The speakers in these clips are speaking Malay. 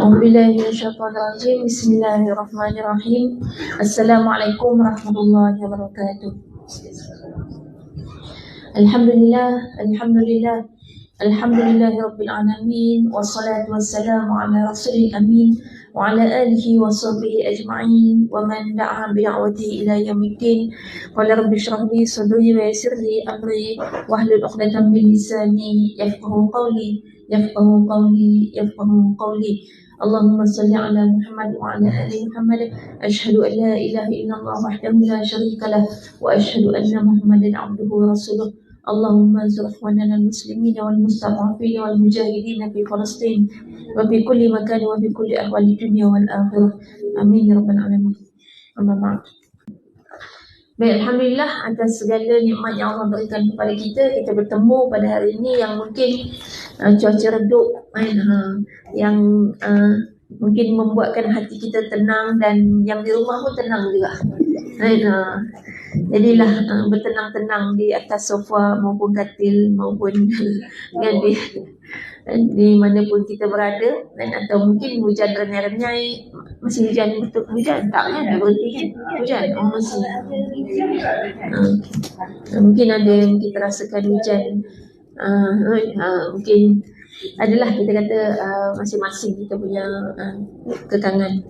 A'udzubillahi minasyaitonirrajim. Bismillahirrahmanirrahim. Assalamualaikum warahmatullahi wabarakatuh. Alhamdulillah. Alhamdulillahirabbil alamin wassalatu wassalamu ala rasulil amin wa ala alihi wa sahbihi ajma'in wa man da'a bi da'watihi ila yaumiddin. Qala rabbi shrah li sadri wa yassir li amri wahlul 'uqdatam min lisani yafqahu qawli. Allahumma salli ala Muhammad wa ala ali Muhammad. Asyhadu an la ilaha illallah wahdahu la syarika lah wa asyhadu anna Muhammadan 'abduhu wa rasuluh. Allahumma ansur ikhwanana al-muslimin wal mustad'afin wal mujahidin fi Palestin wa fi kulli makan wa fi kulli ahwali dunya wal akhirah. Amin ya rabbal alamin. Amma ba'd. Baik, alhamdulillah atas segala nikmat yang Allah berikan kepada kita bertemu pada hari ini yang mungkin cuaca redup yang mungkin membuatkan hati kita tenang dan yang di rumah pun tenang juga. Jadilah bertenang-tenang di atas sofa maupun katil maupun di mana pun kita berada, dan atau mungkin hujan renyai-renyai. Masih hujan betul, hujan tak kan, dah berhenti kan hujan, masih mungkin ada yang kita rasakan hujan. Mungkin adalah kita kata masing-masing kita punya kekangan.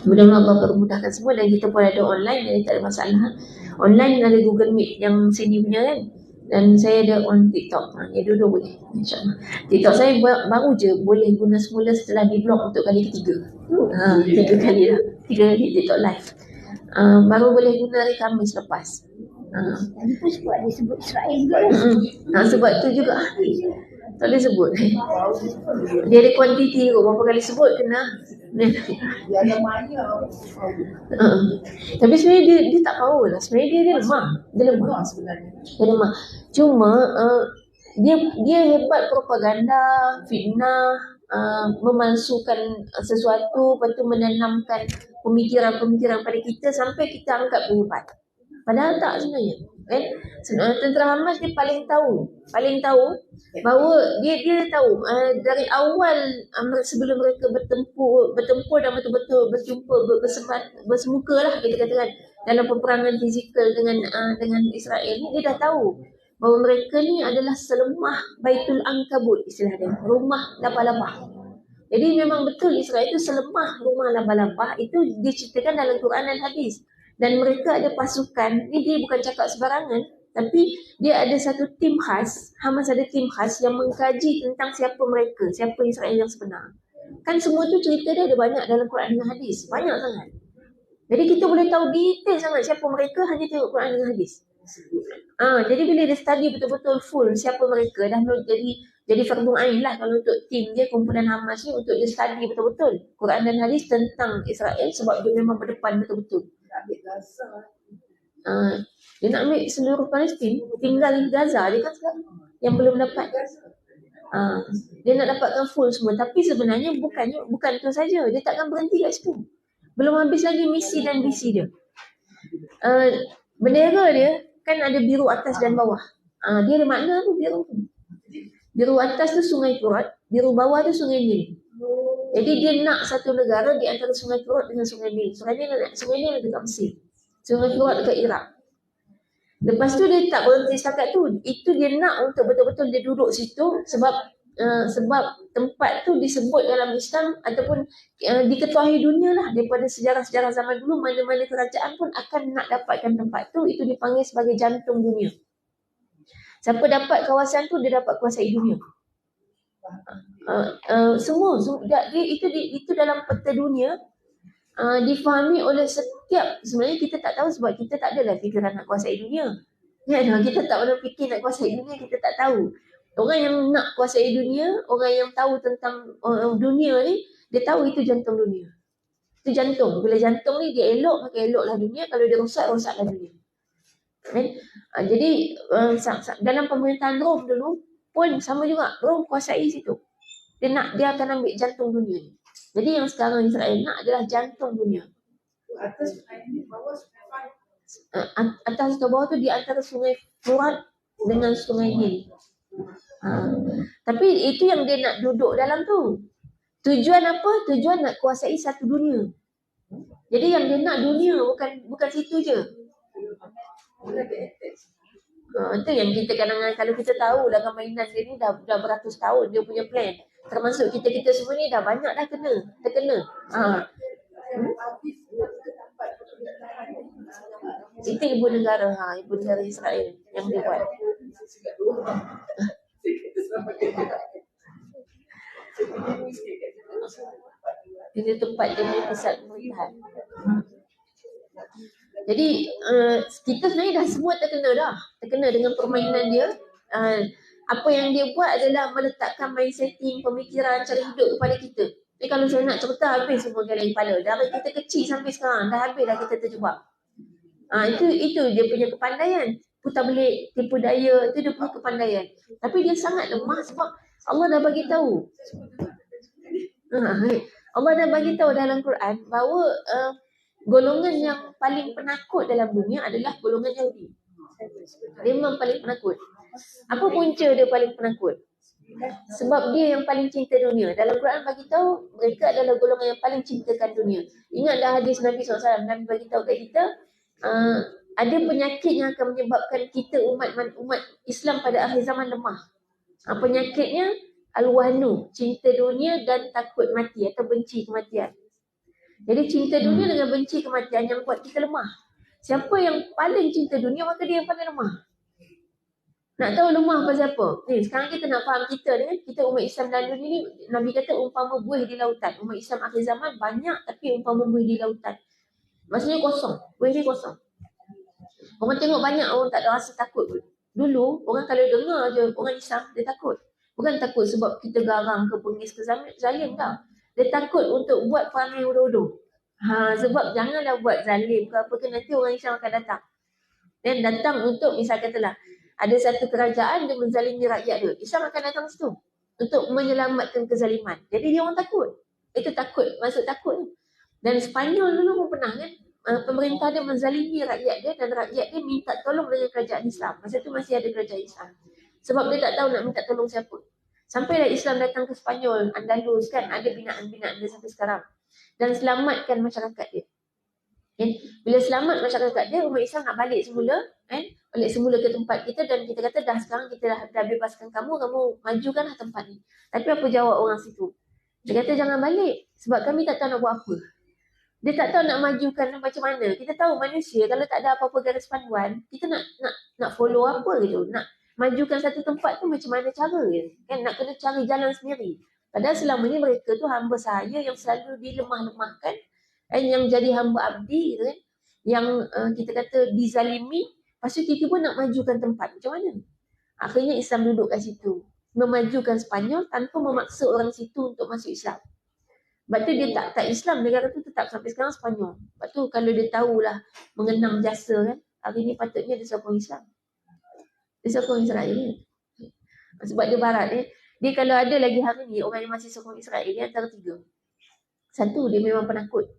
Mudah-mudahan Allah permudahkan semua, dan kita pun ada online, jadi tak ada masalah. Online ada Google Meet yang sini punya kan, dan saya ada on TikTok. Ya, dua-dua boleh, insyaAllah. TikTok saya baru je boleh guna semula setelah di blok untuk kali ketiga. 3 kali lah, 3 kali TikTok live. Baru boleh guna hari Khamis lepas. Tapi pun sebab dia sebut Israel juga kan? Sebab tu juga tak boleh sebut. Dia ada kuantiti kot, berapa kali sebut kena. Dia ada maya. Tapi sebenarnya dia tak power lah. Sebenarnya dia lemah. Dia lemah sebenarnya. Dia lemah. Cuma dia hebat propaganda, fitnah, memalsukan sesuatu, lepas tu menanamkan pemikiran-pemikiran pada kita sampai kita anggap dia hebat. Padahal tak sebenarnya. Kan? Tentera Hamas dia paling tahu bahawa dia tahu dari awal sebelum mereka bertempur dan betul-betul berjumpa bersemuka lah kita katakan dalam peperangan fizikal dengan Israel ni, dia dah tahu bahawa mereka ni adalah selemah Baitul Ankabut, istilah dia, rumah labah-labah. Jadi memang betul Israel itu selemah rumah labah-labah. Itu diceritakan dalam Quran dan hadis. Dan mereka ada pasukan, ni dia bukan cakap sebarangan, tapi dia ada satu tim khas, Hamas ada tim khas yang mengkaji tentang siapa mereka, siapa Israel yang sebenar. Kan semua tu cerita dia ada banyak dalam Quran dan hadis, banyak sangat. Jadi kita boleh tahu detail sangat siapa mereka hanya tengok Quran dan hadis. Jadi bila dia study betul-betul full siapa mereka, dah jadi fardu ain lah kalau untuk tim dia, kumpulan Hamas ni, untuk dia study betul-betul Quran dan hadis tentang Israel, sebab dia memang berdepan betul-betul. Dia nak ambil seluruh Palestin, tinggal di Gaza dia kan sekarang yang belum dapat. Dia nak dapatkan full semua, tapi sebenarnya bukan itu saja, dia takkan berhenti kat situ. Belum habis lagi misi dan visi dia. Bendera dia kan ada biru atas dan bawah. Dia ada makna tu biru tu. Biru atas tu Sungai Furat, biru bawah tu Sungai Nil. Jadi dia nak satu negara di antara Sungai Furat dengan Sungai Nil. Sungai Nil dekat Mesir, Sungai Furat dekat Iraq. Lepas tu dia tak berhenti setakat tu. Itu dia nak untuk betul-betul dia duduk situ, sebab tempat tu disebut dalam Islam ataupun diketuai dunia lah, daripada sejarah-sejarah zaman dulu, mana-mana kerajaan pun akan nak dapatkan tempat tu. Itu dipanggil sebagai jantung dunia. Siapa dapat kawasan tu, dia dapat kuasai dunia. Semua dia itu dalam peta dunia, difahami oleh setiap. Sebenarnya kita tak tahu sebab kita tak adalah fikiran nak kuasai dunia. Kita tak pernah fikir nak kuasai dunia, kita tak tahu. Orang yang nak kuasai dunia, orang yang tahu tentang dunia ni, dia tahu itu jantung dunia. Itu jantung. Bila jantung ni dia elok, maka eloklah dunia. Kalau dia rosak, rosaklah dunia. Jadi dalam pemerintahan Rom dulu pun sama juga. Rom kuasai situ. Dia akan ambil jantung dunia ni. Jadi yang sekarang Israel nak adalah jantung dunia. Atas atau bawah tu di antara Sungai Furat dengan Sungai Nil. Tapi itu yang dia nak duduk dalam tu. Tujuan apa? Tujuan nak kuasai satu dunia. Jadi yang dia nak dunia, bukan situ je. Itu yang kita kadang-kadang, kalau kita tahu dalam mainan dia ni dah beratus tahun dia punya plan. Termasuk kita semua ni dah banyak dah terkena. Itu ibu negara Israel yang dia buat. Ini tempat dia punya pusat pemerintahan. Jadi kita sebenarnya dah semua terkena dengan permainan dia. Apa yang dia buat adalah meletakkan mindsetting, pemikiran, cara hidup kepada kita. Jadi kalau saya nak cerita habis semua galing kepala. Dari kita kecil sampai sekarang dah habis dah kita terjebak. Itu dia punya kepandaian. Putar belik, tipu daya, itu dia punya kepandaian. Tapi dia sangat lemah sebab Allah dah bagi tahu. Allah dah bagi tahu dalam Quran bahawa golongan yang paling penakut dalam dunia adalah golongan Yahudi. Dia memang paling penakut. Apa punca dia paling penakut? Sebab dia yang paling cinta dunia. Dalam Quran bagi tahu mereka adalah golongan yang paling cintakan dunia. Ingatlah hadis Nabi SAW. Nabi bagi tahu kat kita, ada penyakit yang akan menyebabkan kita umat Islam pada akhir zaman lemah. Penyakitnya al-wahnu, cinta dunia dan takut mati atau benci kematian. Jadi cinta dunia dengan benci kematian yang buat kita lemah. Siapa yang paling cinta dunia, maka dia yang paling lemah. Nak tahu lemah pasal apa? Ni, sekarang kita nak faham kita ni, kita umat Islam dalam dunia ni, Nabi kata umpama buih di lautan. Umat Islam akhir zaman banyak tapi umpama buih di lautan. Maksudnya kosong. Buih ni kosong. Orang tengok banyak, orang tak ada rasa takut pun. Dulu, orang kalau dengar je orang Islam, dia takut. Bukan takut sebab kita garang ke pengis ke zalim tak. Dia takut untuk buat perangai bodoh-bodoh. Sebab janganlah buat zalim ke apa ke, nanti orang Islam akan datang. Dan datang untuk, misal katalah, ada satu kerajaan dia menzalimi rakyat dia. Islam akan datang situ untuk menyelamatkan kezaliman. Jadi dia orang takut. Itu takut, maksud takut. Dan Sepanyol dulu pun pernah kan, pemerintah dia menzalimi rakyat dia dan rakyat dia minta tolong dengan kerajaan Islam. Masa tu masih ada kerajaan Islam. Sebab dia tak tahu nak minta tolong siapa. Sampailah Islam datang ke Sepanyol, Andalus kan, ada binaan-binaan dia sampai sekarang. Dan selamatkan masyarakat dia. Kan? Bila selamat masyarakat dia, umat Islam nak balik semula, kan? Balik semula ke tempat kita dan kita kata dah sekarang kita dah bebaskan kamu majukanlah tempat ni. Tapi apa jawab orang situ? Dia kata jangan balik sebab kami tak tahu nak buat apa. Dia tak tahu nak majukan macam mana. Kita tahu manusia kalau tak ada apa-apa garis panduan, kita nak follow apa gitu. Nak majukan satu tempat tu macam mana cara gitu. Kan nak kena cari jalan sendiri. Padahal selama ni mereka tu hamba sahaya yang selalu dilemah-lemahkan, yang jadi hamba abdi gitu kan. Yang kita kata dizalimi. Lepas tu kita pun nak majukan tempat. Macam mana? Akhirnya Islam duduk kat situ. Memajukan Sepanyol tanpa memaksa orang situ untuk masuk Islam. Sebab tu dia tak Islam. Negara tu tetap sampai sekarang Sepanyol. Sebab tu kalau dia tahulah mengenang jasa kan. Hari ni patutnya dia sokong Islam. Dia sokong Israel ni. Sebab dia barat ni. Dia kalau ada lagi hari ni orang yang masih sokong Israel ni antara tiga. Satu, dia memang penakut.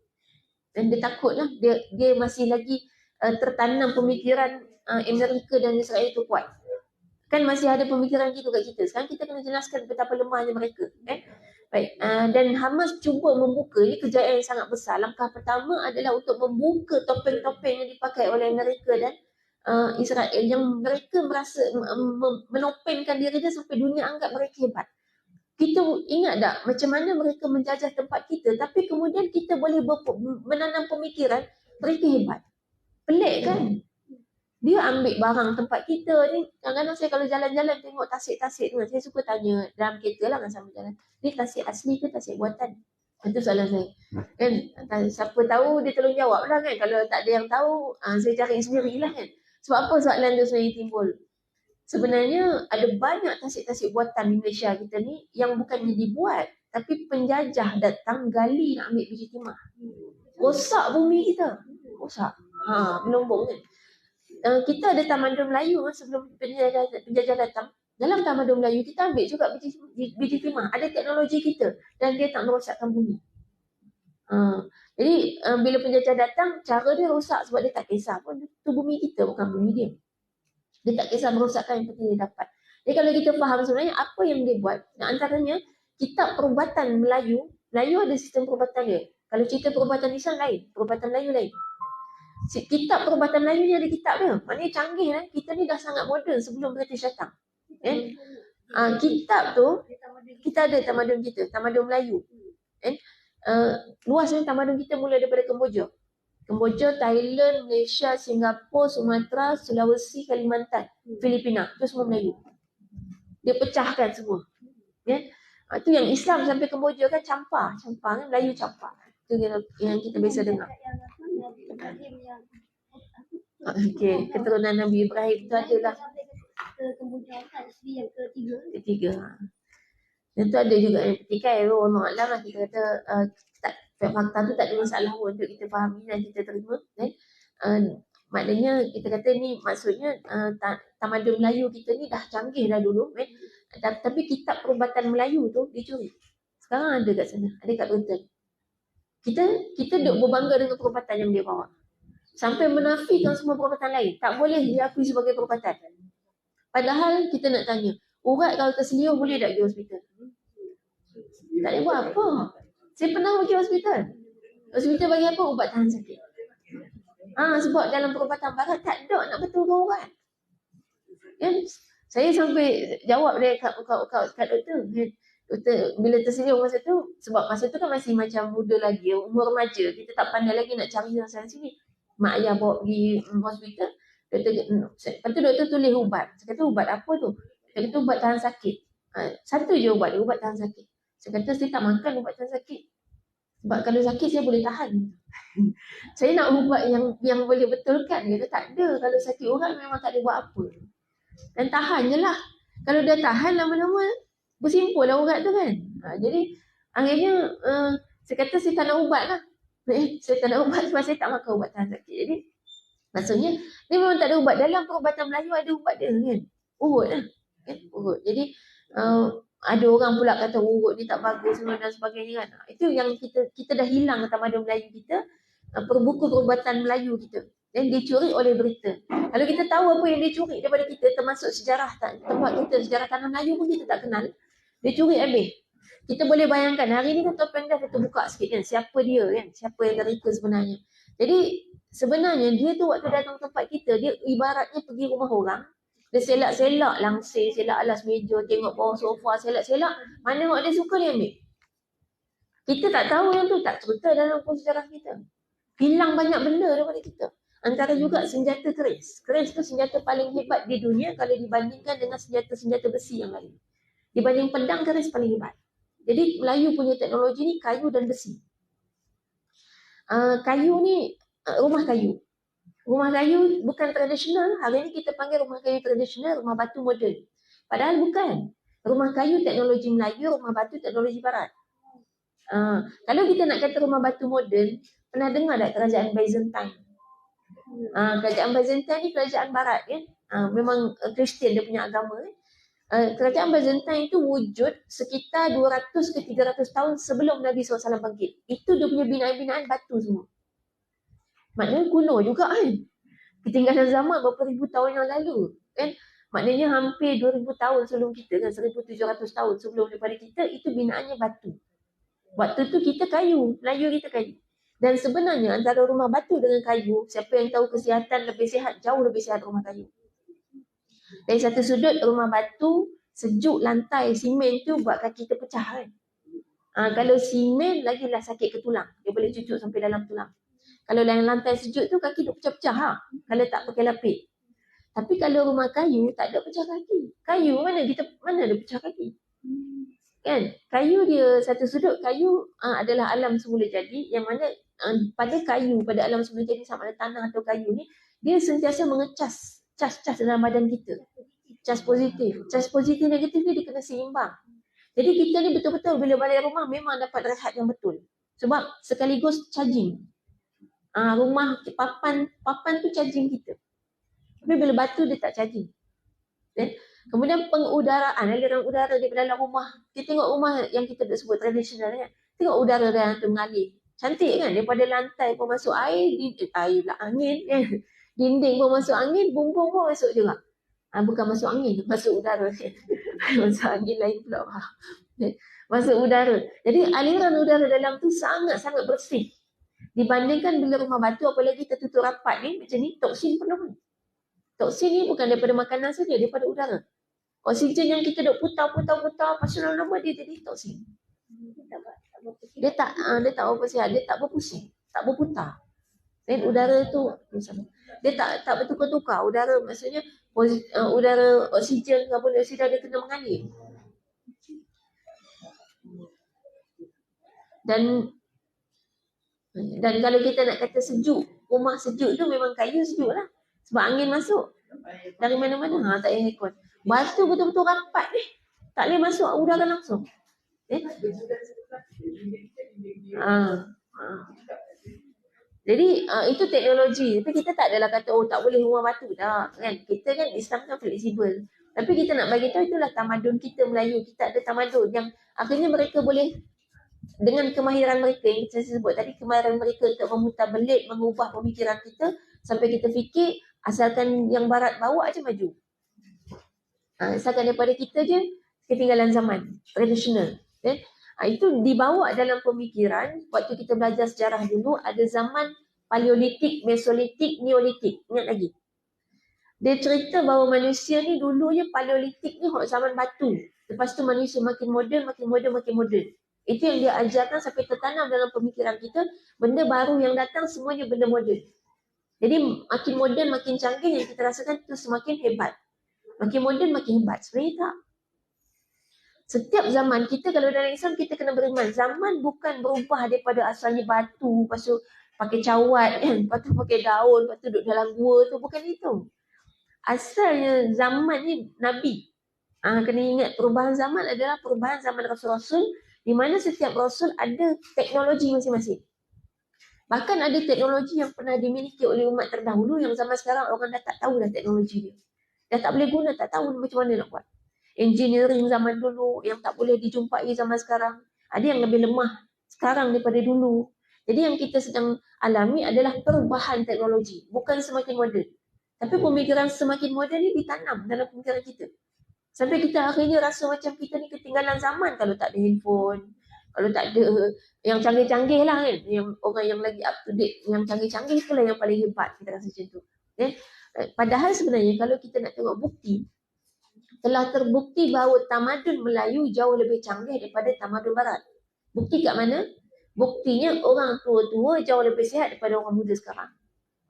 Dan dia takut lah. Dia masih lagi tertanam pemikiran Amerika dan Israel itu kuat. Kan masih ada pemikiran gitu kat kita. Sekarang kita kena jelaskan betapa lemahnya mereka. Baik. Dan Hamas cuba membuka, ini kejayaan yang sangat besar. Langkah pertama adalah untuk membuka topeng-topeng yang dipakai oleh Amerika dan Israel. Yang mereka merasa menopengkan diri dia sampai dunia anggap mereka hebat. Kita ingat tak macam mana mereka menjajah tempat kita, tapi kemudian kita boleh menanam pemikiran mereka hebat. Pelik kan? Dia ambil barang tempat kita ni. Kadang-kadang saya kalau jalan-jalan tengok tasik-tasik tu, saya suka tanya dalam kereta lah kan sama jalan. Ni tasik asli ke tasik buatan? Itu soalan saya. Kan? Siapa tahu dia tolong jawab lah kan. Kalau tak ada yang tahu, saya cari sendirilah kan. Sebab apa soalan tu sebenarnya timbul? Sebenarnya ada banyak tasik-tasik buatan di Malaysia kita ni yang bukannya dibuat, tapi penjajah datang gali nak ambil biji timah. Rosak bumi kita. Rosak. Melombong kan. Kita ada Tamadun Melayu sebelum penjajah datang. Dalam Tamadun Melayu kita ambil juga biji timah. Ada teknologi kita dan dia tak merosakkan bumi. Jadi bila penjajah datang, cara dia rosak sebab dia tak kisah pun. Itu bumi kita, bukan bumi dia. Dia tak kisah merosakkan yang penting dia dapat. Jadi kalau kita faham sebenarnya apa yang dia buat, antaranya kitab perubatan Melayu Melayu ada sistem perubatan dia. Kalau cerita perubatan Islam lain, perubatan Melayu lain. Kitab perubatan Melayu ni ada kitab dia. Maknanya canggih lah. Kita ni dah sangat moden sebelum British datang. Kitab tu, kita ada tamadun kita, tamadun Melayu. Luasnya tamadun kita mula daripada Kemboja. Kemboja, Thailand, Malaysia, Singapura, Sumatera, Sulawesi, Kalimantan, Filipina. Itu semua Melayu. Dia pecahkan semua. Itu yang Islam sampai Kemboja kan campur kan, Melayu campur. Itu yang kita biasa dengar. Okey, keturunan Nabi Ibrahim tu adalah ketiga. Dan tu ada juga yang petikai, Allah Alam lah, kita kata fakta tu tak ada masalah untuk kita fahami dan kita terima. Maknanya kita kata ni maksudnya tamadun Melayu kita ni dah canggih dah dulu. Tapi kitab perubatan Melayu tu dicuri. Sekarang ada kat sana, ada kat Benteng. Kita duk berbangga dengan perubatan yang dia bawa. Sampai menafikan semua perubatan lain. Tak boleh diakui sebagai perubatan. Padahal kita nak tanya, urat kalau terselio boleh tak pergi hospital? Tak boleh buat apa? Saya pernah pergi hospital. Hospital bagi apa? Ubat tahan sakit. Sebab dalam perubatan barat tak ada nak betulkan urat. Saya sampai jawab dia kat doktor. Doktor bila tersedia masa tu, sebab masa tu kan masih macam muda lagi, umur remaja, kita tak pandai lagi nak cari yang sana sini. Mak ayah bawa pergi hospital, lepas tu doktor tulis ubat. Saya kata ubat apa tu? Dia kata ubat tahan sakit. Satu je ubat dia, ubat tahan sakit. Saya kata saya tak makan ubat tahan sakit. Sebab kalau sakit saya boleh tahan. Saya nak ubat yang boleh betulkan. Dia kata tak ada. Kalau sakit orang memang tak ada buat apa. Dan tahan je lah. Kalau dah tahan lama-lama bersimpul lah urat tu kan. Jadi akhirnya saya kata saya tak nak ubat lah. Saya tak nak ubat sebab saya tak makan ubat tahan sakit. Jadi maksudnya dia memang tak ada ubat. Dalam perubatan Melayu ada ubat dia kan. Urut lah. Urut. Jadi ada orang pula kata urut ni tak bagus dan sebagainya kan. Itu yang kita dah hilang tamadun Melayu kita. Buku perubatan Melayu kita. Dan dicuri oleh Britain. Kalau kita tahu apa yang dia curi daripada kita, termasuk sejarah tempat kita, sejarah tanah Melayu pun kita tak kenal. Dia curi habis. Kita boleh bayangkan, hari ni kan Topeng dah kita buka sikit kan, siapa dia kan, siapa yang reka sebenarnya. Jadi sebenarnya dia tu waktu datang tempat kita, dia ibaratnya pergi rumah orang, dia selak-selak langsir, selak alas meja, tengok bawah sofa, selak-selak, mana mak dia suka dia ambil. Kita tak tahu yang tu, tak cerita dalam buku sejarah kita. Hilang banyak benda daripada kita. Antara juga senjata keris. Keris tu senjata paling hebat di dunia kalau dibandingkan dengan senjata-senjata besi yang lain. Dibanding pedang, keris paling hebat. Jadi Melayu punya teknologi ni kayu dan besi. Kayu ni rumah kayu. Rumah kayu bukan tradisional. Hari ni kita panggil rumah kayu tradisional, rumah batu moden. Padahal bukan. Rumah kayu teknologi Melayu, rumah batu teknologi barat. Kalau kita nak kata rumah batu moden, pernah dengar tak kerajaan Byzantine? Kerajaan Byzantine ni kerajaan barat kan. Memang Kristian dia punya agama kan. Kerajaan Byzantine itu wujud sekitar 200 ke 300 tahun sebelum Nabi SAW bangkit. Itu dia punya binaan-binaan batu semua. Maknanya kuno juga kan. Ketinggalan zaman berapa ribu tahun yang lalu kan. Maknanya hampir 2000 tahun sebelum kita kan, 1700 tahun sebelum daripada kita, itu binaannya batu. Waktu tu kita kayu, Melayu kita kayu. Dan sebenarnya antara rumah batu dengan kayu, siapa yang tahu kesihatan lebih sihat, jauh lebih sihat rumah kayu. Dari satu sudut rumah batu, sejuk lantai simen tu buat kaki terpecah kan. Kalau simen lagilah sakit ke tulang. Dia boleh cucuk sampai dalam tulang. Kalau yang lantai sejuk tu kaki tu pecah-pecah kalau tak pakai lapik. Tapi kalau rumah kayu tak ada pecah kaki. Kayu mana ada pecah kaki? Kan? Kayu dia satu sudut kayu adalah alam semula jadi yang mana pada kayu, pada alam semula jadi sama ada tanah atau kayu ni, dia sentiasa mengecas cas dalam badan kita. Cas positif. Cas positif negatif ni dia kena seimbang. Jadi kita ni betul-betul bila balik rumah memang dapat rehat yang betul. Sebab sekaligus charging. Rumah papan tu charging kita. Tapi bila batu dia tak charging. Kemudian pengudaraan, aliran udara di dalam rumah. Kita tengok rumah yang kita sebut tradisional kan. Tengok udara dia tu mengalir. Cantik kan? Daripada lantai pun masuk air, angin kan. Dinding pun masuk angin, bumbung pun masuk juga. Bukan masuk angin, masuk udara. Masuk angin lain pula. Masuk udara. Jadi aliran udara dalam tu sangat-sangat bersih. Dibandingkan bila rumah batu, apalagi tertutup rapat ni, macam ni, toksin penuh. Toksin ni bukan daripada makanan saja, daripada udara. Oksigen yang kita duk putar, pasal lama-lama dia jadi toksin. Dia tak apa sihat, dia tak berpusing, tak berputar. Dan udara tu, dia tak bertukar-tukar. Udara maksudnya, udara oksigen, karbon dioksida dia kena mengalir. Dan kalau kita nak kata sejuk, rumah sejuk tu memang kayu sejuk lah. Sebab angin masuk dari mana-mana. Tak payah aircon. Batu betul-betul rapat ni. Tak boleh masuk udara langsung. Jadi itu teknologi. Tapi kita tak adalah kata tak boleh rumah batu. Tak kan. Kita kan Islam kan fleksibel. Tapi kita nak bagi tahu itulah tamadun kita Melayu. Kita ada tamadun yang akhirnya mereka boleh dengan kemahiran mereka yang saya sebut tadi, kemahiran mereka untuk memutar belit, mengubah pemikiran kita sampai kita fikir asalkan yang barat bawa aja maju. Asalkan daripada kita je ketinggalan zaman tradisional. Itu dibawa dalam pemikiran. Waktu kita belajar sejarah dulu ada zaman Paleolitik, Mesolitik, Neolitik. Ingat lagi? Dia cerita bahawa manusia ni dulunya Paleolitik ni zaman batu. Lepas tu manusia makin moden. Itu yang dia ajarkan sampai tertanam dalam pemikiran kita. Benda baru yang datang semuanya benda moden. Jadi makin moden, makin canggih yang kita rasakan itu semakin hebat. Makin moden, makin hebat. Sebenarnya tak. Setiap zaman kita kalau dalam Islam kita kena beriman. Zaman bukan berubah daripada asalnya batu, lepas tu pakai cawat kan, lepas tu pakai daun, lepas tu duduk dalam gua tu. Bukan itu. Asalnya zaman ni Nabi. Kena ingat perubahan zaman adalah perubahan zaman Rasul-Rasul di mana setiap Rasul ada teknologi masing-masing. Bahkan ada teknologi yang pernah dimiliki oleh umat terdahulu yang zaman sekarang orang dah tak tahu dah teknologi dia. Dah tak boleh guna, tak tahu macam mana nak buat. Engineering zaman dulu yang tak boleh dijumpai zaman sekarang. Ada yang lebih lemah sekarang daripada dulu. Jadi yang kita sedang alami adalah perubahan teknologi. Bukan semakin moden. Tapi pemikiran semakin moden ni ditanam dalam pemikiran kita. Sampai kita akhirnya rasa macam kita ni ketinggalan zaman kalau tak ada handphone. Kalau tak ada yang canggih-canggih lah kan. Yang orang yang lagi up to date. Yang canggih-canggih itulah yang paling hebat. Kita rasa macam tu. Padahal sebenarnya kalau kita nak tengok bukti. Telah terbukti bahawa tamadun Melayu jauh lebih canggih daripada tamadun Barat. Bukti kat mana? Buktinya orang tua-tua jauh lebih sihat daripada orang muda sekarang.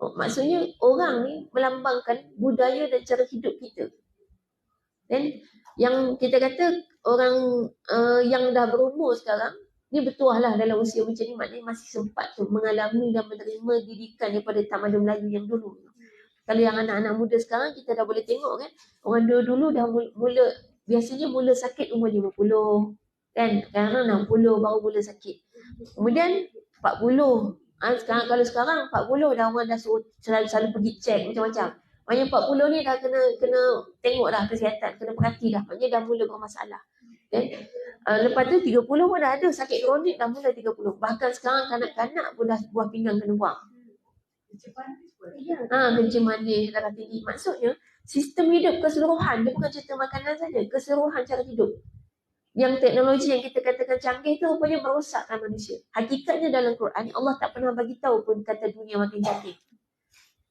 Maksudnya orang ni melambangkan budaya dan cara hidup kita. Dan yang kita kata orang yang dah berumur sekarang, ni bertuah lah dalam usia macam ni, maknanya masih sempat tu mengalami dan menerima didikan daripada tamadun Melayu yang dulu. Kalau yang anak-anak muda sekarang, kita dah boleh tengok kan, orang dulu dah biasanya mula sakit umur 50, kan? Sekarang 60 baru mula sakit. Kemudian 40. Kalau sekarang 40 dah orang dah selalu pergi cek macam-macam. Maknanya 40 ni dah kena tengok dah kesihatan, kena perhati dah. Maknanya dah mula bermasalah. Lepas tu 30 pun dah ada sakit kronik, dah mula 30. Bahkan sekarang kanak-kanak pun dah buah pinggang kena buang. Kencing manis, darah tinggi. Maksudnya sistem hidup keseluruhan, dia bukan cerita makanan saja, keseluruhan cara hidup. Yang teknologi yang kita katakan canggih tu rupanya merosakkan manusia. Hakikatnya dalam Quran Allah tak pernah bagi tahu pun kata dunia makin canggih.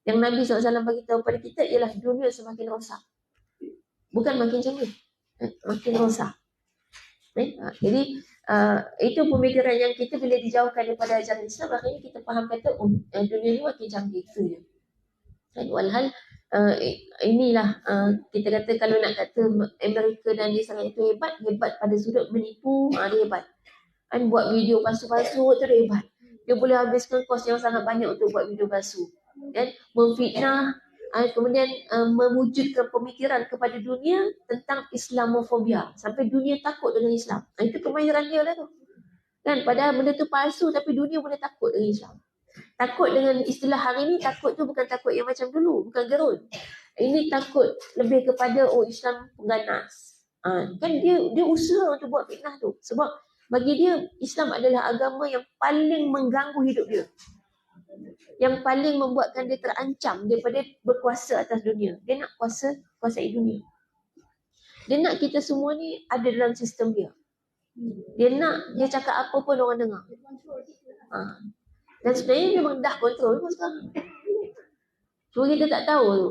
Yang Nabi SAW bagi tahu pada kita ialah dunia semakin rosak. Bukan makin canggih, makin rosak. Jadi itu pemikiran yang kita bila dijauhkan daripada ajaran Islam, akhirnya kita faham kata dunia ni makin canggih tu je. Walhal inilah kita kata kalau nak kata Amerika dan Israel itu hebat pada sudut menipu, dia hebat. Kan buat video palsu-palsu tu dia hebat. Dia boleh habiskan kos yang sangat banyak untuk buat video palsu. Dan memfitnah, kemudian mewujudkan pemikiran kepada dunia tentang Islamofobia sampai dunia takut dengan Islam. Itu kemahiran dia lah tu. Kan padahal benda tu palsu tapi dunia boleh takut dengan Islam. Takut dengan istilah hari ni, takut tu bukan takut yang macam dulu, bukan gerun. Ini takut lebih kepada Islam pengganas. Kan dia usaha untuk buat fitnah tu. Sebab bagi dia Islam adalah agama yang paling mengganggu hidup dia. yang paling membuatkan dia terancam daripada berkuasa atas dunia. Dia nak kuasai dunia. Dia nak kita semua ni ada dalam sistem dia. Dia nak dia cakap apa pun orang dengar. Dan sebenarnya memang dah kontrol pun sekarang. Cuma kita tak tahu tu.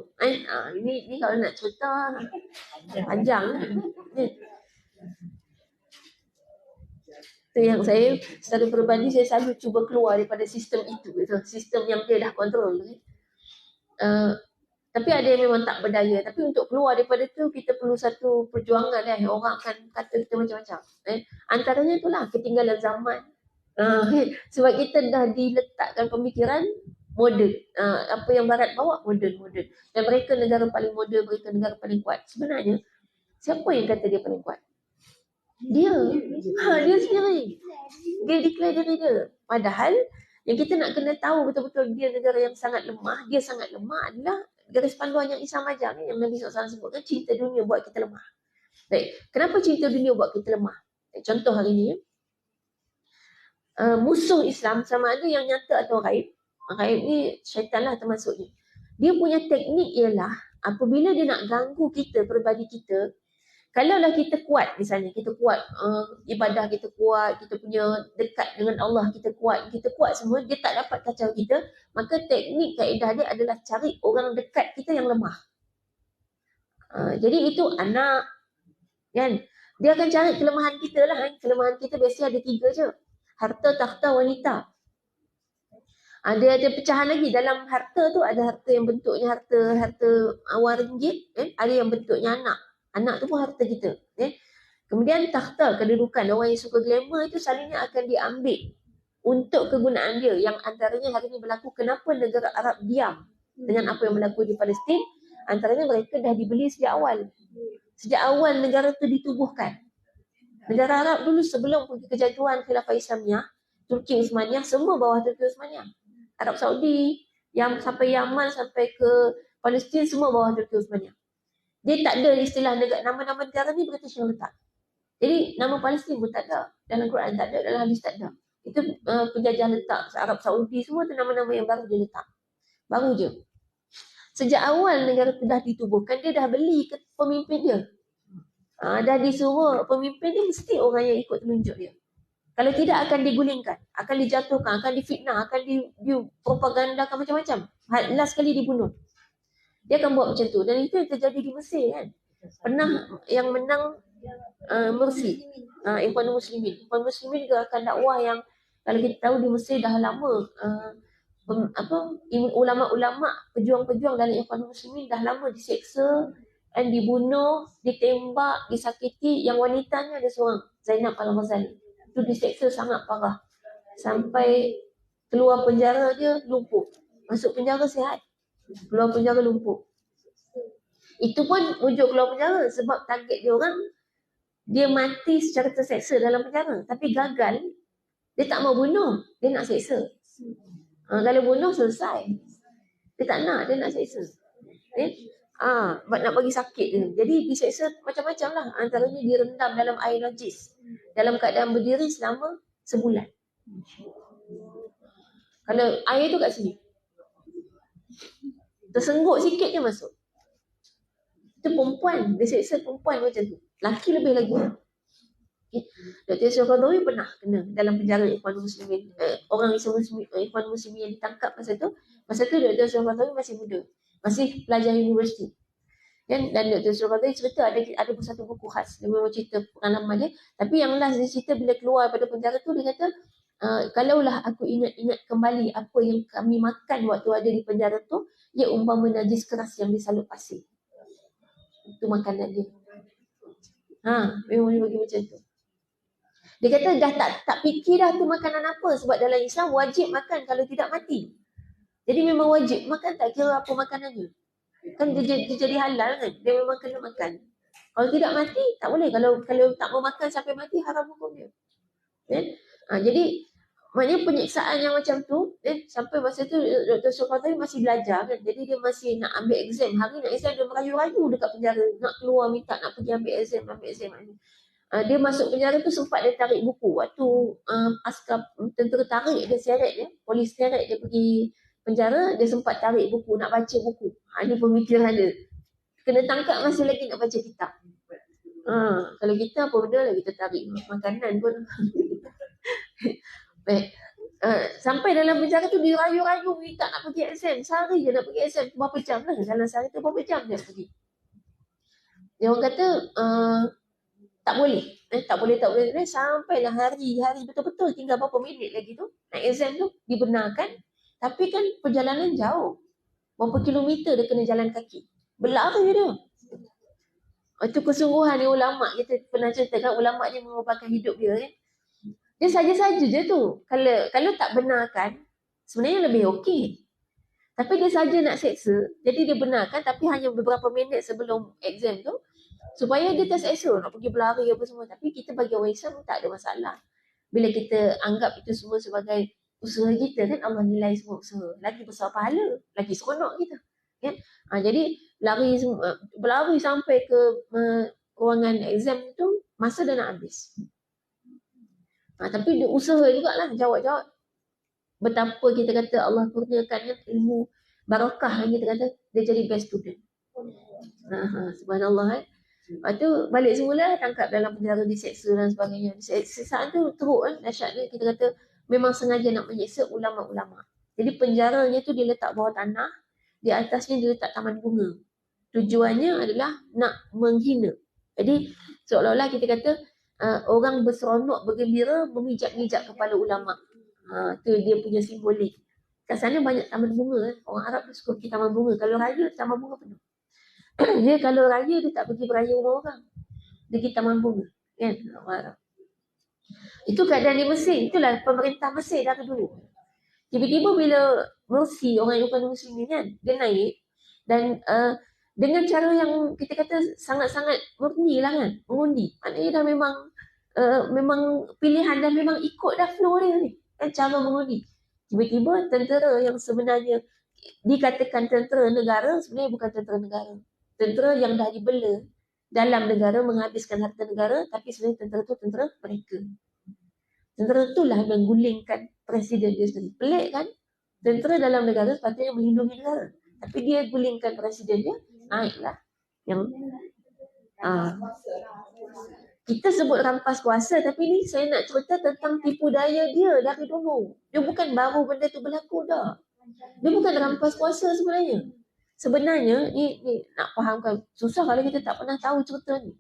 Ini kalau nak cerita panjang. Itu yang saya secara peribadi saya selalu cuba keluar daripada sistem itu. Sistem yang dia dah kontrol. Tapi ada yang memang tak berdaya. Tapi untuk keluar daripada tu kita perlu satu perjuangan. Orang akan kata kita macam-macam. Antaranya itulah ketinggalan zaman. Sebab kita dah diletakkan pemikiran moden. Apa yang barat bawa moden. Dan mereka negara paling moden, mereka negara paling kuat. Sebenarnya siapa yang kata dia paling kuat? Dia sendiri. Dia declare diri dia. Padahal yang kita nak kena tahu betul-betul dia negara yang sangat lemah. Dia sangat lemah adalah garis panduan yang Islam ajar ni, yang Nabi SAW sebutkan, cinta dunia buat kita lemah. Baik, kenapa cinta dunia buat kita lemah? Contoh hari ni, musuh Islam sama ada yang nyata atau gaib. Gaib ni syaitan lah termasuknya. Dia punya teknik ialah apabila dia nak ganggu kita, peribadi kita, kalaulah kita kuat, misalnya kita kuat, ibadah kita kuat, kita punya dekat dengan Allah kita kuat semua, dia tak dapat kacau kita, maka teknik kaedah dia adalah cari orang dekat kita yang lemah. Jadi itu anak, kan? Dia akan cari kelemahan kita lah. Kelemahan kita biasanya ada 3 je. Harta, takhta, wanita. Dia ada pecahan lagi. Dalam harta tu ada harta yang bentuknya harta RM1, ada yang bentuknya anak. Anak tu pun harta kita. Kemudian takhta, kedudukan. Orang yang suka glamour itu selalunya akan diambil untuk kegunaan dia. Yang antaranya hari ini berlaku, kenapa negara Arab diam dengan apa yang berlaku di Palestin. Antaranya mereka dah dibeli sejak awal. Sejak awal negara itu ditubuhkan. Negara Arab dulu sebelum kejatuhan Khilafah Islamiyah, Turki Utsmaniyah, semua bawah Turki Utsmaniyah. Arab Saudi, yang sampai Yaman, sampai ke Palestin, semua bawah Turki Utsmaniyah. Dia tak ada istilah nama-nama negara ni British yang letak. Jadi nama Palestin pun tak ada. Dalam Quran tak ada, dalam hadis tak ada. Itu penjajah letak. Arab Saudi semua tu nama-nama yang baru dia letak. Baru je. Sejak awal negara tu dah ditubuhkan, dia dah beli ke pemimpin dia. Dah disuruh pemimpin dia mesti orang yang ikut tunjuk dia. Kalau tidak akan digulingkan, akan dijatuhkan, akan difitnah, akan dipropagandakan macam-macam. Last sekali dibunuh. Dia akan buat macam tu. Dan itu yang terjadi di Mesir kan. Pernah yang menang Mursi, Ikhwanul Muslimin. Ikhwanul Muslimin juga akan dakwah yang kalau kita tahu di Mesir dah lama ulama-ulama, pejuang-pejuang dalam Ikhwanul Muslimin dah lama diseksa dan dibunuh, ditembak, disakiti. Yang wanitanya ada seorang, Zainab Al-Ghazali. Itu diseksa sangat parah. Sampai keluar penjara dia lumpuh. Masuk penjara sihat. Keluar penjara lumpuh. Itu pun wujud keluar penjara sebab target dia orang, dia mati secara terseksa dalam penjara. Tapi gagal, dia tak mau bunuh, dia nak seksa. Kalau bunuh selesai. Dia tak nak, dia nak seksa. Nak bagi sakit dia. Jadi diseksa macam-macam lah. Antaranya direndam dalam air najis. Dalam keadaan berdiri selama sebulan. Kalau air tu kat sini, tersengguk sikit je masuk. Itu perempuan, dia seksa perempuan macam tu. Laki lebih lagi. Dr. Yusuf Qaradawi pernah kena dalam penjara Ikhwanul Muslimin. Orang Ikhwanul Muslimin yang ditangkap masa tu Dr. Yusuf Qaradawi masih muda. Masih pelajar universiti. Dan Dr. Yusuf Qaradawi cerita ada satu buku khas. Dia memang cerita pengalaman dia. Tapi yang last dia cerita bila keluar daripada penjara tu, dia kata, kalaulah aku ingat kembali apa yang kami makan waktu ada di penjara tu, ia umpama najis keras yang disalut pasir. Itu makanan dia. Memang dia bagi macam tu. Dia kata dah tak fikir dah tu makanan apa. Sebab dalam Islam wajib makan, kalau tidak mati. Jadi memang wajib makan, tak kira apa makanannya. Kan dia jadi halal kan. Dia memang kena makan. Kalau tidak mati, tak boleh. Kalau tak mau makan sampai mati, haram hukum dia. Jadi maknanya penyiksaan yang macam tu, sampai masa tu Dr. Soekarno masih belajar kan. Jadi dia masih nak ambil exam. Hari nak exam dia merayu-rayu dekat penjara. Nak keluar minta nak pergi ambil exam. Dia masuk penjara tu sempat dia tarik buku. Waktu askar tentera tarik dia, seret dia, polis seret dia pergi penjara, dia sempat tarik buku, nak baca buku. Ini pemikiran dia. Kena tangkap masih lagi nak baca kitab. Kalau kita apa benda lah, kita tarik makanan pun. Baik. Sampai dalam penjara tu dia rayu-rayu tak nak pergi exam. Sehari je nak pergi exam. Berapa jam lah. Dalam sehari tu berapa jam dia nak pergi. Dia orang kata tak boleh. Tak boleh. Sampailah hari betul-betul tinggal berapa minit lagi tu. Nak exam tu dibenarkan. Tapi kan perjalanan jauh. Berapa kilometer dia kena jalan kaki. Berlari dia. Itu kesungguhan ni ulama'. Kita pernah ceritakan ulama' dia mengubahkan hidup dia kan. Dia saja-saja je tu. Kalau tak benarkan, sebenarnya lebih okey. Tapi dia saja nak seksa. Jadi dia benarkan tapi hanya beberapa minit sebelum exam tu. Supaya dia terseksa nak pergi berlari apa semua. Tapi kita bagi orang Islam tak ada masalah. Bila kita anggap itu semua sebagai usaha kita kan, Allah nilai semua usaha. Lagi besar pahala. Lagi seronok kita. Kan? Jadi berlari sampai ke ruangan exam tu, masa dah nak habis. Tapi dia usaha jugalah, jawab-jawab. Betapa kita kata Allah kurniakan ilmu barakah yang kita kata, dia jadi best student. Subhanallah. Lepas tu balik semula, tangkap dalam penjara, diseksa dan sebagainya. Siksaan tu teruk kan, dahsyat dia. Kita kata memang sengaja nak menyiksa ulama'-ulama'. Jadi penjaranya tu dia letak bawah tanah, di atasnya dia letak taman bunga. Tujuannya adalah nak menghina. Jadi seolah-olah kita kata orang berseronok, bergembira, memijak-mijak kepala ulama'. Tu dia punya simbolik. Kat sana banyak taman bunga. Orang Arab tu suka pergi taman bunga. Kalau raya, taman bunga penuh. Dia kalau raya, dia tak pergi beraya rumah orang. Dia pergi taman bunga. Kan? Orang Arab. Itu keadaan di Mesir. Itulah pemerintah Mesir dari dulu. Tiba-tiba bila Morsi, orang yang bukan Muslim ni kan, dia naik. Dan dengan cara yang kita kata sangat-sangat murni lah kan, mengundi. Maknanya dah memang pilihan dan memang ikut dah flow dia ni. Kan cara mengundi. Tiba-tiba tentera yang sebenarnya dikatakan tentera negara, sebenarnya bukan tentera negara. Tentera yang dah dibela dalam negara, menghabiskan harta negara, tapi sebenarnya tentera tu tentera mereka. Tentera itulah yang menggulingkan presiden dia sendiri. Pelik kan? Tentera dalam negara sepatutnya melindungi negara. Tapi dia gulingkan presiden dia, naiklah. Yang kita sebut rampas kuasa, tapi ni saya nak cerita tentang tipu daya dia dari dulu. Dia bukan baru benda tu berlaku dah. Dia bukan rampas kuasa sebenarnya. Sebenarnya ni nak fahamkan, susah kalau kita tak pernah tahu cerita ni.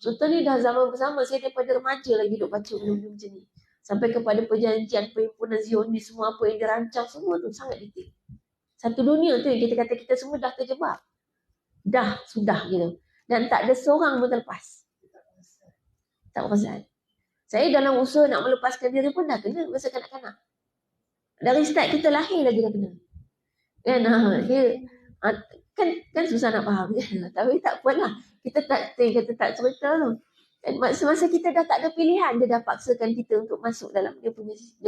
Cerita ni dah zaman bersama, saya daripada remaja lagi duduk baca benda-benda macam ni. Sampai kepada perjanjian perhimpunan Zionis, semua apa yang dirancang, semua tu sangat detail. Satu dunia tu yang kita kata kita semua dah terjebak. Sudah gitu. Dan tak ada seorang pun terlepas. Tak pasal. Saya dalam usaha nak melepaskan diri pun dah kena masa kanak-kanak. Dari start kita lahir lagi dah kena. Kan? Kan susah nak faham. Tapi tak apalah. Kita tak cerita tu. Semasa kita dah tak ada pilihan, dia dah paksakan kita untuk masuk dalam dia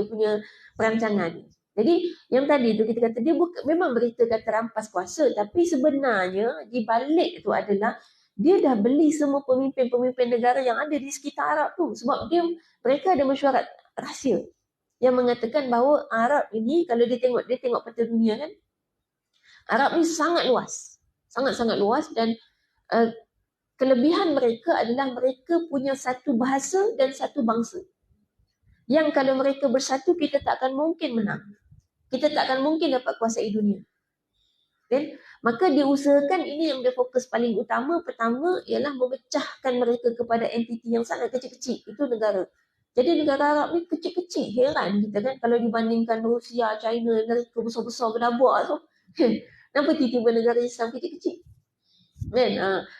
punya perancangan. Jadi yang tadi tu kita kata dia memang berita kata rampas kuasa, tapi sebenarnya di balik tu adalah dia dah beli semua pemimpin-pemimpin negara yang ada di sekitar Arab tu. Sebab mereka ada mesyuarat rahsia yang mengatakan bahawa Arab ini, kalau dia tengok peta dunia kan, Arab ni sangat luas. Sangat-sangat luas dan kelebihan mereka adalah mereka punya satu bahasa dan satu bangsa. Yang kalau mereka bersatu, kita tak akan mungkin menang. Kita tak akan mungkin dapat kuasai dunia. Okay? Maka diusahakan ini yang dia fokus paling utama. Pertama ialah memecahkan mereka kepada entiti yang sangat kecil-kecil. Itu negara. Jadi negara Arab ni kecil-kecil. Heran kita kan kalau dibandingkan Rusia, China, mereka besar-besar berlabak tu. Kenapa tiba-tiba negara Islam kecil-kecil? Kan?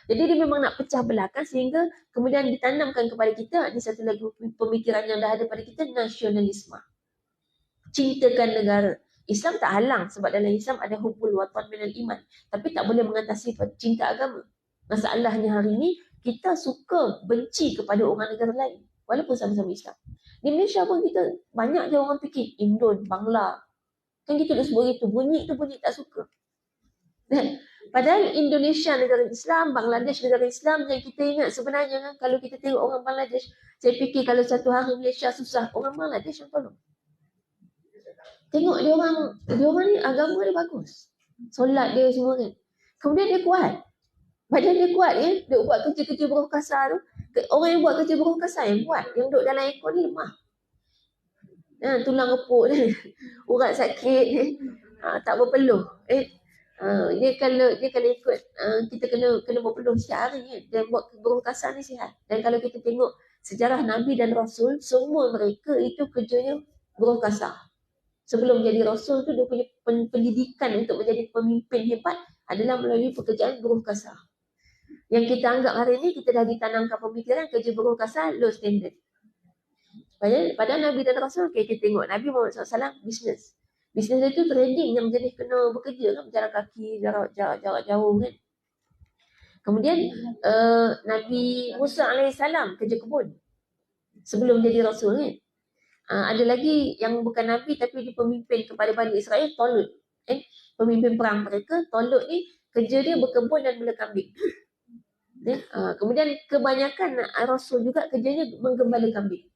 Jadi dia memang nak pecah belahkan sehingga kemudian ditanamkan kepada kita, ada satu lagi pemikiran yang dah ada pada kita, nasionalisme. Cintakan negara. Islam tak halang sebab dalam Islam ada hubbul watan minal iman. Tapi tak boleh mengatasi cinta agama. Masalahnya hari ini, kita suka benci kepada orang negara lain. Walaupun sama-sama Islam. Di Malaysia pun kita banyak je orang fikir Indon, Bangla. Kan kita dah sebut itu. Bunyi tak suka. Padahal Indonesia negara Islam, Bangladesh negara Islam, yang kita ingat sebenarnya kan, kalau kita tengok orang Bangladesh, saya fikir kalau satu hari Malaysia susah, orang Bangladesh yang tolong. Tengok dia orang ni agama dia bagus. Solat dia semua kan. Kemudian dia kuat. Badan dia kuat ya. Dia buat kerja-kerja beruh kasar tu. Orang yang buat kerja beruh kasar yang kuat. Yang duduk dalam aircon ni lemah. Tulang repuk dia. Urat sakit. Tak berpeluh. Dia kalau ikut kita kena berpeluh setiap hari kan. Dan buat beruh kasar ni sihat. Dan kalau kita tengok sejarah Nabi dan Rasul, semua mereka itu kerjanya beruh kasar. Sebelum jadi Rasul tu dia punya pendidikan untuk menjadi pemimpin hebat adalah melalui pekerjaan beruh kasar. Yang kita anggap hari ini kita dah ditanamkan pemikiran kerja beruh kasar low standard. Padahal Nabi dan Rasul, okay, kita tengok Nabi Muhammad SAW bisnes. Bisnes itu trading yang jenis kena bekerja kan, berjalan kaki, jarak jauh kan. Kemudian Nabi Musa AS kerja kebun sebelum jadi Rasul kan. Ada lagi yang bukan Nabi tapi dia pemimpin kepada Bani Israel, Tolut. Pemimpin perang mereka, Tolut ni kerja dia berkebun dan bela kambing. Kemudian kebanyakan Rasul juga kerjanya menggembala kambing.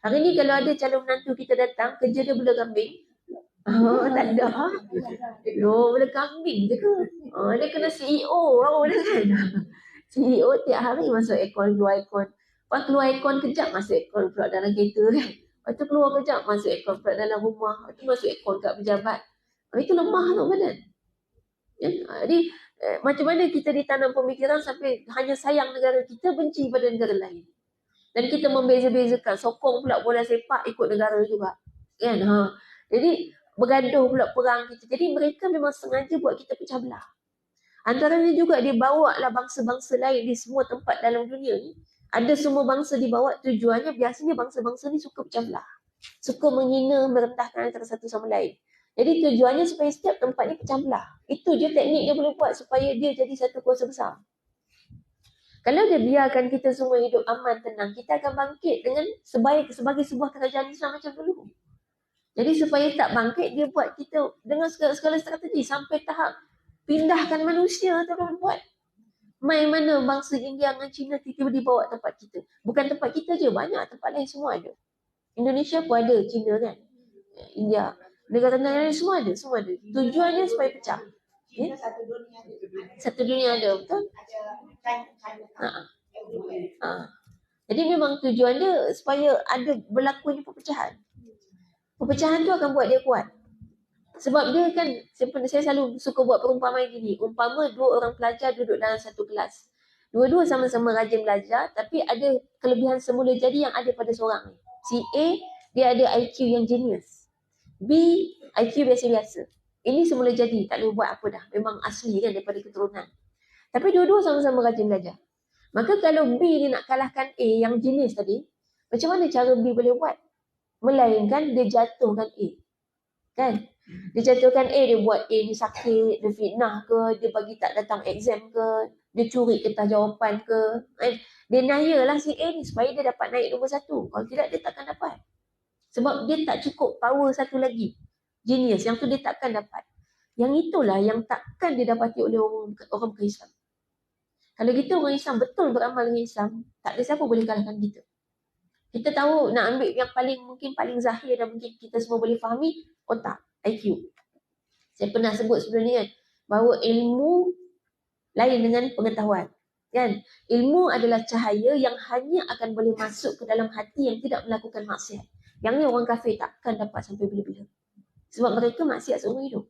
Hari ni kalau ada calon menantu kita datang, kerja dia bela kambing. Tak ada. Bela kambing je ke? Dia kena CEO dia kan. CEO tiap hari masuk aircon, keluar aircon. Lepas keluar aircon kejap masuk aircon pula dalam kereta kan. Lepas tu keluar kejap masuk aircon pula dalam rumah. Lepas tu masuk aircon kat pejabat. Itu lemah tu badan. Jadi macam mana kita ditanam pemikiran sampai hanya sayang negara kita, benci pada negara lain. Dan kita membeza-bezakan, sokong pula bola sepak ikut negara juga. Kan? Jadi bergaduh pula perang kita. Jadi mereka memang sengaja buat kita pecah belah. Antaranya juga dia bawa lah bangsa-bangsa lain di semua tempat dalam dunia ni. Ada semua bangsa dibawa, tujuannya biasanya bangsa-bangsa ni suka pecah belah. Suka menghina, merendahkan antara satu sama lain. Jadi tujuannya supaya setiap tempat ni pecah belah. Itu je teknik dia boleh buat supaya dia jadi satu kuasa besar. Kalau dia biarkan kita semua hidup aman, tenang, kita akan bangkit dengan sebagai sebuah kerajaan Islam macam dulu. Jadi supaya tak bangkit, dia buat kita dengan segala strategi sampai tahap pindahkan manusia tu dia buat. Main mana bangsa India dengan Cina tiba-tiba dibawa tempat kita. Bukan tempat kita je, banyak tempat lain semua ada. Indonesia pun ada, Cina kan. India. Negara-negara lain semua ada. Tujuannya supaya pecah. Okay? Satu dunia ada, betul? Jadi memang tujuan dia supaya ada berlakunya perpecahan. Perpecahan tu akan buat dia kuat. Sebab dia kan, saya selalu suka buat perumpamaan gini. Umpama dua orang pelajar duduk dalam satu kelas. Dua-dua sama-sama rajin belajar, tapi ada kelebihan semula jadi yang ada pada seorang ni. Si A, dia ada IQ yang genius. B, IQ biasa-biasa. Ini semula jadi, tak boleh buat apa dah. Memang asli kan daripada keturunan. Tapi dua-dua sama-sama rajin belajar. Maka kalau B ni nak kalahkan A yang genius tadi, macam mana cara B boleh buat? Melainkan dia jatuhkan A. Kan? Dia jatuhkan A, dia buat A ni sakit, dia fitnah ke, dia bagi tak datang exam ke, dia curi kertas jawapan ke. Dia nayalah si A ni supaya dia dapat naik nombor 1. Kalau tidak, dia takkan dapat. Sebab dia tak cukup power satu lagi. Genius, yang tu dia takkan dapat. Yang itulah yang takkan didapati oleh orang bukan Islam. Kalau kita orang Islam betul beramal dengan Islam, tak ada siapa boleh kalahkan kita. Kita tahu nak ambil yang mungkin paling zahir dan mungkin kita semua boleh fahami, otak, IQ. Saya pernah sebut sebelum ni kan, bahawa ilmu lain dengan pengetahuan. Kan? Ilmu adalah cahaya yang hanya akan boleh masuk ke dalam hati yang tidak melakukan maksiat. Yang ni orang kafir takkan dapat sampai bila-bila. Sebab mereka maksiat seumur hidup.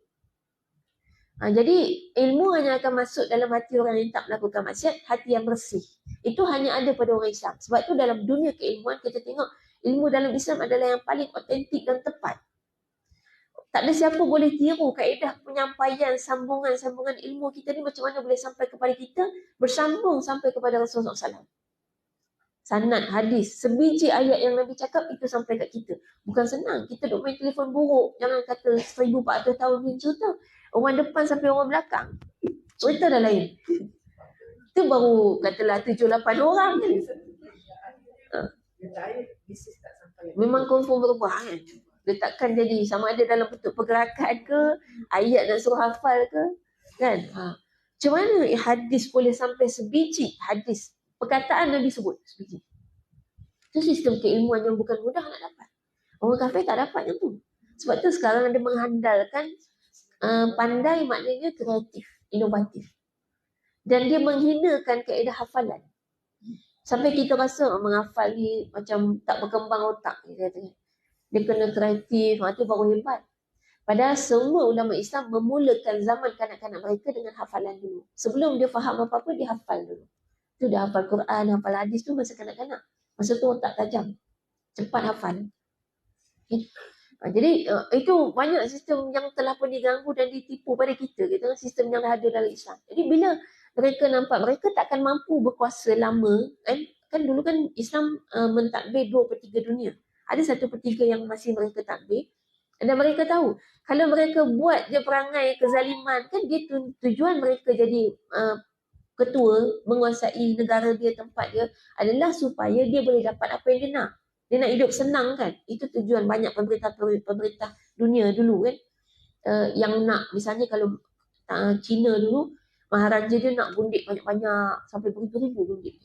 Jadi ilmu hanya akan masuk dalam hati orang yang tak melakukan maksiat, hati yang bersih. Itu hanya ada pada orang Islam. Sebab tu dalam dunia keilmuan kita tengok ilmu dalam Islam adalah yang paling otentik dan tepat. Tak ada siapa boleh tiru kaedah penyampaian sambungan-sambungan ilmu kita ni macam mana boleh sampai kepada kita, bersambung sampai kepada Rasulullah SAW. Sanad, hadis, sebiji ayat yang Nabi cakap itu sampai kat kita. Bukan senang. Kita duk main telefon buruk. Jangan kata 1400 tahun ni cerita. Orang depan sampai orang belakang. Cerita dah lain. Itu baru katalah 7-8 orang kan. Memang confirm berubah kan. Dia takkan jadi sama ada dalam bentuk pergerakan ke, ayat nak suruh hafal ke. Kan? Macam mana hadis boleh sampai sebiji hadis? Perkataan Nabi sebut sebiji. Itu sistem keilmuan yang bukan mudah nak dapat. Orang kafir tak dapat yang tu. Sebab tu sekarang ada mengandalkan pandai, maknanya kreatif, inovatif. Dan dia menghinakan kaedah hafalan. Sampai kita rasa menghafal ni macam tak berkembang otak. Dia kena kreatif, itu baru hebat. Padahal semua ulama Islam memulakan zaman kanak-kanak mereka dengan hafalan dulu. Sebelum dia faham apa-apa, dia hafal dulu. Tu dia hafal Quran, hafal hadis tu masa kanak-kanak. Masa tu otak tajam. Cepat hafal. Okay. Jadi itu banyak sistem yang telah pun diganggu dan ditipu pada kita. Sistem yang ada dalam Islam. Jadi bila mereka nampak, mereka takkan mampu berkuasa lama. Kan dulu kan Islam mentadbir 2/3 dunia. Ada 1/3 yang masih mereka takbir. Dan mereka tahu, kalau mereka buat je perangai kezaliman, kan dia tujuan mereka jadi ketua, menguasai negara dia, tempat dia, adalah supaya dia boleh dapat apa yang dia nak. Dia nak hidup senang kan. Itu tujuan banyak pemerintah dunia dulu kan. Yang nak, misalnya kalau China dulu, maharaja dia nak gundik banyak-banyak, sampai beribu-ribu gundik.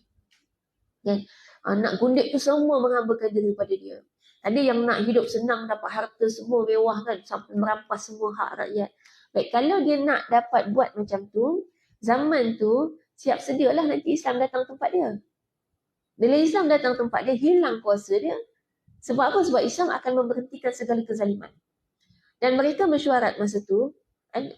Kan? Nak gundik tu semua menghambakan diri pada dia. Ada yang nak hidup senang, dapat harta semua mewah kan, sampai merampas semua hak rakyat. Baik, kalau dia nak dapat buat macam tu, zaman tu siap sedialah nanti Islam datang tempat dia. Bila Islam datang tempat dia, hilang kuasa dia. Sebab apa? Sebab Islam akan memberhentikan segala kezaliman. Dan mereka mesyuarat masa tu,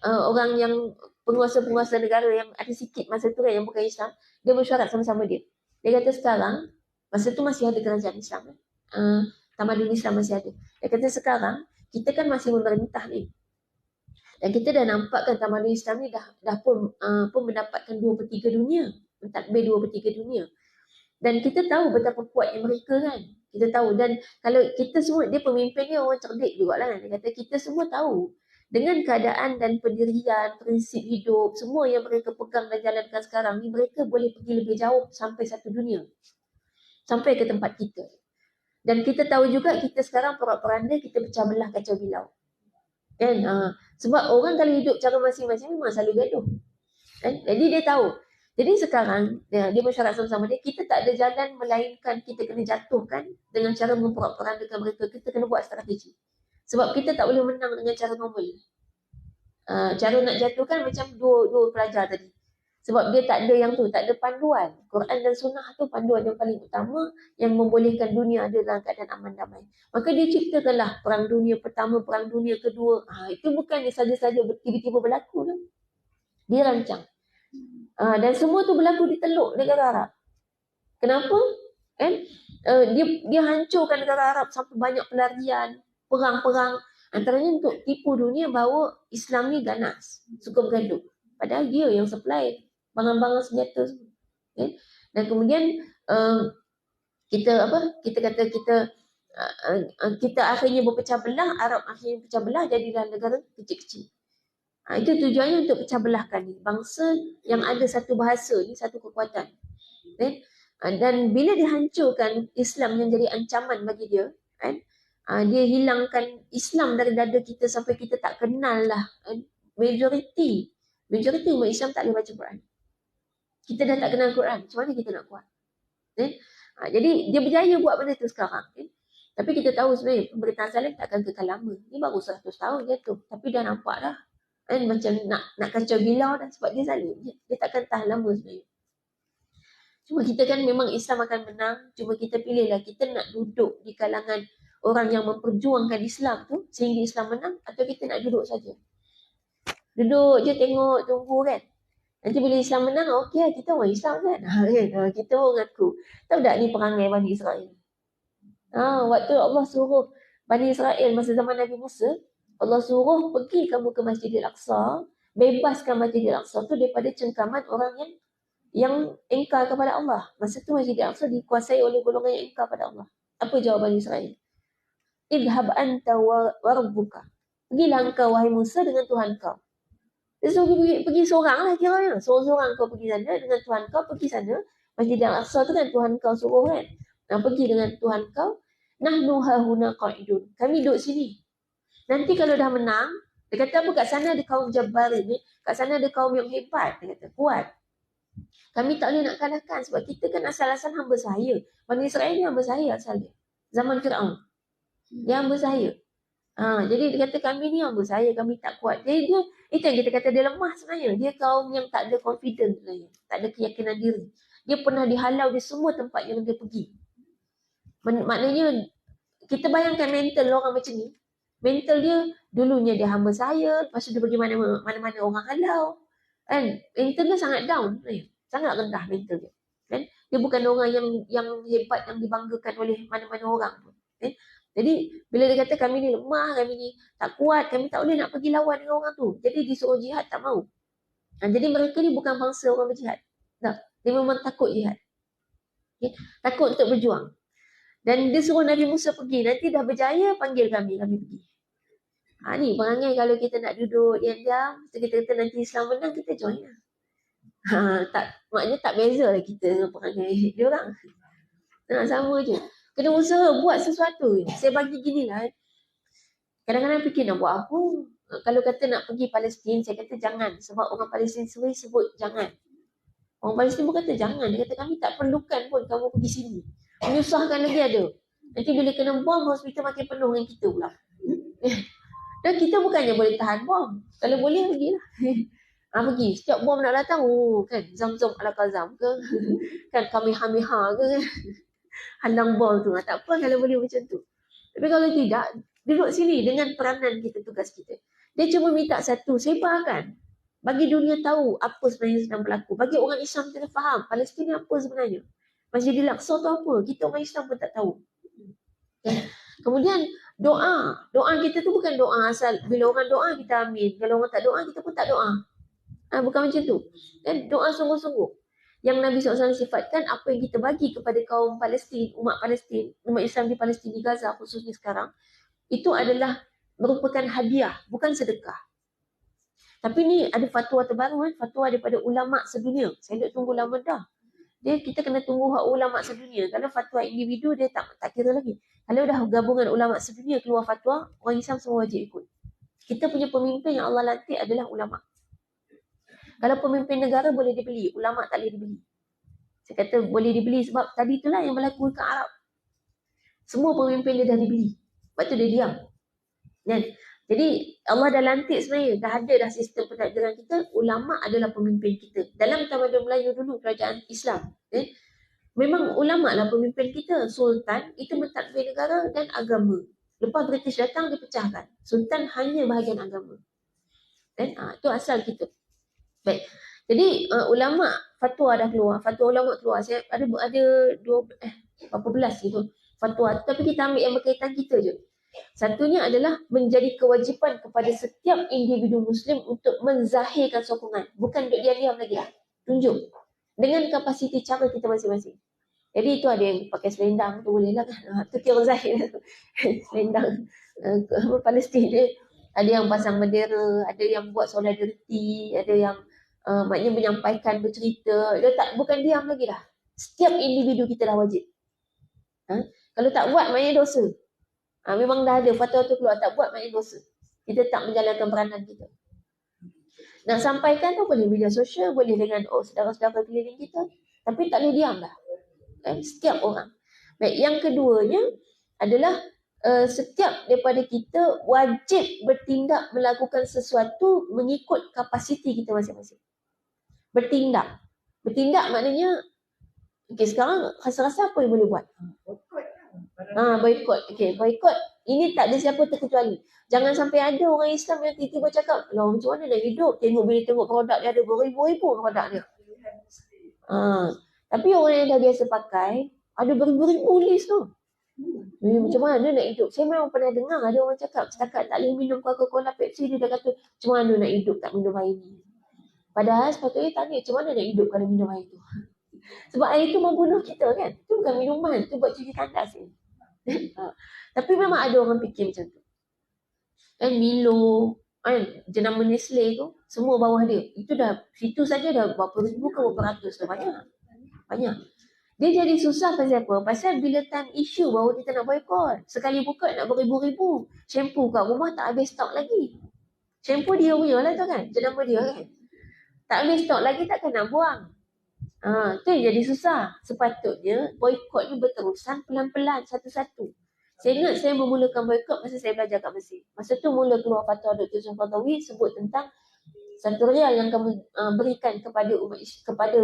orang yang penguasa-penguasa negara yang ada sikit masa tu kan, yang bukan Islam, dia mesyuarat sama-sama dia. Dia kata sekarang, masa tu masih ada kerajaan Islam. Tamadun Islam masih ada. Dia kata sekarang, kita kan masih memerintah ni. Dan kita dah nampak kan tamadun Islam ni dah pun mendapatkan 2/3 dunia. Mentadbir 2/3 dunia. Dan kita tahu betapa kuatnya mereka kan. Kita tahu. Dan kalau kita semua, dia pemimpin ni orang cerdik juga lah. Dia kata kita semua tahu. Dengan keadaan dan pendirian, prinsip hidup, semua yang mereka pegang dan jalankan sekarang ni, mereka boleh pergi lebih jauh sampai satu dunia. Sampai ke tempat kita. Dan kita tahu juga kita sekarang porak-poranda, kita pecah belah kacau bilau. Kan? Sebab orang kalau hidup cara masing-masing memang selalu gaduh. Kan? Jadi dia tahu. Jadi sekarang dia mesyuarat sama-sama dia, kita tak ada jalan melainkan kita kena jatuhkan dengan cara memporak-porandakan mereka. Kita kena buat strategi. Sebab kita tak boleh menang dengan cara normal. Cara nak jatuhkan macam dua pelajar tadi. Sebab dia tak ada yang tu, tak ada panduan. Quran dan Sunnah tu panduan yang paling utama yang membolehkan dunia ada dalam keadaan aman damai. Maka dia ciptakanlah perang dunia pertama, perang dunia kedua. Itu bukan dia saja-saja tiba-tiba berlaku. Dia rancang. Dan semua tu berlaku di Teluk negara Arab. Kenapa? Dia hancurkan negara Arab sampai banyak pelarian, perang-perang. Antaranya untuk tipu dunia bahawa Islam ni ganas, suka bergaduh. Padahal dia yang supply barang-barang senjata semua. Okay? Dan kemudian kita kata kita akhirnya berpecah belah, Arab akhirnya berpecah belah, jadilah negara kecil-kecil. Itu tujuannya untuk pecah belahkan ni. Bangsa yang ada satu bahasa ni, satu kekuatan. Okay? Dan bila dihancurkan Islam yang jadi ancaman bagi dia, kan? Dia hilangkan Islam dari dada kita sampai kita tak kenal lah. Majoriti umat Islam tak boleh baca Quran. Kita dah tak kenal Quran, macam mana kita nak kuat? Jadi dia berjaya buat benda tu sekarang. Tapi kita tahu sebenarnya pemerintahan zalim takkan kekal lama. Ni baru 100 tahun jatuh. Tapi dah nampak dah. Macam nak kacau bilau dah sebab dia zalim. Dia takkan tahan lama sebenarnya. Cuma kita kan memang Islam akan menang. Cuma kita pilihlah kita nak duduk di kalangan orang yang memperjuangkan Islam tu sehingga Islam menang, atau kita nak duduk saja. Duduk je tengok, tunggu kan. Nanti bila Islam menang, okey lah, kita orang Islam kan. Kita orang ngaku. Tahu tak ni perangai Bani Israel? Waktu Allah suruh Bani Israel masa zaman Nabi Musa, Allah suruh pergi kamu ke Masjidil Aqsa, bebaskan Masjidil Aqsa tu daripada cengkaman orang yang engkar kepada Allah. Masa tu Masjidil Aqsa dikuasai oleh golongan yang engkar pada Allah. Apa jawaban Israel? Idhab anta wa rabbuka. Pergilah engkau wahai Musa dengan Tuhan kau. Dia suruh pergi seorang lah kiranya. Seorang-seorang kau pergi sana dengan Tuhan kau, pergi sana. Masjid Al-Aqsa tu kan Tuhan kau suruh kan. Pergi dengan Tuhan kau. Nahnu hahuna qa'idun. Kami duduk sini. Nanti kalau dah menang, Dia kata apa, kat sana ada kaum Jabbarin ni, kat sana ada kaum yang hebat, dia kata, kuat. Kami tak boleh nak kalahkan sebab kita kan asal-asal hamba sahaya. Bani Israel ni hamba sahaya asal dia. Zaman Fir'aun. Dia hamba sahaya. Jadi dia kata kami ni hamba sahaya, kami tak kuat. Jadi dia, itu yang kita kata dia lemah sebenarnya. Dia kaum yang tak ada confidence sebenarnya. Tak ada keyakinan diri. Dia pernah dihalau di semua tempat yang dia pergi. Maknanya, kita bayangkan mental orang macam ni. Mental dia, dulunya dia hamba sahaya, lepas tu dia pergi mana-mana orang halau. Kan? Mental dia sangat down sebenarnya. Sangat rendah mental dia. Kan? Dia bukan orang yang hebat, yang dibanggakan oleh mana-mana orang pun. Kan? Jadi bila dia kata kami ni lemah, kami ni tak kuat, kami tak boleh nak pergi lawan dengan orang tu. Jadi disuruh jihad tak mau. Jadi mereka ni bukan bangsa orang berjihad. Tak. Dia memang takut jihad. Okay? Takut untuk berjuang. Dan dia suruh Nabi Musa pergi. Nanti dah berjaya, panggil kami pergi. Ni perangai kalau kita nak duduk diam-diam, kita kata nanti Islam menang, kita join lah. Maknanya tak beza lah kita dengan perangai dia orang. Sama je. Kena usaha buat sesuatu. Saya bagi gini lah. Kadang-kadang fikir nak buat apa. Kalau kata nak pergi Palestin, saya kata jangan. Sebab orang Palestin sendiri sebut jangan. Orang Palestin pun kata jangan. Dia kata kami tak perlukan pun kamu pergi sini. Menyusahkan lagi ada. Nanti bila kena bom, hospital makin penuh dengan kita pula. Dan kita bukannya boleh tahan bom. Kalau boleh, pergilah. Pergi. Setiap bom nak datang, kan, Zam-Zam ala Kazam ke? Kan, Kamehameha ke? Halang bom tu. Tak apa kalau boleh macam tu. Tapi kalau tidak, duduk sini dengan peranan kita, tugas kita. Dia cuma minta satu, sebarkan. Bagi dunia tahu apa sebenarnya sedang berlaku. Bagi orang Islam kita faham, Palestin ni apa sebenarnya. Masjid Al-Aqsa tu apa? Kita orang Islam pun tak tahu. Kemudian doa kita tu bukan doa asal bila orang doa kita amin, kalau orang tak doa kita pun tak doa. Bukan macam tu. Dan doa sungguh-sungguh. Yang Nabi SAW sifatkan apa yang kita bagi kepada kaum Palestin, umat Islam di Palestin, di Gaza khususnya sekarang, itu adalah merupakan hadiah, bukan sedekah. Tapi ni ada fatwa terbaru fatwa daripada ulama sedunia. Saya dah tunggu lama dah. Kita kena tunggu hak ulama sedunia. Kalau fatwa individu dia tak kira lagi. Kalau dah gabungan ulama sedunia keluar fatwa, orang Islam semua wajib ikut. Kita punya pemimpin yang Allah lantik adalah ulama. Kalau pemimpin negara boleh dibeli, ulama tak boleh dibeli. Saya kata boleh dibeli sebab tadi itulah yang berlaku ke Arab. Semua pemimpin dia dah dibeli. Lepas tu dia diam. Kan? Jadi Allah dah lantik sebenarnya, dah ada dah sistem pentadbiran kita, ulama adalah pemimpin kita. Dalam tamadun Melayu dulu, kerajaan Islam, memang ulama lah pemimpin kita. Sultan itu mentadbir negara dan agama. Lepas British datang, dipecahkan. Sultan hanya bahagian agama. Dan itu asal kita. Baik. Jadi ulama fatwa dah keluar. Fatwa ulama keluar. Saya ada berapa belas gitu fatwa. Tapi kita ambil yang berkaitan kita je. Satunya adalah menjadi kewajipan kepada setiap individu Muslim untuk menzahirkan sokongan. Bukan duduk diam-diam lagi lah. Tunjuk. Dengan kapasiti cara kita masing-masing. Jadi itu ada yang pakai selendang tu boleh lah kan. Itu kira zahir. Selendang Palestin ni. Ada yang pasang bendera, ada yang buat solidariti, ada yang maknanya menyampaikan, bercerita. Dia bukan diam lagi dah. Setiap individu kita dah wajib. Kalau tak buat maknanya dosa. Memang dah ada fatwa tu keluar, tak buat maknanya dosa. Kita tak menjalankan peranan kita. Nak sampaikan tu boleh media sosial, boleh dengan saudara-saudara keliling kita. Tapi tak boleh diam dah. Setiap orang. Baik, yang keduanya adalah setiap daripada kita wajib bertindak melakukan sesuatu mengikut kapasiti kita masing-masing. Bertindak. Bertindak maknanya, sekarang rasa-rasa apa yang boleh buat? Boycott. Boycott. Ini tak ada siapa terkecuali. Jangan sampai ada orang Islam yang tiba-tiba cakap, lah macam mana nak hidup? Bila tengok produk dia ada beribu-ribu produk dia. Tapi orang yang dah biasa pakai, ada beribu-ribu list tu. Macam mana nak hidup? Saya memang pernah dengar ada orang cakap, setakat tak boleh minum Coca-Cola, Pepsi, dia dah kata, macam mana nak hidup tak minum air ni? Padahal sepatutnya tanya, macam mana nak hidup kalau minum air tu? Sebab air tu membunuh kita kan? Itu bukan minuman, itu buat cuci tandas ni. Tapi memang ada orang fikir macam tu. Milo, jenama Nestle tu, semua bawah dia. Itu dah, situ saja dah berapa ribu ke berapa ratus tu. Banyak. Dia jadi susah pasal apa? Pasal bila time isu baru kita nak boycott. Sekali buka nak beribu-ribu. Shampoo kat rumah tak habis stok lagi. Shampoo dia punya lah tu kan, jenama dia kan. Tak habis stok lagi takkan nak buang. Tu yang jadi susah. Sepatutnya boykot ni berterusan pelan-pelan satu-satu. Saya ingat saya memulakan boykot masa saya belajar kat Mesir. Masa tu mula keluar fatwa Dr. John Fatawi sebut tentang satu real yang kamu berikan kepada umat, kepada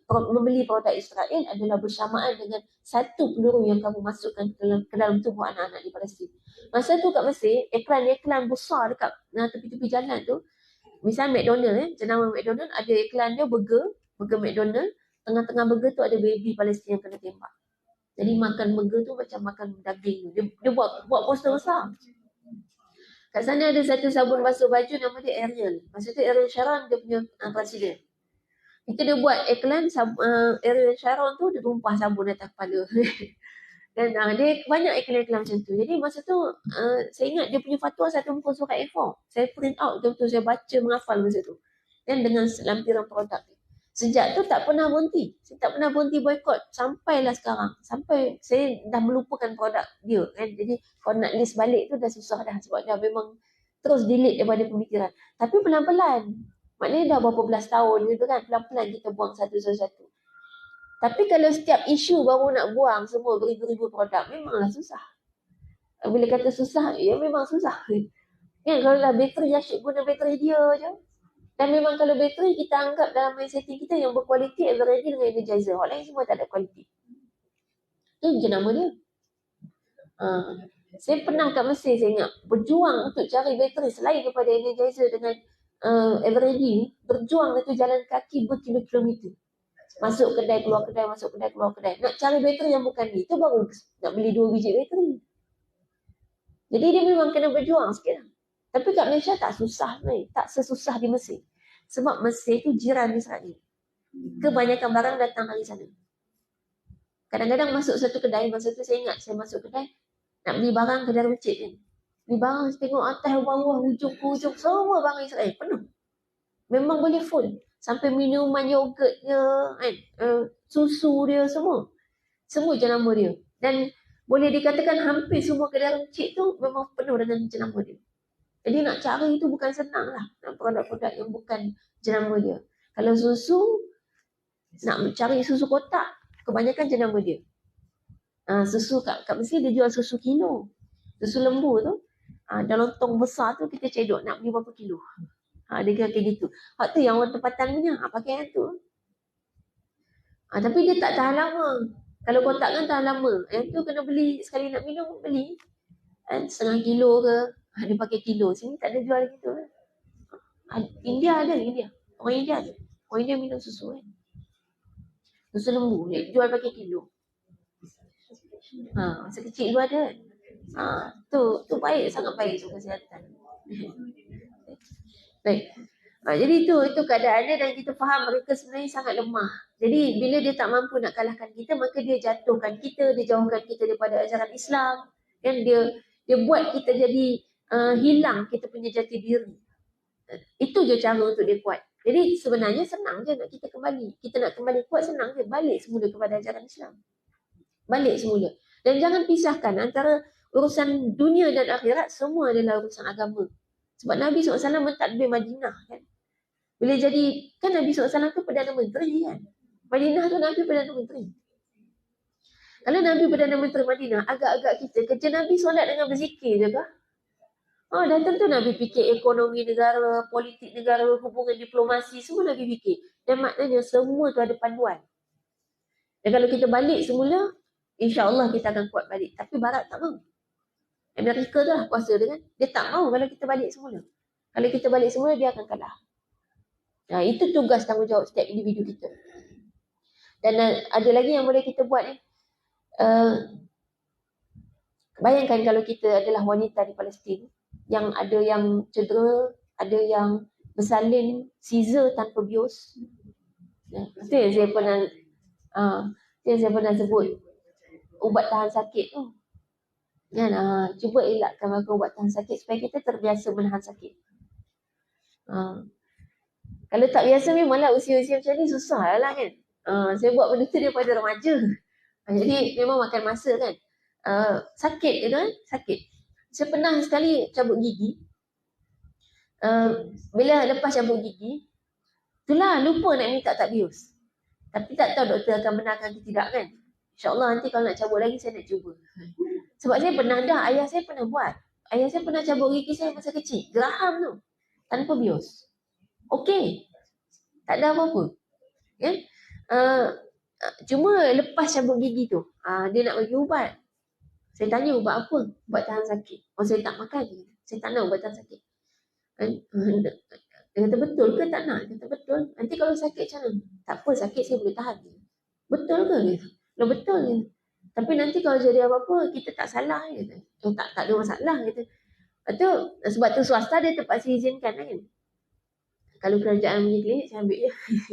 membeli produk Israel adalah bersamaan dengan satu peluru yang kamu masukkan ke dalam tubuh anak-anak di Palestin. Masa tu kat Mesir, iklan-iklan besar dekat tepi-tepi jalan tu, misal McDonald, jenama McDonald ada iklan dia burger McDonald, tengah-tengah burger tu ada baby Palestin yang kena tembak. Jadi makan burger tu macam makan daging. Dia buat poster besar. Kat sana ada satu sabun basuh baju nama dia Ariel. Masa tu Ariel Sharon dia punya presiden. Itu dia buat iklan Ariel Sharon tu dia tumpah sabun atas kepala. Dan dia banyak iklan-iklan macam tu. Jadi masa tu saya ingat dia punya fatwa satu muka surat A4. Saya print out betul-betul, saya baca menghafal masa tu. Dan dengan lampiran produk dia. Sejak tu tak pernah berhenti. Saya tak pernah berhenti boykot. Sampailah sekarang. Sampai saya dah melupakan produk dia kan. Jadi kalau nak list balik tu dah susah dah. Sebab dah memang terus delete daripada pemikiran. Tapi pelan-pelan. Maknanya dah berapa belas tahun gitu kan. Pelan-pelan kita buang satu-satu. Tapi kalau setiap isu baru nak buang semua beribu-ribu produk, memanglah susah. Bila kata susah, ya memang susah. Kan kalau lah bateri, asyik guna bateri dia je. Dan memang kalau bateri kita anggap dalam mindsetting kita yang berkualiti Eveready dengan Energizer. Orang lain semua tak ada kualiti. Itu je nama dia. Saya pernah kat Mesir saya ingat. Berjuang untuk cari bateri selain daripada Energizer dengan Eveready. Berjuang untuk jalan kaki berkilo-kilometer. Masuk kedai, keluar kedai, masuk kedai, keluar kedai. Nak cari bateri yang bukan ni. Itu baru nak beli 2 biji bateri. Jadi dia memang kena berjuang sikit. Tapi kat Malaysia tak susah ni. Tak sesusah di Mesir. Sebab Mesir tu jiran Israel. Kebanyakan barang datang dari sana. Kadang-kadang masuk satu kedai, masa tu saya ingat saya masuk kedai, nak beli barang kedai runcit kan. Beli barang, tengok atas, bawah, hujung ke hujung, semua barang Israel penuh. Memang boleh full. Sampai minuman yogurtnya, kan, susu dia, semua. Semua jenama dia. Dan boleh dikatakan hampir semua kedai runcit tu memang penuh dengan jenama dia. Jadi nak cari itu bukan senang lah. Nak produk-produk yang bukan jenama dia. Kalau susu, nak cari susu kotak, kebanyakan jenama dia. Susu kat Mesir dia jual susu kilo. Susu lembu tu, dalam tong besar tu kita cedok nak beli berapa kilo. Dia kira kayak gitu. Hak tu yang orang tempatan punya, pakai yang tu. Tapi dia tak tahan lama. Kalau kotak kan tahan lama. Yang tu kena beli, sekali nak minum, beli. Setengah kilo ke. Dia pakai kilo. Sini tak ada jual gitu. India ada, India. Orang India ada. Orang India minum susu kan. Susu lembu. Dia jual pakai kilo. Masa kecil tu ada. Tu baik, sangat baik untuk kesihatan. Baik. Jadi itu keadaannya dan kita faham mereka sebenarnya sangat lemah. Jadi bila dia tak mampu nak kalahkan kita, maka dia jatuhkan kita, dia jauhkan kita daripada ajaran Islam. Dan dia buat kita jadi hilang kita punya jati diri. Itu je cara untuk dia kuat. Jadi sebenarnya senang je nak kita kembali. Kita nak kembali kuat senang je. Balik semula kepada ajaran Islam. Balik semula. Dan jangan pisahkan antara urusan dunia dan akhirat, semua adalah urusan agama. Sebab Nabi SAW mentadbir Madinah kan. Bila jadi, kan Nabi SAW tu Perdana Menteri kan. Madinah tu Nabi Perdana Menteri. Kalau Nabi Perdana Menteri Madinah, agak-agak kita, kerja Nabi solat dengan berzikir je kah? Dan tentu Nabi fikir ekonomi negara, politik negara, hubungan diplomasi, semua Nabi fikir. Dan maknanya semua tu ada panduan. Dan kalau kita balik semula, insya-Allah kita akan kuat balik. Tapi Barat tak mahu. Amerika tu lah kuasa dia kan. Dia tak mahu kalau kita balik semula. Kalau kita balik semula, dia akan kalah. Itu tugas tanggungjawab setiap individu kita. Dan ada lagi yang boleh kita buat ni. Bayangkan kalau kita adalah wanita di Palestin, yang ada yang cedera, ada yang bersalin, Caesar tanpa bius. Itu yang saya pernah sebut. Ubat tahan sakit tu. Kan, cuba elakkan makan ubat tahan sakit supaya kita terbiasa menahan sakit. Kalau tak biasa memanglah usia-usia macam ni susah lah kan. Saya buat benda tu daripada remaja. Jadi memang makan masa kan. Sakit je kan, sakit. Saya pernah sekali cabut gigi. Bila lepas cabut gigi, itulah lupa nak minta takbius. Tapi tak tahu doktor akan benarkan ke tidak kan. InsyaAllah nanti kalau nak cabut lagi saya nak cuba. Sebab saya pernah dah, ayah saya pernah buat. Ayah saya pernah cabut gigi saya masa kecil. Geraham tu. Tanpa bius. Okey. Tak ada apa-apa. Kan? Cuma lepas cabut gigi tu, dia nak bagi ubat. Saya tanya ubat apa? Ubat tahan sakit. Oh, saya tak makan. Saya tak nak ubat tahan sakit. Kan? Dia kata betul ke tak nak? Dia kata betul. Nanti kalau sakit macam mana? Tak apa, sakit saya boleh tahan. Betul ke? Dia kata, betul je. Tapi nanti kalau jadi apa-apa, kita tak salah. Dia kata. Tak ada masalah. Dia kata. Sebab tu swasta dia terpaksa izinkan kan. Kalau kerajaan punya klinik, saya ambil je.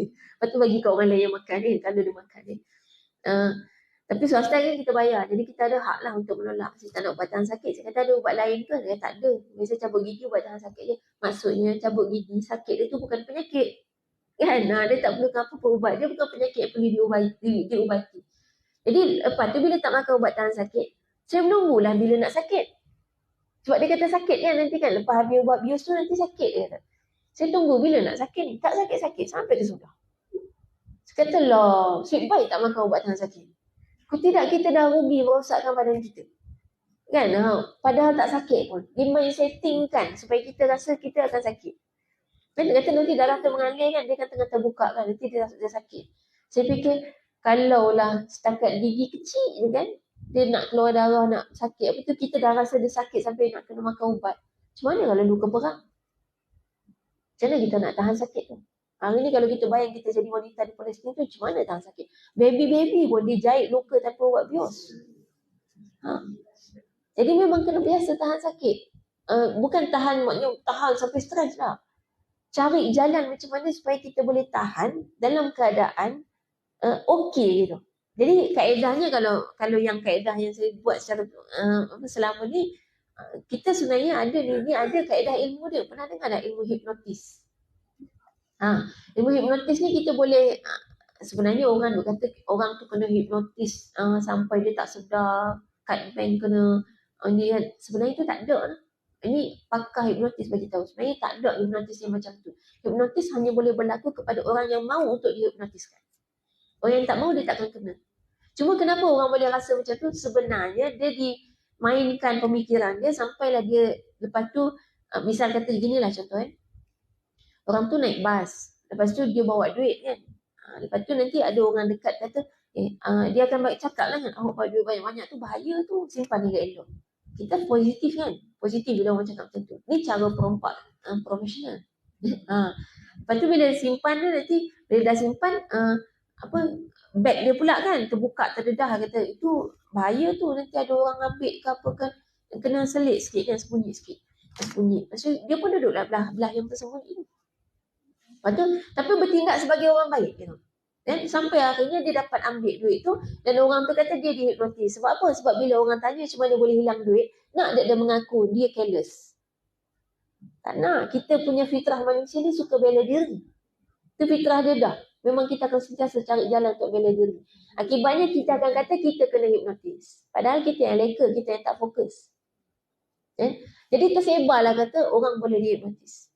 Lepas tu bagi kat orang lain yang makan kan. Kalau dia makan kan. Tapi swasta kan kita bayar. Jadi kita ada hak lah untuk menolak. Saya tak nak ubat tahan sakit. Saya kata ada ubat lain ke? Dia tak ada. Biasa cabut gigi ubat tahan sakit je. Maksudnya cabut gigi sakit dia tu bukan penyakit. Kan? Dia tak perlu apa-apa ubat. Dia bukan penyakit yang perlu diubati. Jadi lepas tu bila tak makan ubat tahan sakit, saya menunggulah bila nak sakit. Sebab dia kata sakit kan nanti kan. Lepas habis ubat bius tu nanti sakit dia kata. Saya tunggu bila nak sakit ni. Tak sakit-sakit sampai ke sudah. Saya kata lah, sweet baik tak makan ubat tahan sakit. Kalau tidak kita dah rugi merosakkan badan kita. Kan? Padahal tak sakit pun. Dia main setting kan supaya kita rasa kita akan sakit. Kan dia kata nanti darah tu mengalir kan. Dia kan tengah terbuka kan. Nanti dia sakit. Saya fikir kalaulah setakat gigi kecil je kan. Dia nak keluar darah nak sakit. Apa tu kita dah rasa dia sakit sampai nak kena makan ubat. Macam mana kalau luka perang? Macam mana kita nak tahan sakit tu? Hari ni kalau kita bayang kita jadi wanita di Palestin tu, macam mana tahan sakit? Baby pun dia jahit luka tanpa ubat bius. Jadi memang kena biasa tahan sakit. Bukan tahan maknanya tahan sampai stres lah. Cari jalan macam mana supaya kita boleh tahan dalam keadaan okey gitu. Jadi kaedahnya kalau yang kaedah yang saya buat secara selama ni, kita sebenarnya ada ni ada kaedah ilmu dia. Pernah dengar tak ilmu hipnotis? Ilmu hipnotis ni kita boleh sebenarnya orang tu kata orang tu kena hipnotis sampai dia tak sedar, kad bank kena ni kan. Sebenarnya tu tak ada lah. Ini pakar hipnotis bagi tahu sebenarnya tak ada hipnotis yang macam tu. Hipnotis hanya boleh berlaku kepada orang yang mahu untuk dihipnotiskan. Orang yang tak mahu dia takkan kena. Cuma kenapa orang boleh rasa macam tu? Sebenarnya dia dimainkan pemikiran dia sampailah dia lepas tu misal kata ginilah contoh orang tu naik bas. Lepas tu dia bawa duit kan. Lepas tu nanti ada orang dekat kata, dia akan baik cakap lah kan. Bawa duit banyak-banyak tu bahaya tu. Simpan dia elok. Kita positif kan. Positif bila orang cakap macam tu. Ni cara perompak profesional. Lepas tu bila simpan tu nanti, bila dah simpan, beg dia pula kan. Terbuka, terdedah kata, itu bahaya tu. Nanti ada orang ambil ke apa kan. Kena selit sikit kan, sembunyi sikit. Lepas tu dia pun duduk belah yang tersembunyi tu. Lepas tu, tapi bertindak sebagai orang baik gitu. Dan sampai akhirnya dia dapat ambil duit tu dan orang tu kata dia dihipnotis. Sebab apa? Sebab bila orang tanya macam mana boleh hilang duit, nak dia mengaku dia careless. Tak nak. Kita punya fitrah manusia ni suka bela diri. Itu fitrah dia dah. Memang kita akan sentiasa cari jalan untuk bela diri. Akibatnya kita akan kata kita kena hipnotis. Padahal kita yang leka, kita yang tak fokus. Jadi tersebarlah kata orang boleh dihipnotis.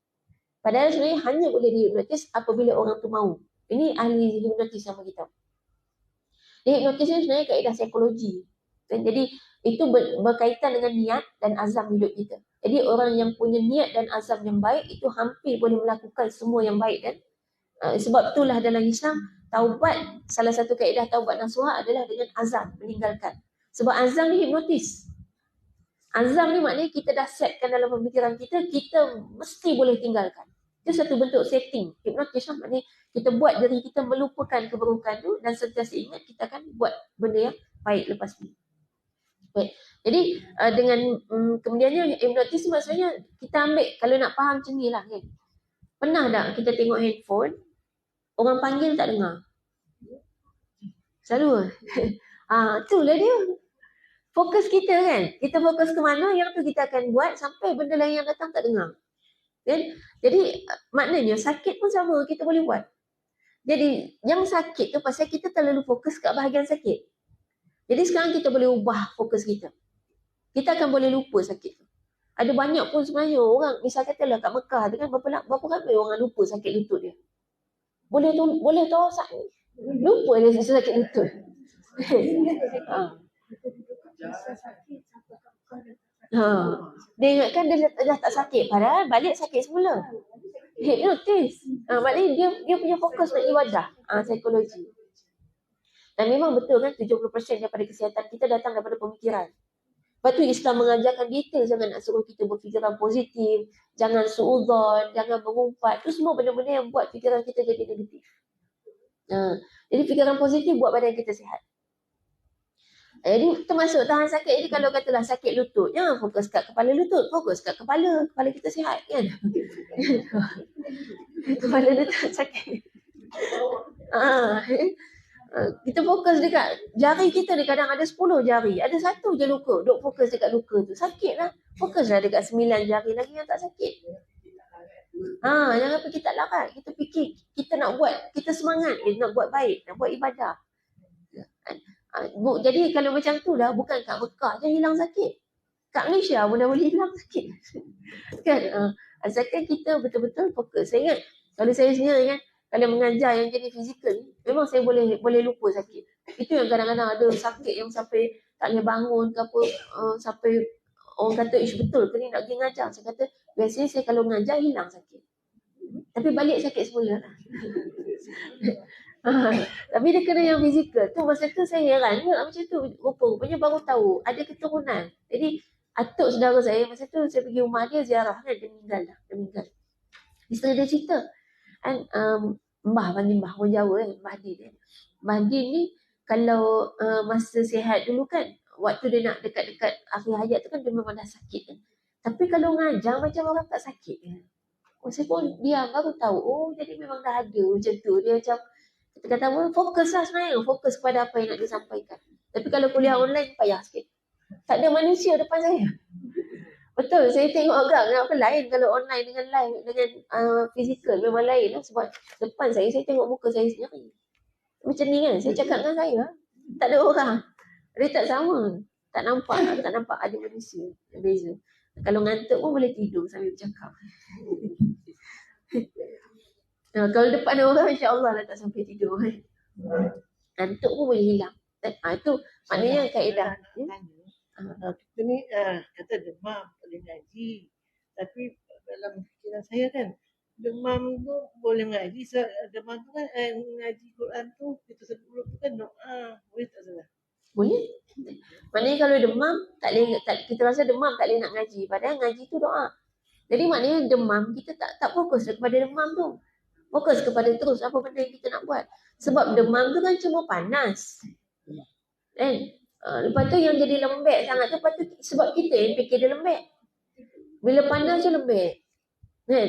Padahal sebenarnya hanya boleh dihipnotis apabila orang tu mahu. Ini ahli hipnotis yang beritahu. Hipnotis ni sebenarnya kaedah psikologi. Jadi itu berkaitan dengan niat dan azam hidup kita. Jadi orang yang punya niat dan azam yang baik itu hampir boleh melakukan semua yang baik kan. Sebab itulah dalam Islam taubat, salah satu kaedah taubat nasuha adalah dengan azam, meninggalkan. Sebab azam ni hipnotis. Azam ni maknanya kita dah setkan dalam pemikiran kita, kita mesti boleh tinggalkan. Itu satu bentuk setting. Hipnotis lah maknanya kita buat diri kita melupakan keburukan tu dan sentiasa ingat kita akan buat benda yang baik lepas ni. Baik. Jadi dengan kemudiannya hipnotis maksudnya kita ambil, kalau nak faham macam ni lah kan. Pernah tak kita tengok handphone, orang panggil tak dengar? Selalu. Itulah dia. Fokus kita kan. Kita fokus ke mana, yang tu kita akan buat sampai benda lain yang datang tak dengar. Kan? Jadi maknanya sakit pun sama kita boleh buat. Jadi yang sakit tu pasal kita terlalu fokus kat bahagian sakit. Jadi sekarang kita boleh ubah fokus kita. Kita akan boleh lupa sakit tu. Ada banyak pun sebenarnya orang, misal katalah kat Mekah tu kan, berapa ramai orang lupa sakit lutut dia. Boleh tu lupa dia sakit lutut. ha. Ha. Dia ingatkan dia dah tak sakit, padahal balik sakit semula. Hypnotis. Maknanya dia punya fokus nak ibadah, psikologi. Dan memang betul kan 70% daripada kesihatan kita datang daripada pemikiran. Lepas tu Islam mengajarkan detail, jangan nak suruh kita berfikiran positif, jangan suudzon, jangan mengumpat. Itu semua benda-benda yang buat fikiran kita jadi negatif. Jadi fikiran positif buat badan kita sihat. Jadi termasuk tahan sakit. Jadi kalau katalah sakit lutut, jangan fokus kat kepala lutut, fokus kat kepala kita sihat kan. Kepala lutut sakit. Kita fokus dekat jari kita ni, kadang ada 10 jari, ada satu je luka, duk fokus dekat luka tu, sakit lah. Fokuslah dekat 9 jari lagi yang tak sakit. Jangan fikir tak larat. Kita fikir kita nak buat, kita semangat, kita nak buat baik, nak buat ibadah. Jadi kalau macam tu dah, bukan kat Mekah je hilang sakit, kat Malaysia pun dah boleh hilang sakit. Kan? Asalkan kita betul-betul fokus. Saya ingat kalau saya sendiri kan, kalau mengajar yang jadi fizikal, memang saya boleh lupa sakit. Itu yang kadang-kadang ada sakit yang sampai tak boleh bangun ke apa, sampai orang kata ish betul ke ni nak pergi ngajar. Saya kata biasanya saya kalau mengajar hilang sakit, tapi balik sakit semula lah. Tapi dia kena yang fizikal tu. Masa tu saya heran macam tu, rupanya baru tahu ada keturunan. Jadi atuk saudara saya, masa tu saya pergi rumah dia ziarah kan, dia meninggal. Isteri dia cerita kan, Mbah panggil Mbah orang Jawa kan, Mbah Din kan. Mbah Din ni kalau masa sihat dulu kan, waktu dia nak dekat-dekat akhir hayat tu kan, dia memang dah sakit kan. Tapi kalau ngajar macam orang tak sakit kan. Saya pun diam, baru tahu, jadi memang dah ada macam tu. Dia macam, kita kata apa, fokus lah sebenarnya, fokus kepada apa yang nak disampaikan. Tapi kalau kuliah online, payah sikit. Tak ada manusia depan saya. Betul, saya tengok agak kenapa lain kalau online dengan live, dengan fizikal memang lain lah. Sebab depan saya tengok muka saya sendiri. Macam ni kan, saya cakap dengan saya, tak ada orang. Dia tak sama. Tak nampak ada manusia. Beza. Kalau ngantuk pun boleh tidur sambil bercakap. Kalau depan ada orang, insya-Allah lah tak sampai tidur. Ngantuk pun boleh hilang. Itu maknanya kaedah. Kita ni kata demam boleh ngaji, tapi dalam fikiran saya kan, demam tu boleh ngaji, demam tu kan ngaji Quran tu kita sebut tu kan doa, boleh tak salah? Boleh. Maknanya kalau demam kita rasa demam tak boleh nak ngaji, padahal ngaji tu doa. Jadi maknanya demam kita tak fokus kepada demam tu. Fokus kepada terus apa benda yang kita nak buat. Sebab demam tu kan cuma panas. Kan? Lepas tu yang jadi lembek sangat tu, lepas tu sebab kita yang fikir dia lembek. Bila panas je lembek. Kan?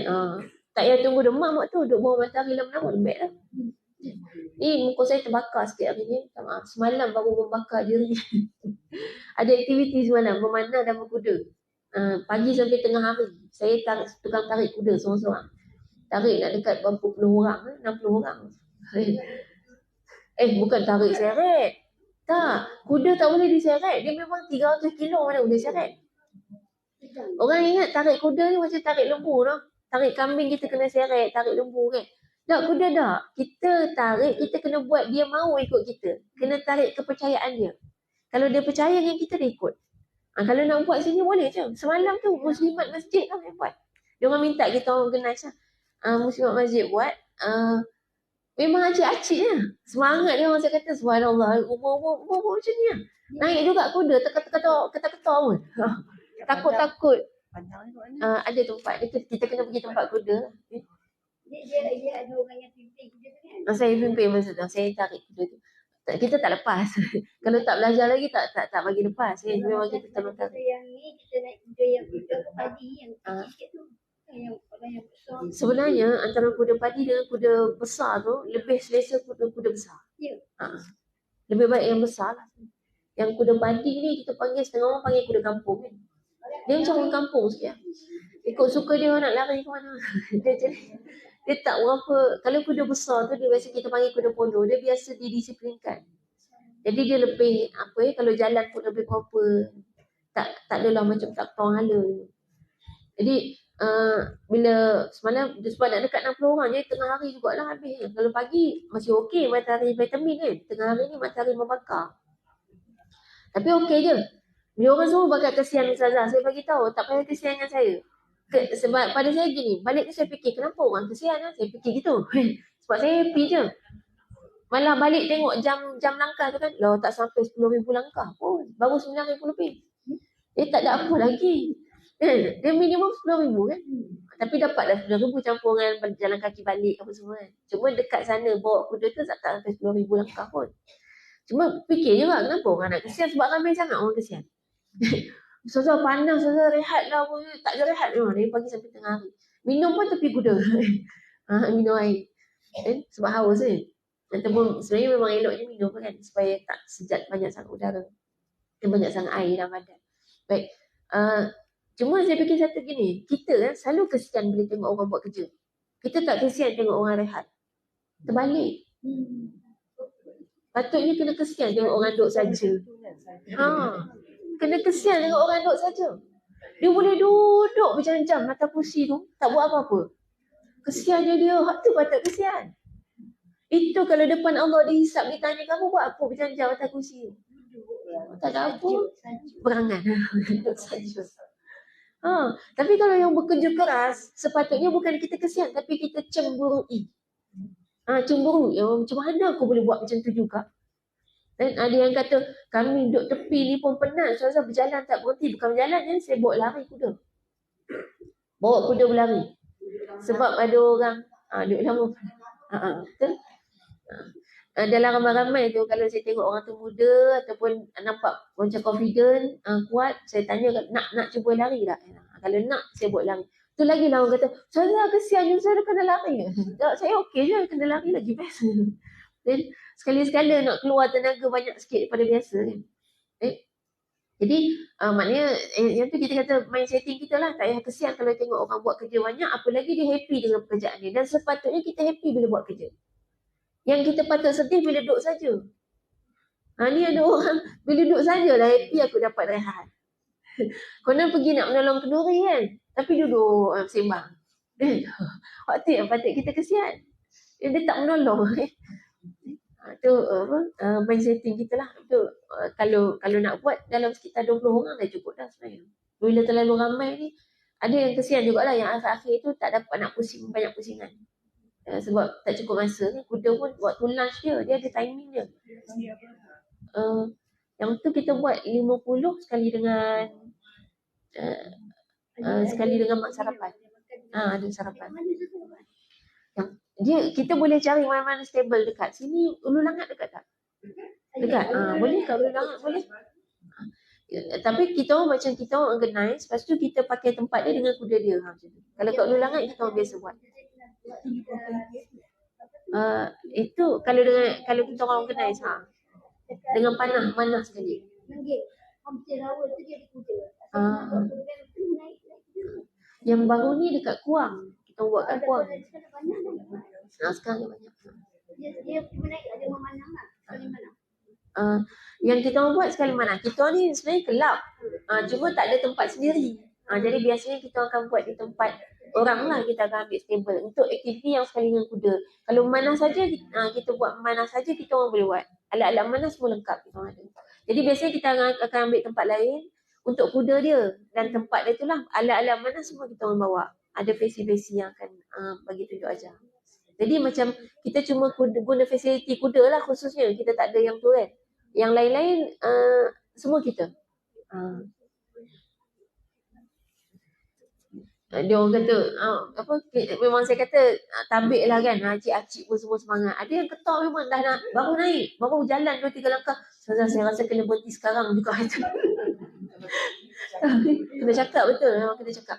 Tak payah tunggu demam waktu duduk bawah matahari lama-lama lembek lah. Ni muka saya terbakar sikit hari ni. Semalam baru membakar diri. Ada aktiviti semalam, memanah dan berkuda. Pagi sampai tengah hari. Saya tukang tarik kuda seorang-seorang. Tarik nak dekat berapa puluh orang, 60 orang. Bukan tarik seret. Tak, kuda tak boleh diseret. Dia memang 300 kilo mana boleh seret. Orang ingat tarik kuda ni macam tarik lembu tau. Tarik kambing kita kena seret, tarik lembu kan. Tak, kuda tak. Kita tarik, kita kena buat dia mau ikut kita. Kena tarik kepercayaan dia. Kalau dia percaya dengan kita, dia ikut. Kalau nak buat sini boleh je. Semalam tu muslimat masjid tu yang buat. Dia orang minta kita orang organize lah. Muslimat masjid buat. Memang acik-acik je. Semangat dia orang, saya kata subhanallah. Umur macam ni lah. Naik juga kuda, kata-kata pun. Takut-takut. Ada tempat. Kita kena pergi tempat kuda. Dia ada orang yang pimpin kuda tu kan. Saya pimpin masa tu. Saya tarik kuda tu. Kita tak lepas. Kalau tak belajar lagi, tak bagi lepas. Memang kita tolong tarik. Yang ni, kita naik kuda yang kuda padi yang kecil sikit tu. Yang besar. Sebenarnya antara kuda padi dengan kuda besar tu lebih selesa kuda besar. Ya. Lebih baik yang besar lah. Yang kuda padi ni kita panggil, setengah orang panggil kuda kampung kan. Dia macam orang kampung sikit lah. Ikut suka dia nak lari ke mana. Dia tak berapa. Kalau kuda besar tu dia biasa kita panggil kuda polo. Dia biasa didisiplinkan. Jadi dia lebih kalau jalan pun lebih proper. Tak adalah macam tak tahu hala. Jadi bila semalam sebab nak dekat 60 orang je tengah hari jugalah habis kan. Kalau pagi masih okey matahari vitamin kan. Tengah hari ni matahari membakar. Tapi okey je. Dia orang semua bakal kesian Ustazah. Saya bagi tahu tak payah kesian dengan saya. Sebab pada saya gini, balik tu saya fikir kenapa orang kesian lah. Saya fikir gitu. Sebab saya happy je. Malah balik tengok jam langkah tu kan. Loh tak sampai 10,000 langkah pun. Baru 9,000 lebih. Tak ada apa lagi. Dia minimum 10,000 kan. Tapi dapatlah 10,000 campur dengan jalan kaki balik apa semua kan. Cuma dekat sana bawa kuda tu tak sampai 10,000 langkah pun. Cuma fikir juga kenapa orang nak kesian. Sebab ramai sangat orang kesian. Ustazah panas, Ustazah rehat lah. Tak ada rehat memang dari pagi sampai tengah hari. Minum pun tepi kuda. Minum air. Sebab haus kan. Ataupun sebenarnya memang eloknya minum kan. Supaya tak sejat banyak sangat udara. Dan banyak sangat air dalam badan. Baik. Cuma saya fikir satu gini. Kita kan selalu kesian bila tengok orang buat kerja. Kita tak kesian tengok orang rehat. Terbalik. Patutnya kena kesian tengok orang duduk saja. Kena kesian tengok orang duduk saja. Dia boleh duduk berjam-jam atas kursi tu, tak buat apa-apa. Kesiannya dia, hak tu patut kesian. Itu kalau depan Allah dihisap, ditanya kamu buat apa berjam-jam atas kursi tu. Tak ada apa. Berangan. Duduk saja. Tapi kalau yang bekerja keras, sepatutnya bukan kita kesian, tapi kita cemburui. Cemburu. Macam mana aku boleh buat macam tu juga? Dan ada yang kata, kami duduk tepi ni pun penat. Ustazah berjalan tak berhenti. Bukan berjalan je, saya bawa lari kuda. Bawa kuda berlari. Sebab ada orang, duduk lama. Betul? Dalam ramai-ramai tu, kalau saya tengok orang tu muda, ataupun nampak macam confident, kuat, saya tanya, nak cuba lari tak? Kalau nak, saya buat lari. Tu lagi lah orang kata, Ustazah kesian je, Ustazah kena lari. Saya okey je, kena lari lagi best. Dan sekali-sekala nak keluar tenaga banyak sikit daripada biasa kan. Jadi maknanya yang tu kita kata mind setting kita lah. Tak payah kesian kalau tengok orang buat kerja banyak. Apalagi dia happy dengan pekerjaan dia. Dan sepatutnya kita happy bila buat kerja. Yang kita patut sedih bila duduk saja. Ni ada orang bila duduk sajalah happy aku dapat rehat. Konon pergi nak menolong kenduri kan. Tapi duduk sembang. Waktu yang patut kita kesian. Dia tak menolong. Tu mind setting kita lah. Tu kalau nak buat dalam sekitar 20 orang dah cukup dah sebenarnya. Bila terlalu ramai ni, ada yang kesian jugalah yang akhir-akhir tu tak dapat nak pusing banyak pusingan. Sebab tak cukup masa ni. Kuda pun waktu lunch dia ada timing dia. Yang tu kita buat 50 sekali dengan mak sarapan. Ada sarapan. Kita boleh cari mana-mana stable dekat sini. Ulu Langat dekat tak? Dekat. Boleh kat Ulu Langat boleh. Tapi kita orang macam kita orang organize, lepas tu kita pakai tempat dia dengan kuda dia. Kalau kat Ulu Langat kita orang biasa buat. Itu kalau kita orang organize dengan panah sekali. Yang baru ni dekat Kuang. Kita buat kat Kuang. Sekarang dia banyak. Dia naik ada memanah lah. Yang kita orang buat sekali mana. Kita ni sebenarnya kelab. Cuma tak ada tempat sendiri. Jadi biasanya kita akan buat di tempat orang lah, kita akan ambil stable. Untuk aktiviti yang sekali dengan kuda. Kalau memanah saja, kita buat memanah saja, kita orang boleh buat. Alat-alat memanah semua lengkap kita orang ada. Jadi biasanya kita akan ambil tempat lain untuk kuda dia. Dan tempat dia tu lah, alat-alat memanah semua kita orang bawa. Ada fasiliti yang akan bagi tunjuk ajar. Jadi macam kita cuma guna fasiliti kuda lah khususnya. Kita tak ada yang tu kan. Yang lain-lain semua kita. Dia orang kata memang saya kata tabik lah kan, acik-acik pun semua semangat. Ada yang ketak memang dah nak baru naik, baru jalan 2-3 langkah. Saya rasa kena berhenti sekarang juga. Kena cakap betul, memang kena cakap.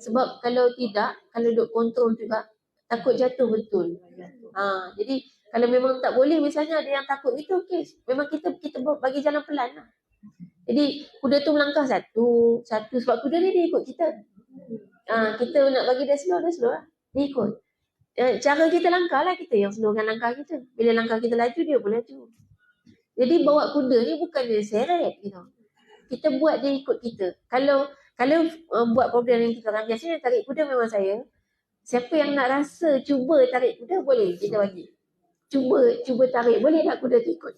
Sebab kalau tidak, kalau duk kontrol juga takut jatuh betul. Jadi kalau memang tak boleh, misalnya ada yang takut gitu, okey, memang kita bagi jalan pelan lah. Jadi kuda tu melangkah satu sebab kuda ni dia ikut kita. Kita nak bagi dia slow lah. Dia ikut. Cara kita langkah lah, kita yang slowkan langkah kita. Bila langkah kita laju, dia pun laju. Jadi bawa kuda ni bukan dia seret gitu. Kita buat dia ikut kita. Kalau Kalau buat program yang kita orang, biasanya tarik kuda memang saya. Siapa yang nak rasa cuba tarik kuda, boleh kita bagi. Cuba tarik, boleh tak kuda tu ikut?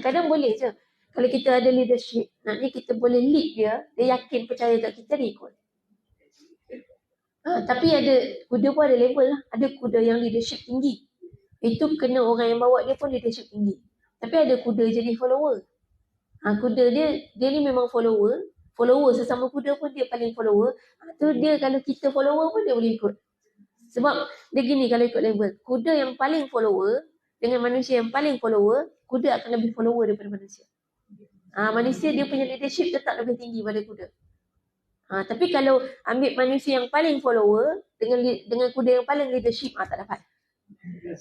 Kadang boleh je. Kalau kita ada leadership, maknanya kita boleh lead dia yakin percaya kat kita, dia ikut. Tapi ada kuda pun ada level lah. Ada kuda yang leadership tinggi. Itu kena orang yang bawa dia pun leadership tinggi. Tapi ada kuda jadi follower. Kuda dia ni memang follower. Follower sesama kuda pun dia paling follower. Tu dia kalau kita follower pun dia boleh ikut. Sebab dia gini kalau ikut level. Kuda yang paling follower dengan manusia yang paling follower, kuda akan lebih follower daripada manusia. Manusia dia punya leadership tetap lebih tinggi pada kuda. Tapi kalau ambil manusia yang paling follower dengan kuda yang paling leadership, tak dapat.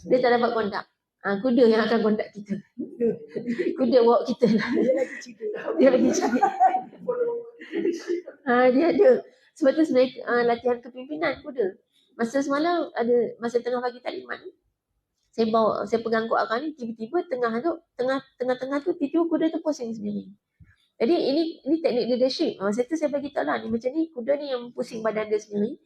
Dia tak dapat kondak. Kuda yang akan kondak kita. Kuda bawa kita lah. Dia lagi cari. Dia ada. Sebab tu sebenarnya latihan kepimpinan kuda. Masa semalam masa tengah bagi taklimat ni, saya pegang Quran ni, tiba-tiba tengah-tengah tu tiba-tiba kuda tu pusing sendiri. Jadi ini teknik leadership. Masa tu saya bagi tahu lah, ni macam ni kuda ni yang pusing badan dia sendiri.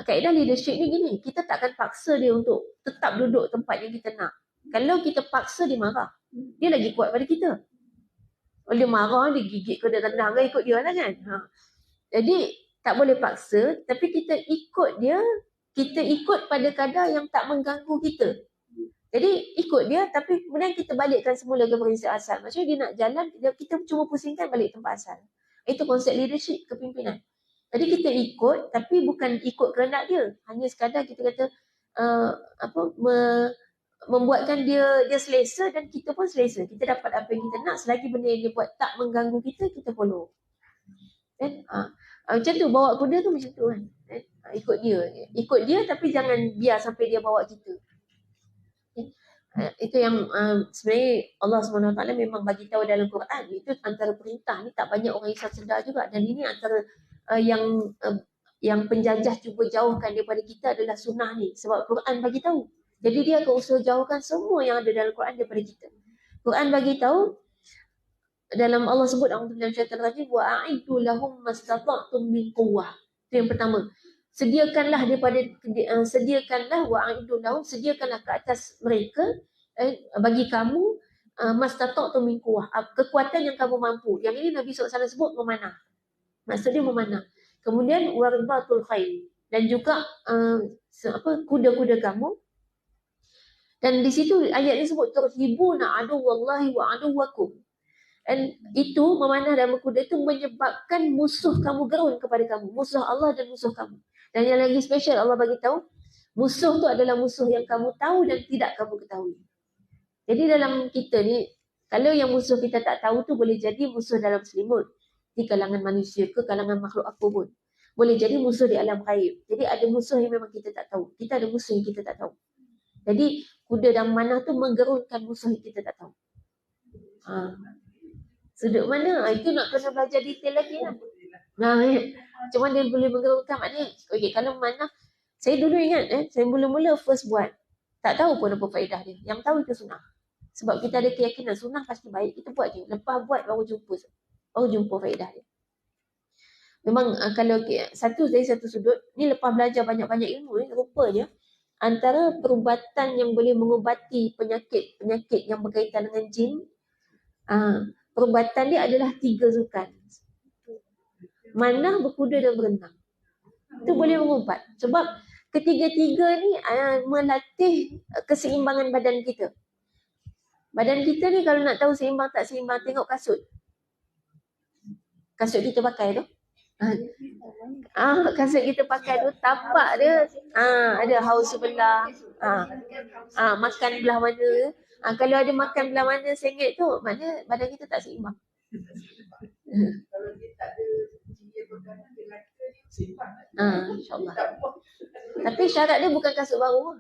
Kaedah leadership ni gini, kita takkan paksa dia untuk tetap duduk tempat yang kita nak. Kalau kita paksa, dia marah. Dia lagi kuat pada kita. Kalau dia marah, dia gigit kuda tendang kan, ikut dia lah kan. Jadi tak boleh paksa, tapi kita ikut dia, kita ikut pada kadar yang tak mengganggu kita. Jadi ikut dia, tapi kemudian kita balikkan semula ke prinsip asal. Maksudnya dia nak jalan, kita cuma pusingkan balik tempat asal. Itu konsep leadership, kepimpinan. Jadi kita ikut, tapi bukan ikut kehendak dia. Hanya sekadar kita kata membuatkan dia selesa dan kita pun selesa. Kita dapat apa yang kita nak, selagi benda yang dia buat tak mengganggu kita, kita follow. Macam tu, bawa kuda tu macam tu kan. Ikut dia tapi jangan biar sampai dia bawa kita. Itu yang sebenarnya Allah SWT memang bagi tahu dalam Quran. Itu antara perintah ni tak banyak orang Islam sedar juga. Dan ini antara yang penjajah cuba jauhkan daripada kita adalah sunnah ni. Sebab Quran bagi tahu. Jadi dia akan usaha jauhkan semua yang ada dalam Quran daripada kita. Quran bagi tahu dalam Allah sebut a'udzubillahi minasyaitanir rajim wa a'iddu lahum mastata'tum min quwwah. Itu yang pertama. Sediakanlah wa'iddu lahum, sediakanlah ke atas mereka bagi kamu mastata'tum min quwwah, kekuatan yang kamu mampu. Yang ini Nabi SAW sebut memanah. Maksudnya memanah. Kemudian waribatul khail, dan juga kuda-kuda kamu. Dan di situ ayat ini sebut turhibuna aduwallahi wa aduwakum. Dan itu memanah dan berkuda itu menyebabkan musuh kamu gerun kepada kamu, musuh Allah dan musuh kamu. Dan yang lagi special, Allah bagi tahu musuh tu adalah musuh yang kamu tahu dan tidak kamu ketahui. Jadi dalam kita ni, kalau yang musuh kita tak tahu tu boleh jadi musuh dalam selimut, di kalangan manusia ke kalangan makhluk apa pun. Boleh jadi musuh di alam gaib. Jadi ada musuh yang memang kita tak tahu. Kita ada musuh yang kita tak tahu. Jadi kuda dan manah tu menggerunkan musuh yang kita tak tahu. Sudut mana? Itu nak kena belajar detail lagi lah. Macam mana dia boleh menggerunkan, maknanya kalau manah, saya dulu ingat saya mula-mula first buat, tak tahu pun apa faedah dia. Yang tahu itu sunnah. Sebab kita ada keyakinan sunnah pasti baik, kita buat je. Lepas buat baru jumpa faedah dia. Memang kalau dari satu sudut, ni lepas belajar banyak-banyak ilmu ni, rupanya antara perubatan yang boleh mengubati penyakit yang berkaitan dengan jin, perubatan dia adalah 3 sukan. Manah, berkuda dan berenang. Itu boleh mengubat. Sebab ketiga-tiga ni melatih keseimbangan badan kita. Badan kita ni kalau nak tahu seimbang tak seimbang, tengok kasut. Kasut kita pakai tu. Kasut kita pakai tu, tapak dia ada haus sebelah. Makan belah mana. Kalau ada makan belah mana sengit tu, maknanya badan kita tak seimbang. Kalau dia tak ada dia berkanan, dia laka, dia seimbang. InsyaAllah. Tapi syarat dia bukan kasut baru.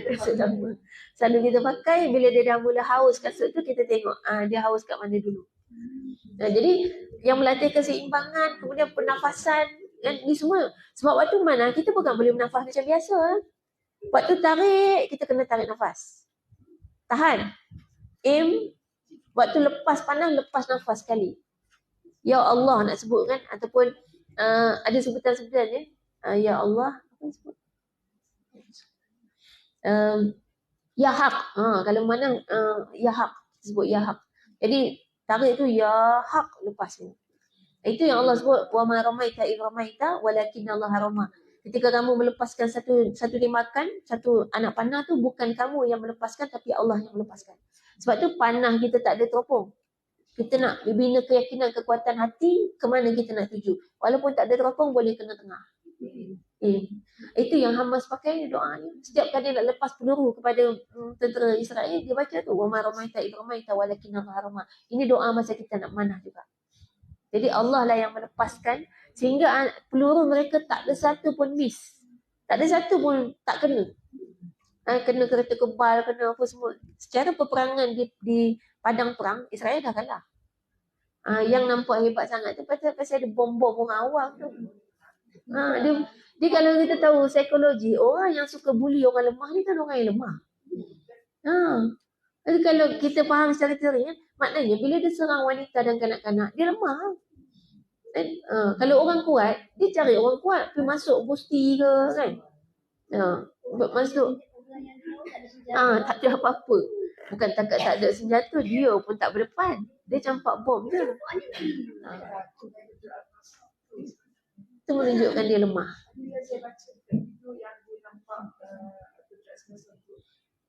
Kasut lama. Selalu kita pakai, bila dia dah mula haus kasut tu, kita tengok dia haus kat mana dulu. Jadi yang melatih keseimbangan, kemudian pernafasan, dan ni semua. Sebab waktu mana kita bukan boleh bernafas macam biasa. Waktu tarik, kita kena tarik nafas. Tahan. Aim. Waktu lepas panah, lepas nafas sekali. Ya Allah nak sebut kan, ataupun ada sebutan-sebutan ya. Ya Allah, apa sebut? Ya Haq. Kalau mana Ya Haq, sebut Ya Haq. Jadi tarik tu Ya Haq, lepas ni. Itu yang Allah sebut, wa ma ramaita id ramaita walakin Allah harama. Ketika kamu melepaskan satu tembakan, satu anak panah tu bukan kamu yang melepaskan tapi Allah yang melepaskan. Sebab tu panah kita tak ada teropong. Kita nak bina keyakinan, kekuatan hati, ke mana kita nak tuju. Walaupun tak ada teropong, boleh kena tengah. Itu yang Hamas pakai doa ni. Setiap kali nak lepas peluru kepada tentera Israel, dia baca tu, wa ma ramaita id ramaita walakin Allah harama. Ini doa masa kita nak manah juga. Jadi Allah lah yang melepaskan sehingga peluru mereka tak ada satu pun miss. Tak ada satu pun tak kena. Kena kereta kebal, kena apa semua. Secara peperangan di padang perang, Israel dah kalah. Yang nampak hebat sangat tu pasal ada bom-bom orang awam tu. Dia kalau kita tahu psikologi, orang yang suka bully orang lemah ni kan orang yang lemah. Jadi kalau kita faham secara teori, maknanya bila dia serang wanita dan kanak-kanak, dia lemah. Kalau orang kuat, dia cari orang kuat, pergi masuk busti ke kan. Masuk. Tak ada apa-apa. Bukan tak ada senjata, dia pun tak berdepan. Dia campak bom je. Itu menunjukkan dia lemah. Bila saya baca video yang dia nampak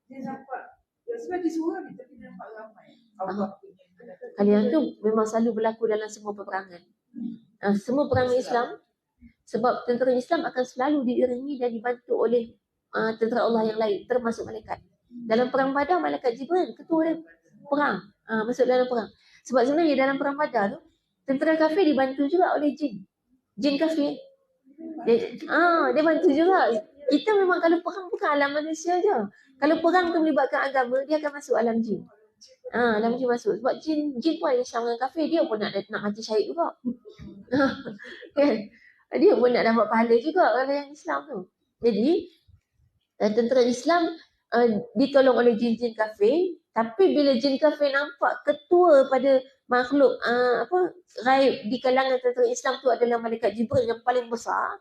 dia nampak sebab dia seorang ni tapi dia nampak ramai. Allah punya. Kalian tu memang selalu berlaku dalam semua peperangan. Semua perangan Islam, sebab tentera Islam akan selalu diiringi dan dibantu oleh tentera Allah yang lain, termasuk malaikat. Dalam perang Badar, malaikat Jibril ketua dia perang, masuk dalam perang. Sebab sebenarnya dalam perang Badar tu, tentera kafir dibantu juga oleh jin kafir. Dia bantu juga. Kita memang kalau perang bukan alam manusia je. Kalau perang tu melibatkan agama, dia akan masuk alam jin. Alam jin masuk. Sebab jin pun ada Islam dengan kafir, dia pun nak mati syahid juga. Kan? Dia pun nak dapat pahala juga kalau yang Islam tu. Jadi tentera Islam ditolong oleh jin-jin kafir, tapi bila jin kafir nampak ketua pada makhluk gaib di kalangan tentera Islam tu adalah malaikat Jibril yang paling besar,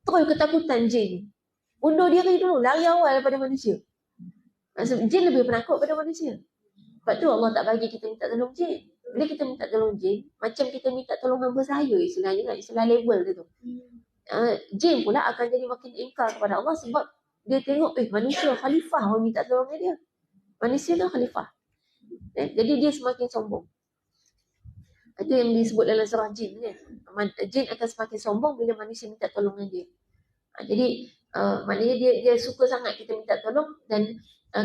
terus ketakutan jin. Undur diri dulu, lari awal pada manusia. Jin lebih penakut pada manusia. Sebab tu Allah tak bagi kita minta tolong jin. Bila kita minta tolong jin, macam kita minta tolong hamba sahaya istilahnya kan, istilah level tu. Jin pula akan jadi makin ingkar kepada Allah sebab dia tengok manusia khalifah orang minta tolong dia. Manusia tu khalifah. Jadi dia semakin sombong. Itu yang disebut dalam surah jin kan. Jin akan semakin sombong bila manusia minta tolongan dia. Jadi maknanya dia suka sangat kita minta tolong. Dan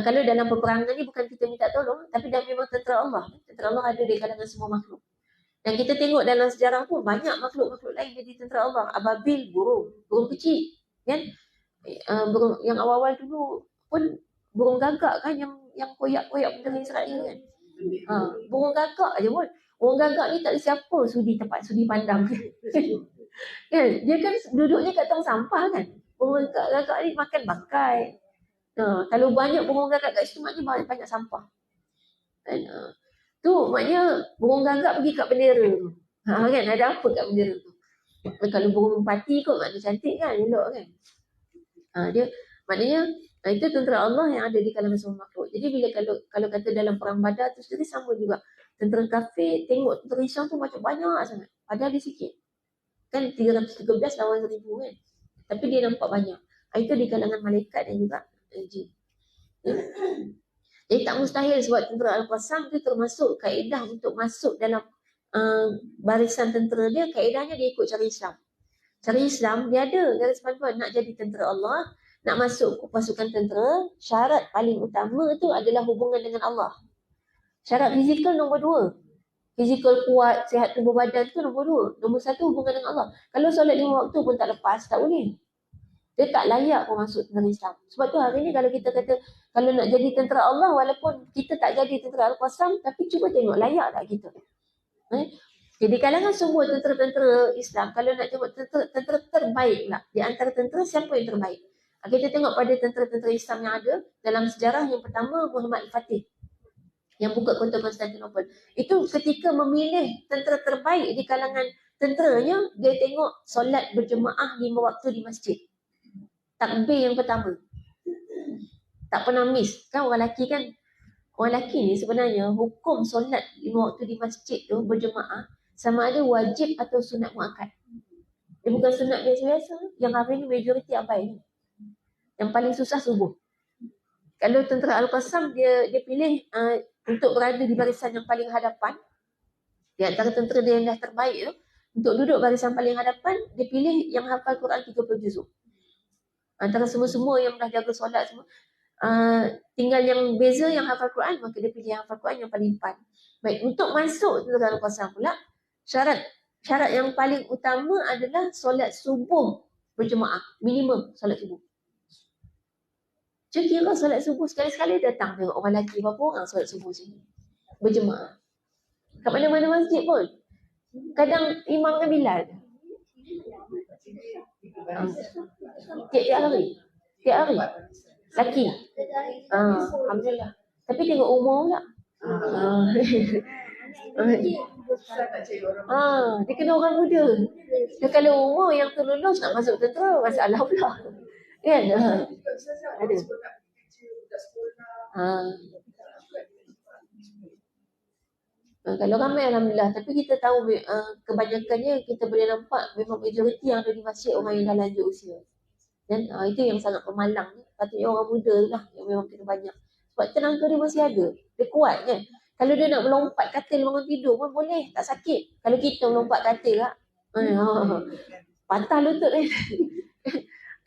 kalau dalam peperangan ni bukan kita minta tolong, tapi dah memang tentera Allah. Tentera Allah ada di kalangan semua makhluk. Dan kita tengok dalam sejarah pun banyak makhluk-makhluk lain jadi tentera Allah. Ababil, burung kecil kan. Burung yang awal-awal dulu pun burung gagak kan yang koyak-koyak benda Israel kan. Burung gagak aja pun. Burung gagak ni tak ada siapa sudi pandang. Kan? Dia kan duduknya kat tong sampah kan. Burung gagak ni makan bangkai. Kalau banyak burung gagak kat situ maknanya banyak sampah. Dan tu maknanya burung gagak pergi kat bendera tu. Kan ada apa kat bendera tu. Kalau burung merpati kot maknanya cantik kan, elok kan. Dia maknanya itu tentera Allah yang ada di kalangan semua makhluk. Jadi bila kalau kata dalam perang Badar tu sendiri sama juga. Tentera kafir tengok tentera Islam tu macam banyak sangat. Padahal dia sikit. Kan 313 lawan 1000 kan. Tapi dia nampak banyak. Itu di kalangan malaikat dan juga jin. Jadi tak mustahil sebab tentera Al-Qassam tu termasuk kaedah untuk masuk dalam barisan tentera dia. Kaedahnya dia ikut cara Islam. Cara Islam dia ada garis panduan nak jadi tentera Allah, nak masuk pasukan tentera, syarat paling utama tu adalah hubungan dengan Allah. Syarat fizikal nombor 2. Fizikal kuat, sihat tubuh badan tu nombor 2. Nombor 1 hubungan dengan Allah. Kalau solat 5 waktu pun tak lepas, tak boleh. Dia tak layak pun masuk tentera Islam. Sebab tu hari ni kalau kita kata kalau nak jadi tentera Allah, walaupun kita tak jadi tentera Al-Qassam, tapi cuba tengok layak tak kita. Jadi kalangan semua tentera-tentera Islam, kalau nak tengok tentera terbaik lah. Di antara tentera, siapa yang terbaik? Kita tengok pada tentera-tentera Islam yang ada dalam sejarah. Yang pertama, Muhammad Al-Fatih. yang buka kota Konstantinopel. Itu ketika memilih tentera terbaik di kalangan tenteranya, dia tengok solat berjemaah 5 waktu di masjid. Takbir yang pertama. Tak pernah miss. Kan orang lelaki kan, orang lelaki ni sebenarnya hukum solat 5 waktu di masjid tu berjemaah sama ada wajib atau sunat muakkad. Dia bukan sunat biasa-biasa. Yang hari ni majoriti abai. Yang paling susah subuh. Kalau tentera Al-Qassam dia pilih untuk berada di barisan yang paling hadapan. Di antara tentera dia yang dah terbaik tu, untuk duduk barisan paling hadapan, dia pilih yang hafal Quran 30 juzuk. Antara semua-semua yang dah jaga solat semua, tinggal yang beza yang hafal Quran, maka dia pilih yang hafal Quran yang paling depan. Baik, untuk masuk tentera Al-Qassam pula, syarat yang paling utama adalah solat subuh berjemaah, minimum solat subuh. Cuma kira solat subuh sekali-sekali datang tengok orang lelaki berapa orang solat subuh sini. Berjemaah. Kat mana-mana masjid pun. Kadang imam dengan Bilal. Tiap-tiap hari. Tiap hari. Laki. Alhamdulillah. Tapi tengok umur pula. Dia kena orang muda. Dia kalau umur yang tu lulus nak masuk tentera, masalah pula. Kan? Ada. Kalau ramai Alhamdulillah. Tapi kita tahu kebanyakannya kita boleh nampak memang majoriti yang ada di masjid orang yang dah lanjut usia. Dan itu yang sangat pemalang. Patutnya orang muda lah yang memang kita banyak. Sebab tenaga dia masih ada. Dia kuat kan. Kalau dia nak melompat katil bangun tidur pun boleh. Tak sakit. Kalau kita melompat katil lah. Patah lutut kan.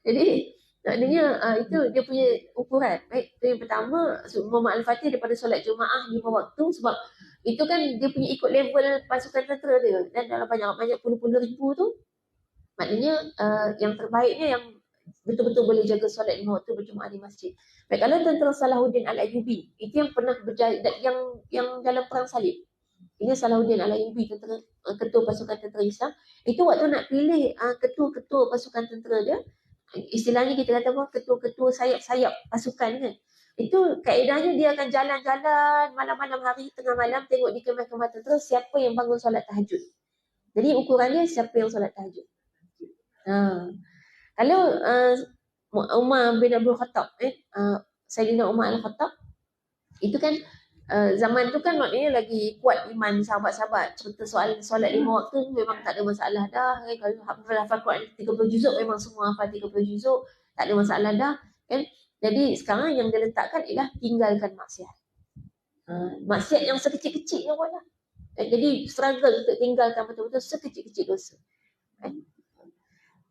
Jadi maknanya itu dia punya ukuran. Baik, itu yang pertama, Muhammad Al-Fatih daripada solat Jumaah 5 waktu, sebab itu kan dia punya ikut level pasukan tentera dia. Dan dalam banyak puluh-puluh ribu tu, maknanya yang terbaiknya yang betul-betul boleh jaga solat 5 waktu berjemaah di masjid. Baik, kalau tentera Salahuddin Al-Ayyubi, itu yang pernah berjaya, yang dalam perang salib. Ini Salahuddin Al-Ayyubi, ketua pasukan tentera Islam. Itu waktu nak pilih ketua-ketua pasukan tentera dia, istilahnya kita kata apa, ketua-ketua sayap-sayap pasukan kan. Itu kaedahnya dia akan jalan-jalan malam-malam hari, tengah malam, tengok di kemah-kemah tentera siapa yang bangun solat tahajud. Jadi ukurannya siapa yang solat tahajud. Kalau Umar bin Abdul Khattab, Sayyidina Umar Al-Khattab, itu kan zaman tu kan maknanya lagi kuat iman sahabat-sahabat. Cerita soal solat 5 waktu memang tak ada masalah dah. Kalau hafal Quran 30 juzuk memang semua hafal 30 juzuk, tak ada masalah dah kan. Jadi sekarang yang dia letakkan ialah tinggalkan maksiat. Maksiat yang sekecil-kecilnya pun lah. Jadi struggle untuk tinggalkan betul-betul sekecil-kecil dosa.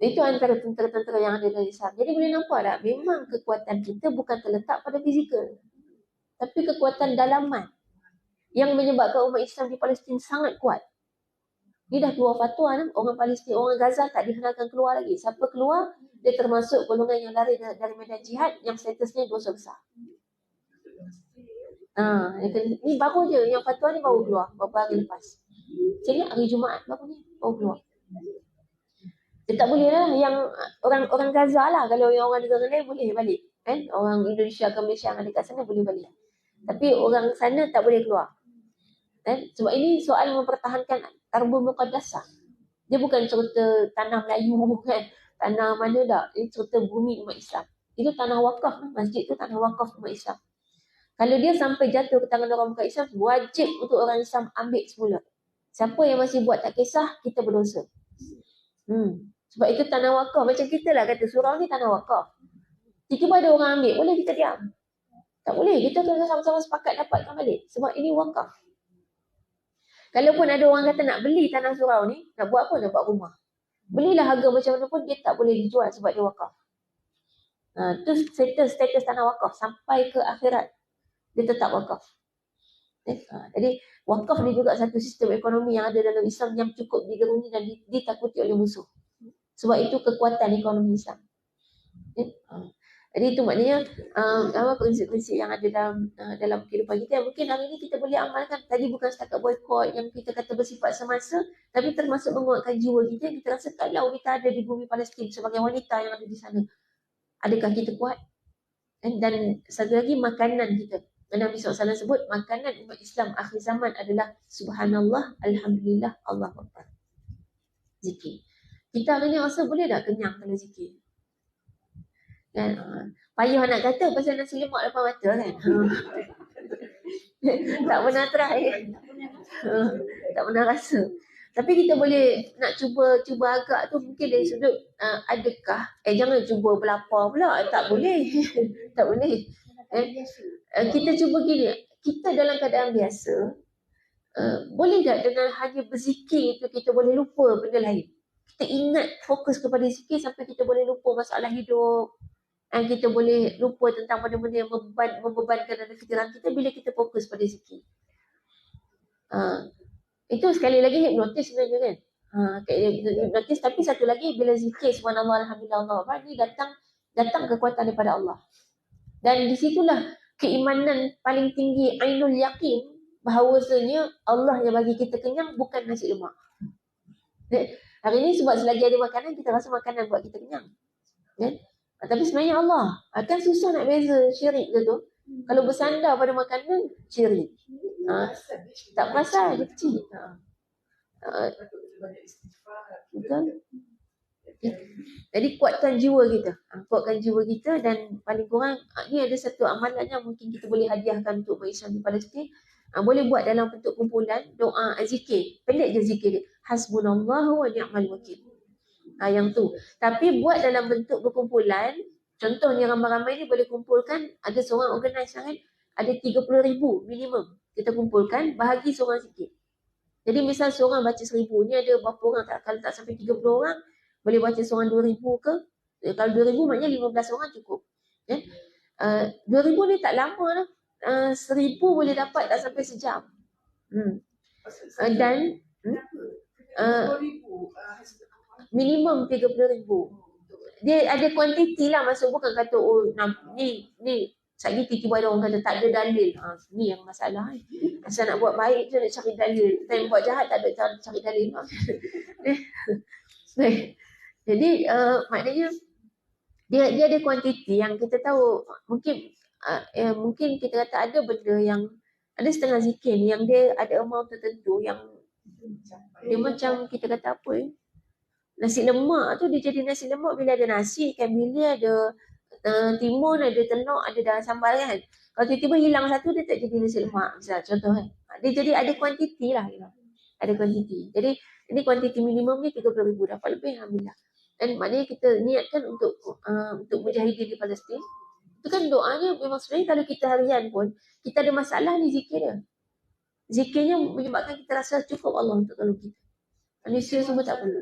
Itu antara tentera-tentera yang ada dari Islam. Jadi boleh nampak tak, memang kekuatan kita bukan terletak pada fizikal, tapi kekuatan dalaman yang menyebabkan umat Islam di Palestin sangat kuat. Dia dah keluar fatwa, orang Palestin, orang Gaza tak dihenarkan keluar lagi. Siapa keluar, dia termasuk golongan yang lari dari medan jihad yang statusnya dosa besar. Ni baru je, yang fatwa ni baru keluar beberapa hari lepas. Saya hari Jumaat baru ni, baru keluar. Dia tak boleh lah, yang orang Gaza lah. Kalau yang orang negara lain boleh balik. Kan? Orang Indonesia ke Malaysia yang ada kat sana boleh balik. Tapi orang sana tak boleh keluar. Sebab ini soal mempertahankan Ardul Muqaddasah. Dia bukan cerita tanah Melayu kan. Tanah mana tak. Ini cerita bumi umat Islam. Itu tanah wakaf. Masjid tu tanah wakaf umat Islam. Kalau dia sampai jatuh ke tangan orang bukan Islam, wajib untuk orang Islam ambil semula. Siapa yang masih buat tak kisah, kita berdosa. Sebab itu tanah wakaf. Macam kita lah kata surau ni tanah wakaf. Tiba-tiba ada orang ambil, boleh kita diam? Tak boleh. Kita kena sama-sama sepakat dapatkan balik. Sebab ini wakaf. Kalaupun ada orang kata nak beli tanah surau ni, nak buat apa? Nak buat rumah. Belilah harga macam mana pun, dia tak boleh dijual sebab dia wakaf. Itu status tanah wakaf. Sampai ke akhirat, dia tetap wakaf. Jadi wakaf ni juga satu sistem ekonomi yang ada dalam Islam yang cukup digeruni dan ditakuti oleh musuh. Sebab itu kekuatan ekonomi Islam. Jadi itu maknanya prinsip-prinsip yang ada dalam kehidupan kita yang mungkin hari ini kita boleh amalkan. Tadi bukan setakat boykot yang kita kata bersifat semasa, tapi termasuk menguatkan jiwa kita. Kita rasa kalau kita ada di bumi Palestin sebagai wanita yang ada di sana, adakah kita kuat? Dan satu lagi makanan kita. Nabi SAW sebut makanan umat Islam akhir zaman adalah subhanallah, alhamdulillah, Allahu Akbar. Zikir. Kita hari ni rasa boleh tak kenyang kalau zikir? Kan? Payah nak kata pasal nasi lemak depan mata kan? Tak pernah try. Tak pernah rasa. Tapi kita boleh nak cuba agak tu mungkin dari sudut adakah? Jangan cuba berlapar pula. Tak boleh. Tak boleh. Kita cuba gini. Kita dalam keadaan biasa, boleh tak dengan hanya berzikir itu kita boleh lupa benda lain? Kita ingat fokus kepada zikir sampai kita boleh lupa masalah hidup. Dan kita boleh lupa tentang benda-benda yang membebankan dalam fikiran kita bila kita fokus pada zikir. Itu sekali lagi hipnotis sebenarnya kan. Hipnotis, tapi satu lagi bila zikir subhanallah, alhamdulillah, Allah Akbar, ni datang kekuatan daripada Allah. Dan di situlah keimanan paling tinggi, ainul yakin, bahawasanya Allah yang bagi kita kenyang bukan nasi lemak. Hari ni sebab selagi ada makanan, kita rasa makanan buat kita kenyang. Kan? Tapi sebenarnya Allah. Kan susah nak beza syirik ke tu. Kalau bersandar pada makanan, syirik. Tak perasan, dia kecil. Betul? Jadi kuatkan jiwa kita. Kuatkan jiwa kita dan paling kurang, ni ada satu amalan yang mungkin kita boleh hadiahkan untuk umat Islam di Palestin. Boleh buat dalam bentuk kumpulan, doa, zikir. Pendek je zikir dia. Hasbunallahu wa ni'mal wakil. Yang tu. Tapi buat dalam bentuk berkumpulan, contohnya ramai-ramai ni boleh kumpulkan, ada seorang organize kan, ada 30,000 minimum. Kita kumpulkan, bahagi seorang sikit. Jadi misal seorang baca 1,000, ni ada berapa orang tak? Kalau tak sampai 30 orang, boleh baca seorang 2,000 ke? Kalau 2,000 maknanya 15 orang cukup. 2,000 ni tak lama lah. 1,000 boleh dapat tak sampai sejam. Dan minimum 30,000. Dia ada kuantiti lah, maksud bukan kata ni sekali tiba-tiba ada orang kata tak ada dalil. Ni yang masalah. Asal nak buat baik je nak cari dalil. Kita yang buat jahat tak ada cari dalil. Jadi maknanya dia ada kuantiti yang kita tahu. Mungkin kita kata ada benda yang ada setengah zikir ni yang dia ada amount tertentu yang dia macam kita kata apa nasi lemak tu dia jadi nasi lemak bila ada nasi, ikan bilis, ada timun, ada telur, ada dalam sambal kan. Kalau tiba-tiba hilang satu, dia tak jadi nasi lemak. Misal contoh kan. Dia jadi ada kuantiti lah. Ada kuantiti. Jadi ini kuantiti minimum ni 30,000, dapat lebih alhamdulillah. Dan maknanya kita niatkan untuk mujahidin di Palestin. Itu kan doanya memang sebenarnya kalau kita harian pun, kita ada masalah ni zikir dia. Zikirnya menyebabkan kita rasa cukup Allah untuk tolong kita. Manusia semua tak perlu.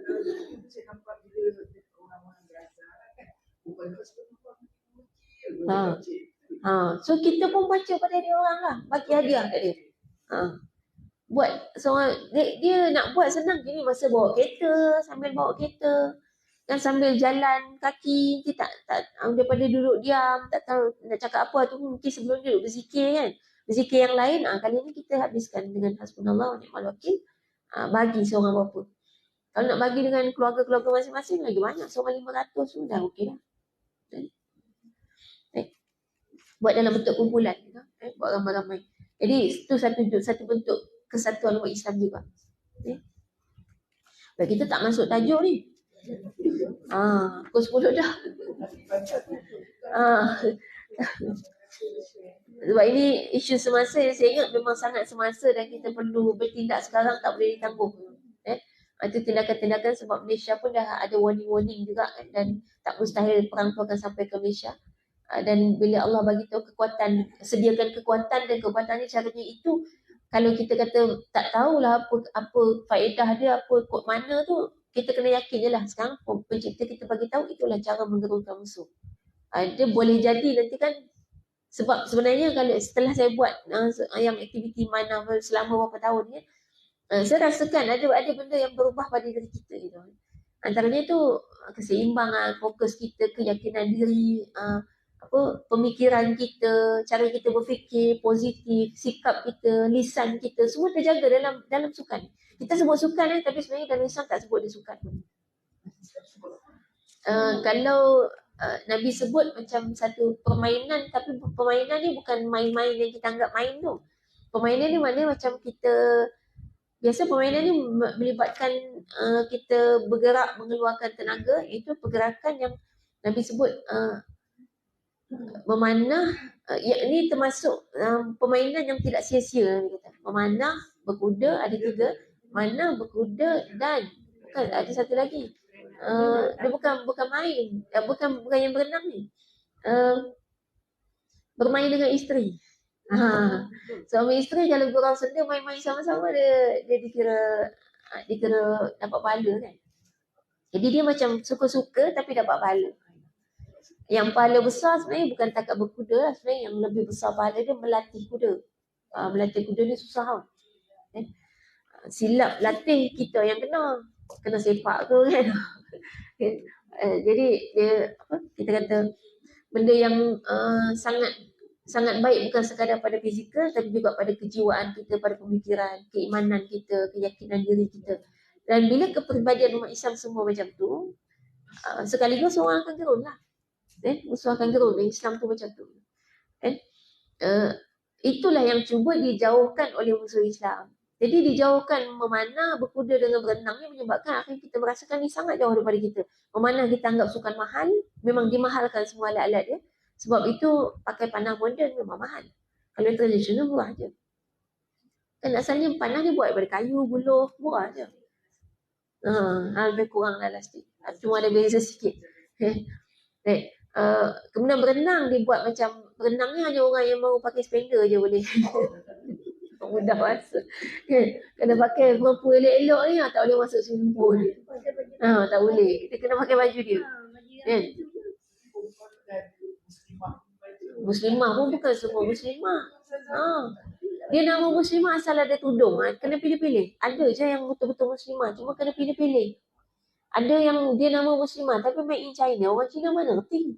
So kita pun baca pada dia orang lah, bagi hadiah kat dia. Buat seorang dia nak buat senang gini masa bawa kereta, sambil bawa kereta dan sambil jalan kaki, dia tak daripada duduk diam, tak tahu nak cakap apa tu, mungkin sebelum duduk berzikir kan. Berzikir yang lain, kali ni kita habiskan dengan hasbunallah wa ni'mal wakil. Bagi seorang berapa. Kalau nak bagi dengan keluarga-keluarga masing-masing lagi banyak, seorang 500 pun dah okey dah. Buat dalam bentuk kumpulan, buat ramai-ramai. Jadi itu satu bentuk kesatuan umat Islam juga. Baik, kita tak masuk tajuk ni. Pukul 10 dah. Sebab ini isu semasa yang saya ingat memang sangat semasa dan kita perlu bertindak sekarang, tak boleh ditangguh. Itu tindakan-tindakan sebab Malaysia pun dah ada warning-warning juga kan, dan tak mustahil perang tu akan sampai ke Malaysia. Dan bila Allah bagi tahu kekuatan, sediakan kekuatan dan kekuatan ni caranya itu, kalau kita kata tak tahulah apa faedah dia, apa kod mana tu, kita kena yakin je lah. Sekarang pencipta kita bagi tahu itulah cara menggerunkan musuh. Dia boleh jadi nanti kan, sebab sebenarnya kalau setelah saya buat yang aktiviti mana selama beberapa tahun ni, saya rasakan ada benda yang berubah pada diri kita gitu. Antaranya tu keseimbangan, fokus kita, keyakinan diri, pemikiran kita, cara kita berfikir positif, sikap kita, lisan kita, semua terjaga dalam sukan. Kita sebut sukan tapi sebenarnya dalam Islam tak sebut dia sukan. Kalau Nabi sebut macam satu permainan, tapi permainan ni bukan main-main yang kita anggap main tu. Permainan ni maknanya macam kita, biasa permainan ni melibatkan kita bergerak, mengeluarkan tenaga. Itu pergerakan yang Nabi sebut memanah, ini termasuk permainan yang tidak sia-sia. Nabi kata memanah, berkuda, ada 3, manah, berkuda, dan ada satu lagi. Dia bukan main, bukan yang berenang ni. Bermain dengan isteri. Suami isteri kalau gurau senda main-main sama-sama, dia dikira dapat pahala kan. Jadi dia macam suka-suka tapi dapat pahala. Yang pahala besar sebenarnya bukan takat berkuda lah. Sebenarnya yang lebih besar pahala dia melatih kuda. Melatih kuda ni susah tau. Silap latih kita yang kena sepak tu kan. Jadi dia kita kata benda yang sangat baik bukan sekadar pada fizikal, tapi juga pada kejiwaan kita, pada pemikiran, keimanan kita, keyakinan diri kita. Dan bila kepribadian umat Islam semua macam tu, sekaligus orang akan gerun lah. Musuh akan gerun. Islam tu macam tu. Itulah yang cuba dijauhkan oleh musuh Islam. Jadi dijauhkan memanah, berkuda dengan berenang ni menyebabkan akhirnya kita merasakan ni sangat jauh daripada kita. Memanah kita anggap sukan mahal, memang dimahalkan semua alat-alat dia. Sebab itu pakai panah moden memang mahal. Kalau yang tradisional murah je. Kan asalnya panah dia buat daripada kayu, buluh, murah je. Lebih kurang lah lastik. Cuma ada beza sikit. Kemudian berenang dia buat macam, berenang ni hanya orang yang mahu pakai spender je boleh. Mudah masa. Kena pakai perempuan elok-elok ni tak boleh masuk swimming pool. Tak boleh. Kita kena pakai baju dia. Kan? Muslimah pun bukan semua muslimah. Dia nama muslimah asal ada tudung. Kena pilih-pilih. Ada je yang betul-betul muslimah. Cuma kena pilih-pilih. Ada yang dia nama muslimah tapi made in China. Orang Cina mana ngerti.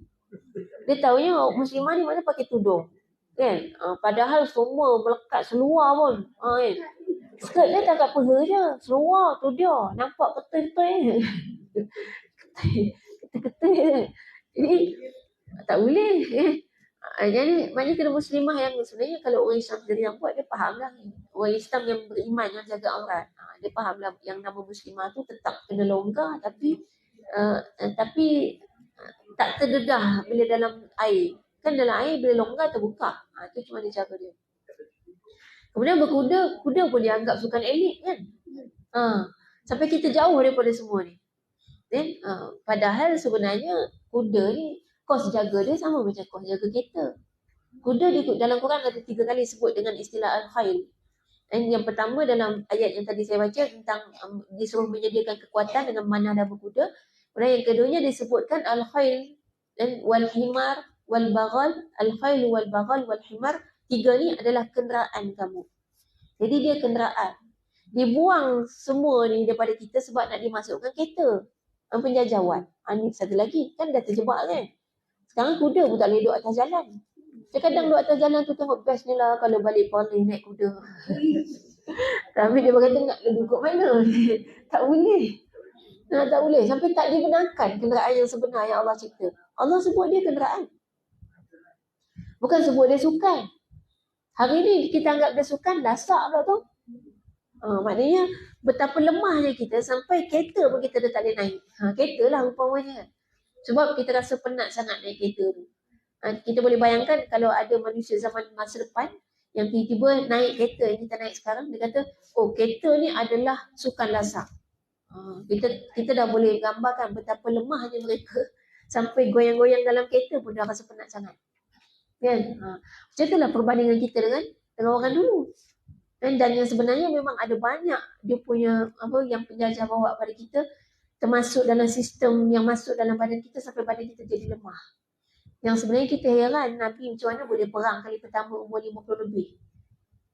Dia tahunya muslimah ni mana pakai tudung. Kan? Padahal semua melekat seluar pun. Kan? Skirt dia tak kat peha je. Seluar tu dia. Nampak ketul-ketul. Ketul-ketul. Jadi tak boleh. Jadi maknanya kena muslimah yang sebenarnya kalau orang Islam sendiri yang buat, dia faham lah. Orang Islam yang beriman, yang jaga aurat, dia faham lah yang nama muslimah tu tetap kena longgar tapi tak terdedah bila dalam air. Kan dalam air bila longgar terbuka. Itu cuma dia cara dia. Kemudian berkuda, kuda pun dianggap sukan elit kan. Sampai kita jauh daripada semua ni. Padahal sebenarnya kuda ni kos jaga dia sama macam kos jaga kereta. Kuda dalam Quran ada 3 kali sebut dengan istilah al-khail. Dan yang pertama dalam ayat yang tadi saya baca tentang disuruh menyediakan kekuatan dengan manah dan berkuda. Kemudian yang keduanya disebutkan al-khail dan wal-himar wal-baghal. Al-khail wal-baghal wal-himar. 3 ni adalah kenderaan kamu. Jadi dia kenderaan. Dibuang semua ni daripada kita sebab nak dimasukkan kereta. Penjajawan. Ini satu lagi. Kan dah terjebak kan. Sekarang kuda pun tak boleh duduk atas jalan. Kadang duduk atas jalan tu tengok best ni lah kalau balik Perlis naik kuda. Tapi dia berkata nak duduk mana? Tak boleh. Tak boleh. Sampai tak dibenarkan kenderaan yang sebenar yang Allah cipta. Allah sebut dia kenderaan. Bukan sebut dia sukan. Hari ni kita anggap dia sukan, lasak pula tu. Maknanya betapa lemahnya kita sampai kereta pun kita dah tak boleh naik. Kereta lah umpamanya. Sebab kita rasa penat sangat naik kereta tu. Kita boleh bayangkan kalau ada manusia zaman masa depan yang tiba-tiba naik kereta yang kita naik sekarang, dia kata, oh kereta ni adalah sukan lasak. Kita dah boleh gambarkan betapa lemahnya mereka sampai goyang-goyang dalam kereta pun dah rasa penat sangat. Kan? Macam itulah perbandingan kita dengan orang dulu. Dan yang sebenarnya memang ada banyak dia punya yang penjajah bawa pada kita, termasuk dalam sistem yang masuk dalam badan kita sampai badan kita jadi lemah. Yang sebenarnya kita heran Nabi macam mana boleh perang kali pertama umur 50 lebih.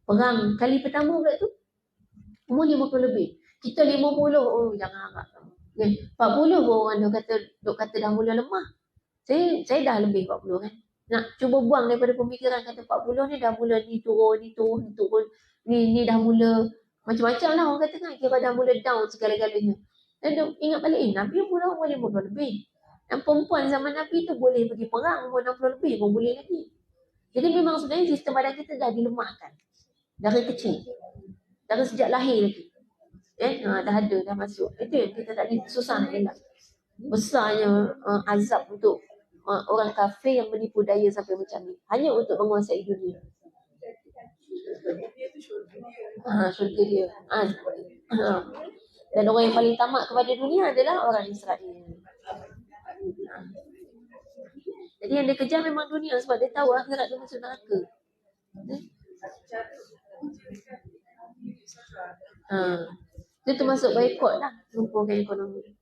Perang kali pertama pula tu umur 50 lebih. Kita 50, oh jangan harap. 40 pun orang duk kata dah mula lemah. Saya dah lebih 40 kan. Nak cuba buang daripada pemikiran kata 40 ni dah mula ni turun. Ni dah mula macam-macam lah orang kata kan. Kira dah mula down segala-galanya. Dan ingat balik, Nabi mula umur 50 lebih. Yang perempuan zaman Nabi tu boleh pergi perang umur 60 lebih pun boleh lagi. Jadi memang sebenarnya sistem badan kita dah dilemahkan dari kecil, dari sejak lahir lagi. Dah ada, dah masuk. Itu yang kita tak boleh, susah nak elak. Besarnya azab untuk orang kafir yang menipu daya sampai macam ni, hanya untuk menguasai dunia. Syurga dia. Dan orang yang paling tamak kepada dunia adalah orang Israel. Jadi yang dia kejar memang dunia sebab dia tahu akhirat dia masuk neraka. Dia termasuk boycott lah, lumpuhkan ekonomi.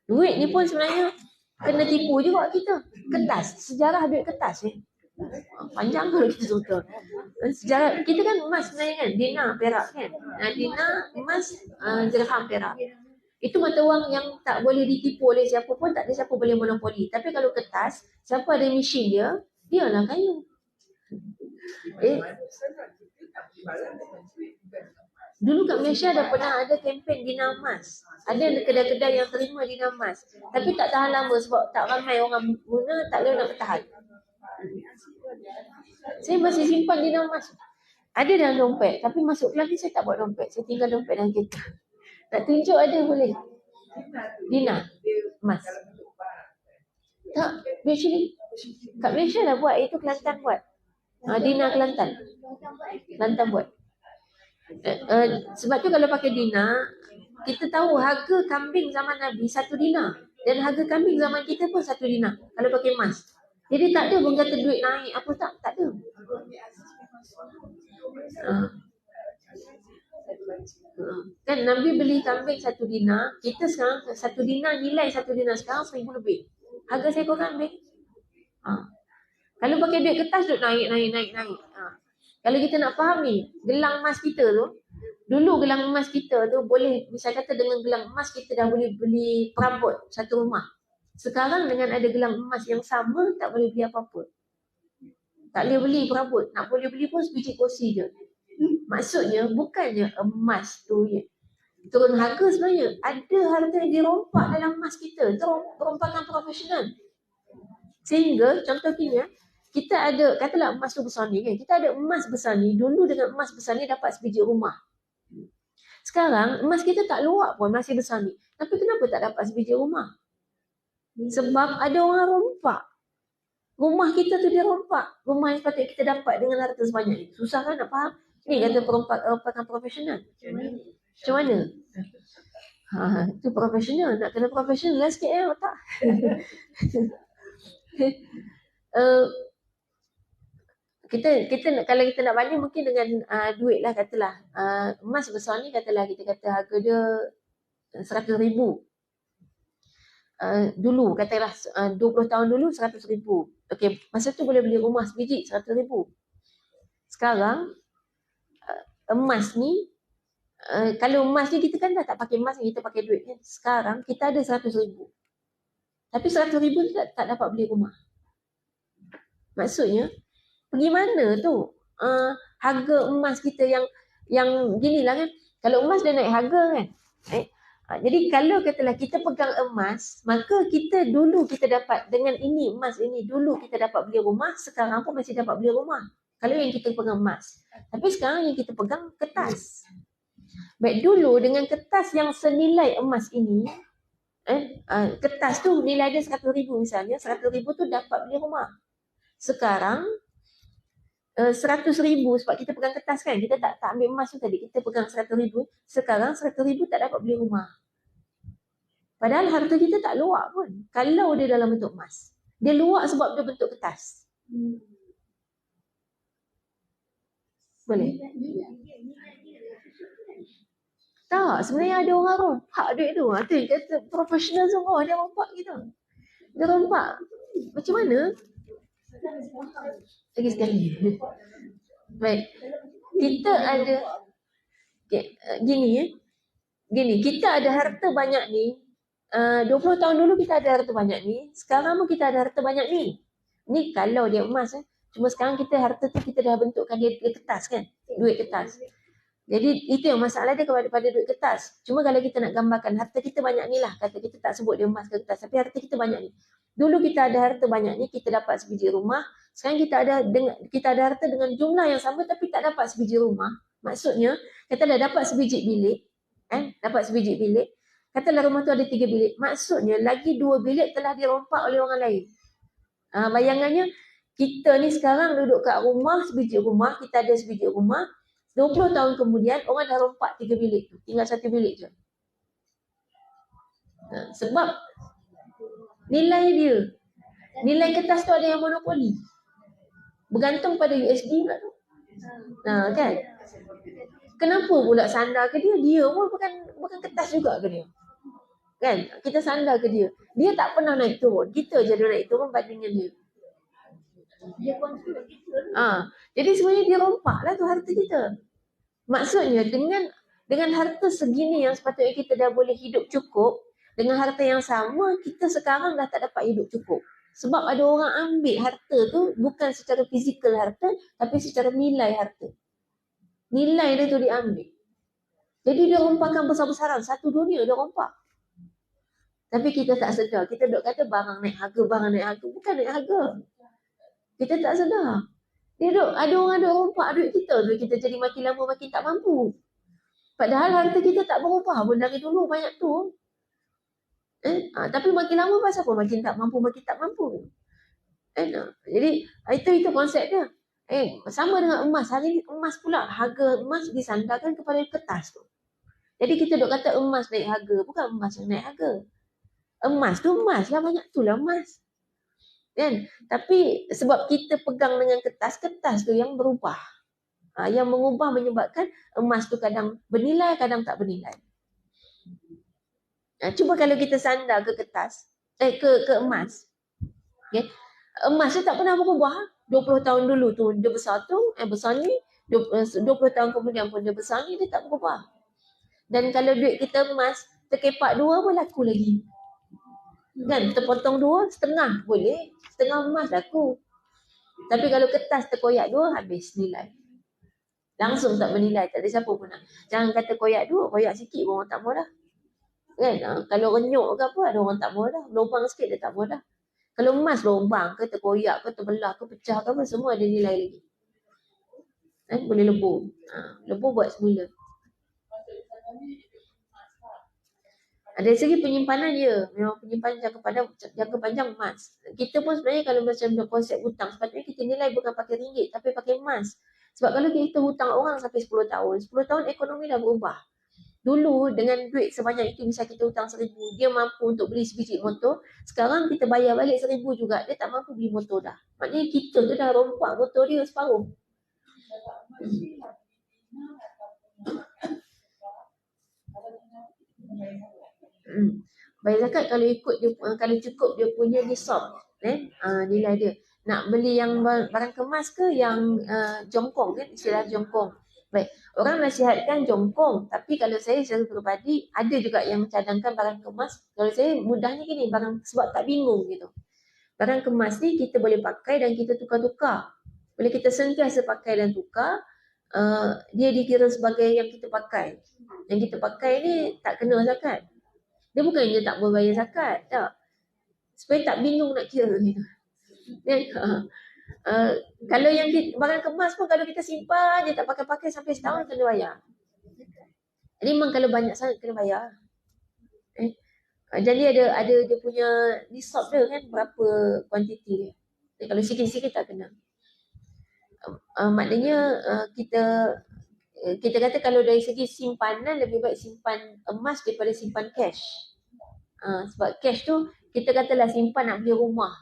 Duit ni pun sebenarnya kena tipu juga kita. Kertas, sejarah duit kertas ni. Panjang kalau kita cerita. Sejarah kita kan emas sebenarnya kan, dinar, perak kan. Dinar, emas, dirham, perak. Itu mata wang yang tak boleh ditipu oleh siapa pun, tak ada siapa boleh monopoli. Tapi kalau kertas, siapa ada mesin dia, dialah kaya. Dulu kat Malaysia dah pernah ada kempen dinar emas. Ada kedai-kedai yang terima dinar emas. Tapi tak tahan lama sebab tak ramai orang guna, tak boleh nak bertahan. Saya masih simpan dinar emas. Ada dalam dompet, tapi masuk kelas ni saya tak buat dompet. Saya tinggal dompet dalam kereta. Nak tunjuk ada boleh. Dinar emas. Tak, actually kat Malaysia dah buat, itu Kelantan buat. Dinar Kelantan. Kelantan buat. Sebab tu kalau pakai dinar, kita tahu harga kambing zaman Nabi 1 dinar. Dan harga kambing zaman kita pun 1 dinar kalau pakai emas. Jadi tak ada pun kata duit naik apa tak ada. Kan Nabi beli kambing 1 dinar, kita sekarang 1 dinar, nilai 1 dinar sekarang 1,000 lebih. Harga seekor kambing. Kalau pakai duit kertas, duit naik. Kalau kita nak fahami gelang emas kita tu, dulu gelang emas kita tu boleh, misalnya kata dengan gelang emas kita dah boleh beli perabot satu rumah. Sekarang dengan ada gelang emas yang sama, tak boleh beli apa-apa. Tak boleh beli perabot. Nak boleh beli pun sebiji kursi je. Maksudnya bukannya emas tu turun harga sebenarnya. Ada harta yang dirompak dalam emas kita. Itu perompakan profesional. Sehingga contoh kini kita ada, katalah emas tu besar ni kan. Kita ada emas besar ni. Dulu dengan emas besar ni dapat sebiji rumah. Sekarang emas kita tak luak pun masih besar ni. Tapi kenapa tak dapat sebiji rumah? Sebab ada orang rompak. Rumah kita tu dia rompak. Rumah yang patut kita dapat dengan harta sebanyak ni. Susah kan nak faham? Ni kata perompakan profesional. Macam mana? Itu profesional. Nak kena profesional lah sikit otak. Kita kalau kita nak banding mungkin dengan duit lah, katalah emas besar ni, katalah kita kata harga dia 100,000. Dulu katalah 20 tahun dulu 100,000. Okey, masa tu boleh beli rumah sebiji 100,000. Sekarang emas ni kalau emas ni kita kan dah tak pakai emas ni, kita pakai duit kan. Sekarang kita ada 100,000. Tapi 100,000 tak dapat beli rumah. Maksudnya pergi mana tu harga emas kita yang ginilah kan. Kalau emas dia naik harga kan. Jadi kalau katalah kita pegang emas, maka kita dulu kita dapat dengan ini emas ini, dulu kita dapat beli rumah, sekarang pun masih dapat beli rumah. Kalau yang kita pegang emas. Tapi sekarang yang kita pegang kertas. Baik, dulu dengan kertas yang senilai emas ini, kertas tu nilai dia 100,000 misalnya, 100,000 tu dapat beli rumah. Sekarang 100,000 sebab kita pegang kertas kan, kita tak ambil emas tu tadi, kita pegang 100,000. Sekarang 100,000 tak dapat beli rumah. Padahal harta kita tak luak pun kalau dia dalam bentuk emas. Dia luak sebab dia bentuk kertas. Boleh? Tak, sebenarnya ada orang rompak duit tu. Tu kata profesional semua, dia rompak gitu. Dia rompak. Macam mana? Lagi sekali. Baik. Kita ada gini, kita ada harta banyak ni. 20 tahun dulu kita ada harta banyak ni. Sekarang pun kita ada harta banyak ni. Ni kalau dia emas Cuma sekarang kita harta tu kita dah bentukkan dia kertas kan. Duit kertas. Jadi itu yang masalah dia pada duit kertas. Cuma kalau kita nak gambarkan harta kita banyak ni lah. Kata kita tak sebut dia emas ke kertas. Tapi harta kita banyak ni. Dulu kita ada harta banyak ni, kita dapat sebiji rumah. Sekarang kita ada harta dengan jumlah yang sama tapi tak dapat sebiji rumah. Maksudnya, kita dah dapat sebiji bilik. Dapat sebiji bilik. Katalah rumah tu ada 3 bilik. Maksudnya, lagi 2 bilik telah dirompak oleh orang lain. Bayangannya, kita ni sekarang duduk kat rumah, sebiji rumah. Kita ada sebiji rumah. 20 tahun kemudian, orang dah rompak 3 bilik tu. Tinggal 1 bilik je. Sebab nilai dia. Nilai kertas tu ada yang monopoli. Bergantung pada USD pula tu. Kan? Kenapa pula sandar ke dia? Dia pun bukan kertas juga ke dia? Kan? Kita sandar ke dia. Dia tak pernah naik turun. Kita je dia naik turun bandingkan dia. Dia kontrol kita. Jadi sebenarnya dia rompak lah tu harta kita. Maksudnya dengan harta segini yang sepatutnya kita dah boleh hidup cukup, dengan harta yang sama, kita sekarang dah tak dapat hidup cukup. Sebab ada orang ambil harta tu bukan secara fizikal harta, tapi secara nilai harta. Nilai dia tu diambil. Jadi dia rompakan besar-besaran. Satu dunia dia rompak. Tapi kita tak sedar. Kita duk kata barang naik harga. Bukan naik harga. Kita tak sedar. Ada orang duk rompak duit kita. Duit kita jadi makin lama makin tak mampu. Padahal harta kita tak berubah pun dari dulu banyak tu. Tapi makin lama pasal apa? Makin tak mampu. Jadi itu konsep dia. Sama dengan emas. Hari ni emas pula. Harga emas disandarkan kepada kertas tu. Jadi kita duk kata emas naik harga. Bukan emas yang naik harga. Emas tu emas lah. Banyak tu lah emas. Kan? Tapi sebab kita pegang dengan kertas tu yang berubah. Yang mengubah menyebabkan emas tu kadang bernilai, kadang tak bernilai. Cuba kalau kita sandar ke kertas, ke emas. Okay? Emas tu tak pernah berubah. 20 tahun dulu tu dia besar tu, besar ni. 20 tahun kemudian pun dia besar ni, dia tak berubah. Dan kalau duit kita emas, terkepak 2 pun laku lagi. Kan? Terpotong 2, setengah boleh. Setengah emas laku. Tapi kalau kertas terkoyak 2, habis nilai. Langsung tak bernilai. Tak ada siapa pun nak. Jangan kata koyak 2, koyak sikit pun orang tak mau dah. Kan? Kalau renyuk ke apa, ada orang tak mau dah. Lubang sikit dia tak mau dah. Kalau emas lubang ke, terkoyak ke, terbelah ke, pecah ke apa, semua ada nilai lagi. Boleh lebur. Lebur buat semula. Dari segi penyimpanan dia, memang penyimpanan jangka panjang emas. Kita pun sebenarnya kalau macam konsep hutang, sepatutnya kita nilai bukan pakai ringgit, tapi pakai emas. Sebab kalau kita hutang orang sampai 10 tahun, 10 tahun ekonomi dah berubah. Dulu dengan duit sebanyak itu, misal kita hutang 1,000, dia mampu untuk beli sebiji motor. Sekarang kita bayar balik 1,000 juga, dia tak mampu beli motor dah. Maknanya kita tu dah rompak motor dia separuh. Bayar zakat kalau ikut dia, kalau cukup dia punya nisab, nilai dia. Nak beli yang barang kemas ke yang jongkong, kan? Istilah jongkong. Baik, orang nasihatkan jongkong, tapi kalau saya secara peribadi ada juga yang cadangkan barang kemas. Kalau saya mudahnya gini, sebab tak bingung gitu. Barang kemas ni kita boleh pakai dan kita tukar-tukar. Boleh kita sentiasa pakai dan tukar. Dia dikira sebagai yang kita pakai. Yang kita pakai ni tak kena zakat. Dia bukan dia tak membayar zakat, tak. Supaya tak bingung nak kira gitu. Kalau yang barang kemas pun kalau kita simpan je tak pakai-pakai sampai setahun kena bayar. Jadi memang kalau banyak sangat kena bayar. Jadi ada dia punya nisab dia kan, berapa kuantiti dia. Kalau sikit-sikit tak kena. Maknanya kita kata kalau dari segi simpanan lebih baik simpan emas daripada simpan cash. Sebab cash tu kita katalah simpan nak beli rumah.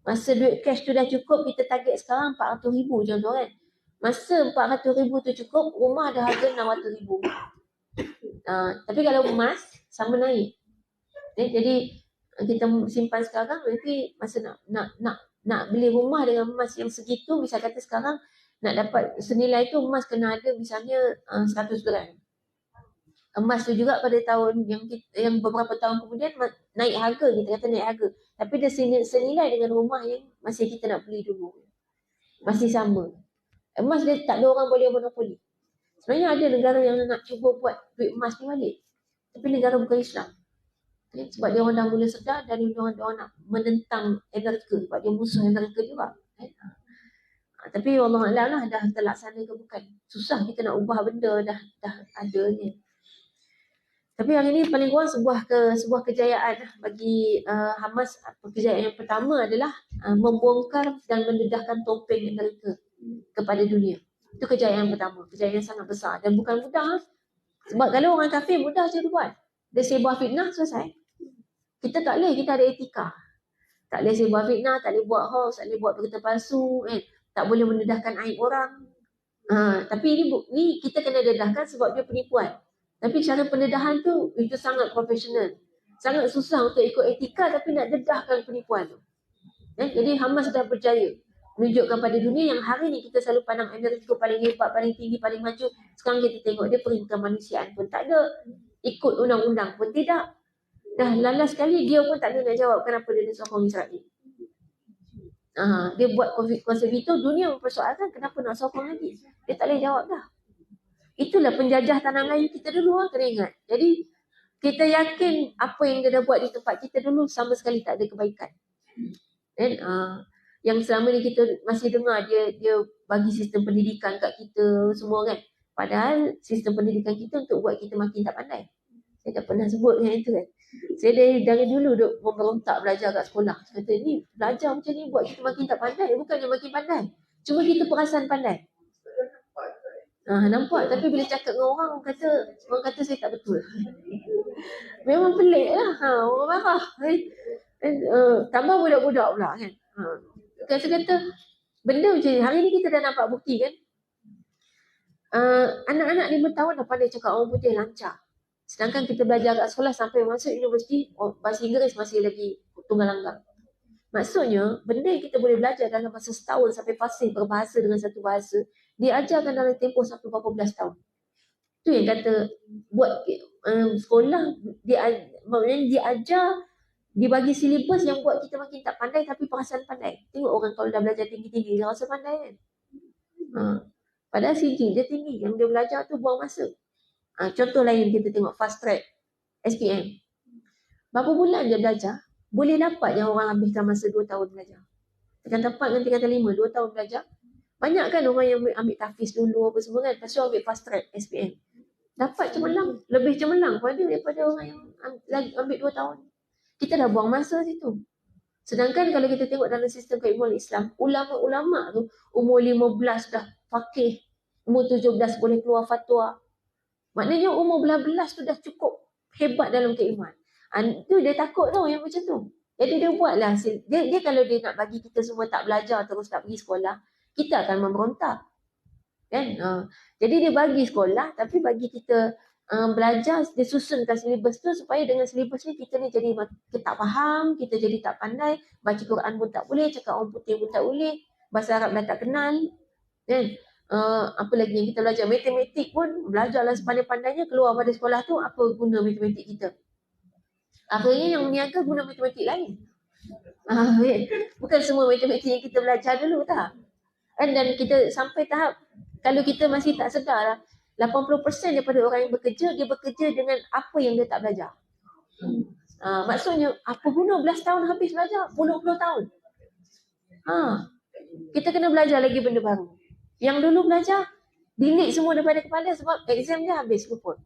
Masa duit cash tu dah cukup, kita target sekarang 400,000 contoh kan. Masa 400,000 tu cukup, rumah dah harga 600,000. Tapi kalau emas sama naik. Jadi kita simpan sekarang, nanti masa nak beli rumah dengan emas yang segitu, misal kata sekarang nak dapat senilai tu emas kena ada misalnya 100 gram. Emas tu juga pada tahun yang beberapa tahun kemudian naik harga, kita kata naik harga. Tapi dia senilai dengan rumah yang masih kita nak beli dulu. Masih sama. Emas dia tak ada orang boleh monopoli. Sebenarnya ada negara yang nak cuba buat duit emas ni balik. Tapi negara bukan Islam. Sebab dia orang dah mula sedar dan dia orang nak menentang Amerika. Sebab dia musuh Amerika juga. Tapi Allah Alam lah dah terlaksana ke bukan. Susah kita nak ubah benda dah ada ni. Tapi hari ni paling kurang sebuah kejayaan bagi Hamas. Kejayaan yang pertama adalah membongkar dan mendedahkan topeng Amerika kepada dunia. Itu kejayaan yang pertama. Kejayaan yang sangat besar. Dan bukan mudah. Sebab kalau orang kafir mudah je dia buat. Dia sebar fitnah, selesai. Kita tak boleh, kita ada etika. Tak boleh sebar fitnah, tak boleh buat hoax, tak boleh buat berita palsu, tak boleh mendedahkan aib orang. Tapi ni kita kena dedahkan sebab dia penipuan. Tapi cara pendedahan tu itu sangat profesional. Sangat susah untuk ikut etika tapi nak dedahkan penipuan tu. Jadi Hamas dah berjaya menunjukkan pada dunia yang hari ni kita selalu pandang Amerika paling hebat, paling tinggi, paling maju. Sekarang kita tengok dia peringkat kemanusiaan pun tak ada. Ikut undang-undang pun tidak. Dah lalas sekali dia pun tak ada nak jawab kenapa dia sokong Israel. Dia buat konsep itu, dunia mempersoalkan kenapa nak sokong lagi. Dia tak boleh jawab dah. Itulah penjajah tanah Melayu kita dulu kena ingat. Jadi kita yakin apa yang dia dah buat di tempat kita dulu sama sekali tak ada kebaikan. Yang selama ni kita masih dengar dia bagi sistem pendidikan kat kita semua kan. Padahal sistem pendidikan kita untuk buat kita makin tak pandai. Saya dah pernah sebut yang itu kan. Saya dari dulu duk memberontak belajar kat sekolah. Saya kata ni belajar macam ni buat kita makin tak pandai. Bukannya makin pandai. Cuma kita perasan pandai. Nampak tapi bila cakap dengan orang kata saya tak betul. Memang pelik lah. Orang marah. Tambah budak-budak pula kan. Saya kata benda macam ni. Hari ni kita dah nampak bukti kan. Anak-anak 5 tahun dah pandai cakap orang putih lancar. Sedangkan kita belajar kat sekolah sampai masuk universiti, bahasa Inggeris masih lagi tunggal langgang. Maksudnya, benda yang kita boleh belajar dalam masa setahun sampai fasih berbahasa dengan satu bahasa, diajarkan dalam tempoh sampai berapa belas tahun. Itu yang kata, buat sekolah, diajar, dibagi silibus yang buat kita makin tak pandai tapi perasaan pandai. Tengok orang kalau dah belajar tinggi-tinggi, dia rasa pandai kan. Padahal CG dia tinggi, yang dia belajar tu buang masa. Contoh lain kita tengok fast track SPM. Berapa bulan dia belajar, boleh dapat yang orang habiskan masa 2 tahun belajar. Tingkatan 4 dengan tingkatan 5, 2 tahun belajar. Banyak kan orang yang ambil tahfiz dulu apa semua kan, lepas tu ambil fast track SPM. Dapat cemerlang, lebih cemerlang daripada orang yang ambil 2 tahun. Kita dah buang masa situ. Sedangkan kalau kita tengok dalam sistem keilmuan Islam, ulama-ulama tu umur 15 dah faqih, umur 17 boleh keluar fatwa. Maknanya umur belas tu dah cukup hebat dalam keilmuan. Tu dia takut tau yang macam tu. Jadi dia buatlah. Dia kalau dia nak bagi kita semua tak belajar terus tak pergi sekolah, kita akan memberontak. Kan? Jadi dia bagi sekolah tapi bagi kita belajar, dia susunkan silibus tu supaya dengan silibus ni kita ni jadi kita tak faham, kita jadi tak pandai, baca Quran pun tak boleh, cakap orang putih pun tak boleh, bahasa Arab dah tak kenal. Kan? Apa lagi yang kita belajar, matematik pun belajarlah sepandai-pandainya, keluar pada sekolah tu apa guna matematik kita. Akhirnya yang meniaga guna matematik lain. Bukan semua matematik yang kita belajar dulu tak. Dan kita sampai tahap kalau kita masih tak sedar lah, 80% daripada orang yang bekerja, dia bekerja dengan apa yang dia tak belajar. Maksudnya apa guna belas tahun habis belajar, puluh-puluh tahun. Kita kena belajar lagi benda baru. Yang dulu belajar, delete semua daripada kepala sebab exam dia habis lupa.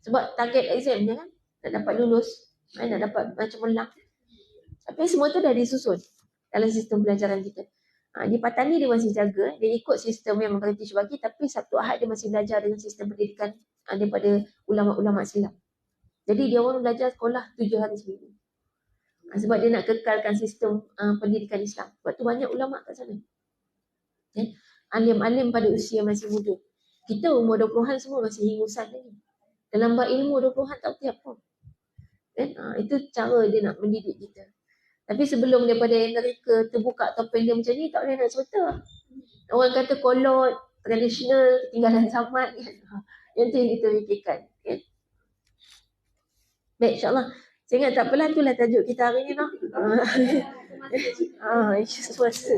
Sebab target exam dia kan, nak dapat lulus, nak dapat macam menang. Tapi semua tu dah disusun dalam sistem pelajaran kita. Di Patani dia masih jaga, dia ikut sistem yang British bagi, tapi Sabtu Ahad dia masih belajar dengan sistem pendidikan daripada ulama-ulama silam. Jadi dia orang belajar sekolah 7 hari seminggu. Sebab dia nak kekalkan sistem pendidikan Islam. Sebab tu banyak ulama kat sana. Alim-alim pada usia masih muda. Kita umur 20-an semua masih hingusan lagi. Dalam bab ilmu 20-an tak tiap pun. Itu cara dia nak mendidik kita. Tapi sebelum daripada Amerika terbuka topeng dia macam ni, tak boleh nak cerita. Orang kata kolot, tradisional, ketinggalan zaman kan. Yang tu yang kita fikirkan. Kan? Baik, insyaAllah. Saya ingat tak apalah, itulah tajuk kita hari ni. Isu semasa.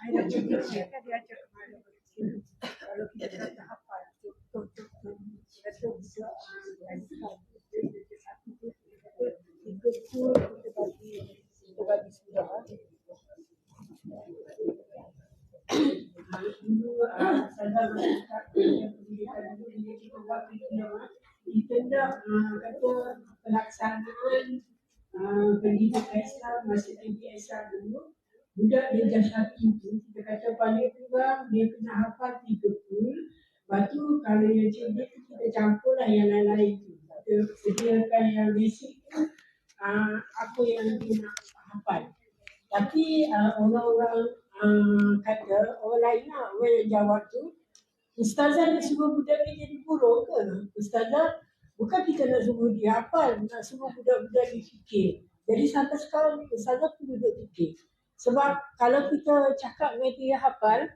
Dia ajak kemana? kalau kita kata hafal betul kata bisa satu tu tiga tu kita bagi sudah. Kalau dulu saya masyarakat yang pendidikan dulu bila kita buat pendidikan kita nak kata pelaksanaan pendidikan Islam masih Islam dulu. Budak dia jasati tu, kita kata paling kurang dia kena hafal 30. Lepas tu kalau yang cerdik tu kita campurlah yang lain-lain tu. Kita sediakan yang basic tu, apa yang dia nak hafal. Tapi orang-orang kata, orang lain lah, orang yang jawab tu, Ustazah nak suruh budak ni jadi guru ke? Ustazah, bukan kita nak suruh dia hafal, nak suruh budak-budak ni fikir. Jadi sampai sekarang Ustazah pun duduk fikir. Sebab kalau kita cakap dengan dia hafal,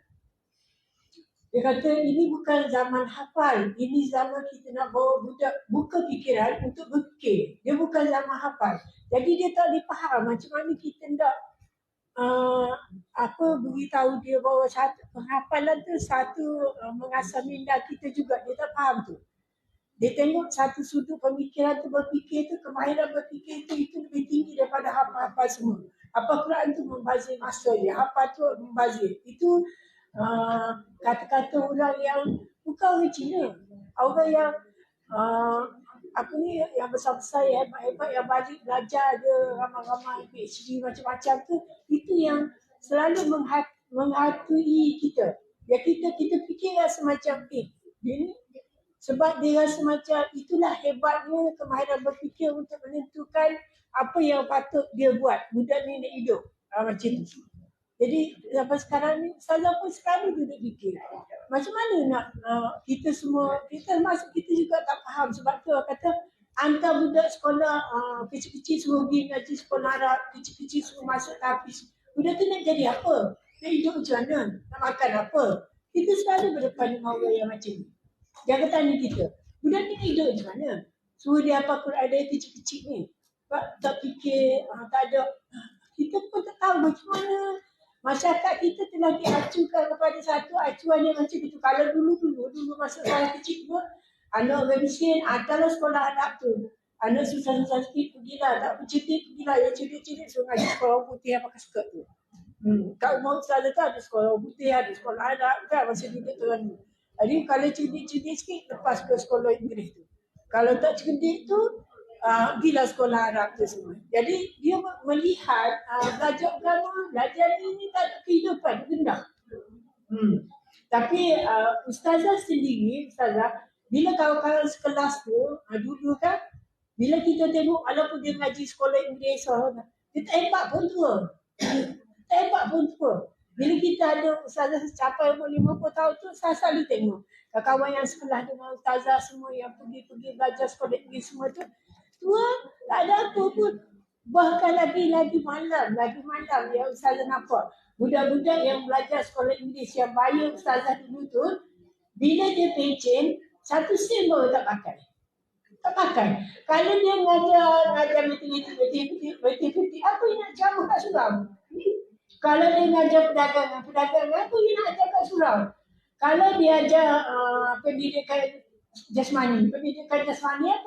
dia kata ini bukan zaman hafal, ini zaman kita nak bawa budak buka fikiran untuk berfikir. Dia bukan zaman hafal. Jadi dia tak boleh faham macam mana kita nak beritahu dia bahawa satu penghafalan tu satu mengasah minda kita juga. Dia tak faham tu. Dia tengok satu sudut pemikiran tu berfikir tu, kemahiran berfikir tu itu lebih tinggi daripada hafal-hafal semua. Apa Quran tu membazir masa dia, hafal tu membazir. Itu kata-kata orang yang bukan orang Cina. Orang yang yang besar-besar, yang hebat-hebat, yang balik belajar ada ramai-ramai PhD macam-macam tu, itu yang selalu menghatui kita. Ya kita fikir rasa macam dia ni, sebab dia rasa macam itulah hebatnya kemahiran berfikir untuk menentukan apa yang patut dia buat. Budak ni nak hidup. Macam tu. Jadi sampai sekarang ni, Ustazah pun sekarang duduk fikir. Macam mana nak kita semua, kita juga tak faham. Sebab tu kata, hantar budak sekolah kecil-kecil suruh pergi ngaji sekolah Arab, kecil-kecil suruh masuk tahfiz. Budak tu nak jadi apa? Nak hidup macam mana? Nak makan apa? Kita selalu berdepan dengan orang yang macam ni. Jangan tanya kita, budak ni hidup macam mana? Suruh dia apa Quran dia kecil-kecil ni. Tak fikir, tak ada. Kita pun tak tahu macam mana masyarakat kita telah diacukan kepada satu acuan yang macam itu. Kalau dulu masa saya kecil tu, anak orang miskin, hantarlah sekolah Arab tu. Anak susah-susah sikit, pergilah. Tak bercerdik, pergilah. Yang cerdik-cerdik suruh ngaji sekolah putih yang pakai skirt tu. Kat rumah Ustazah tu ada sekolah putih, ada sekolah Arab kan, masa dia terang. Jadi kalau cerdik-cerdik sikit, lepas ke sekolah Inggeris tu. Kalau tak cerdik tu, pergilah sekolah Arab tu semua. Jadi dia melihat belajar agama, belajar ini tak ada kehidupan, rendah. Tapi Ustazah sendiri, bila kawan-kawan sekelas tu, dulu kan, bila kita tengok walaupun dia ngaji sekolah Inggeris, dia tak hebat pun tua. Tak hebat pun tua. Bila kita ada Ustazah capai umur 50 tahun tu, saya selalu tengok kawan yang sekelas dengan Ustazah semua yang pergi belajar sekolah Inggeris semua tu, tua, tak ada apa pun. Bahkan lagi malam yang Ustazah nampak. Budak-budak yang belajar sekolah Inggeris yang bayar Ustazah dulu tu, bila dia pencen, satu sen baru tak pakai. Tak pakai. Kalau dia ngajar matematik, apa yang nak campur kat surau? Kalau dia ngajar perdagangan, apa yang nak ajar kat surau? Kalau dia ajar pendidikan jasmani, apa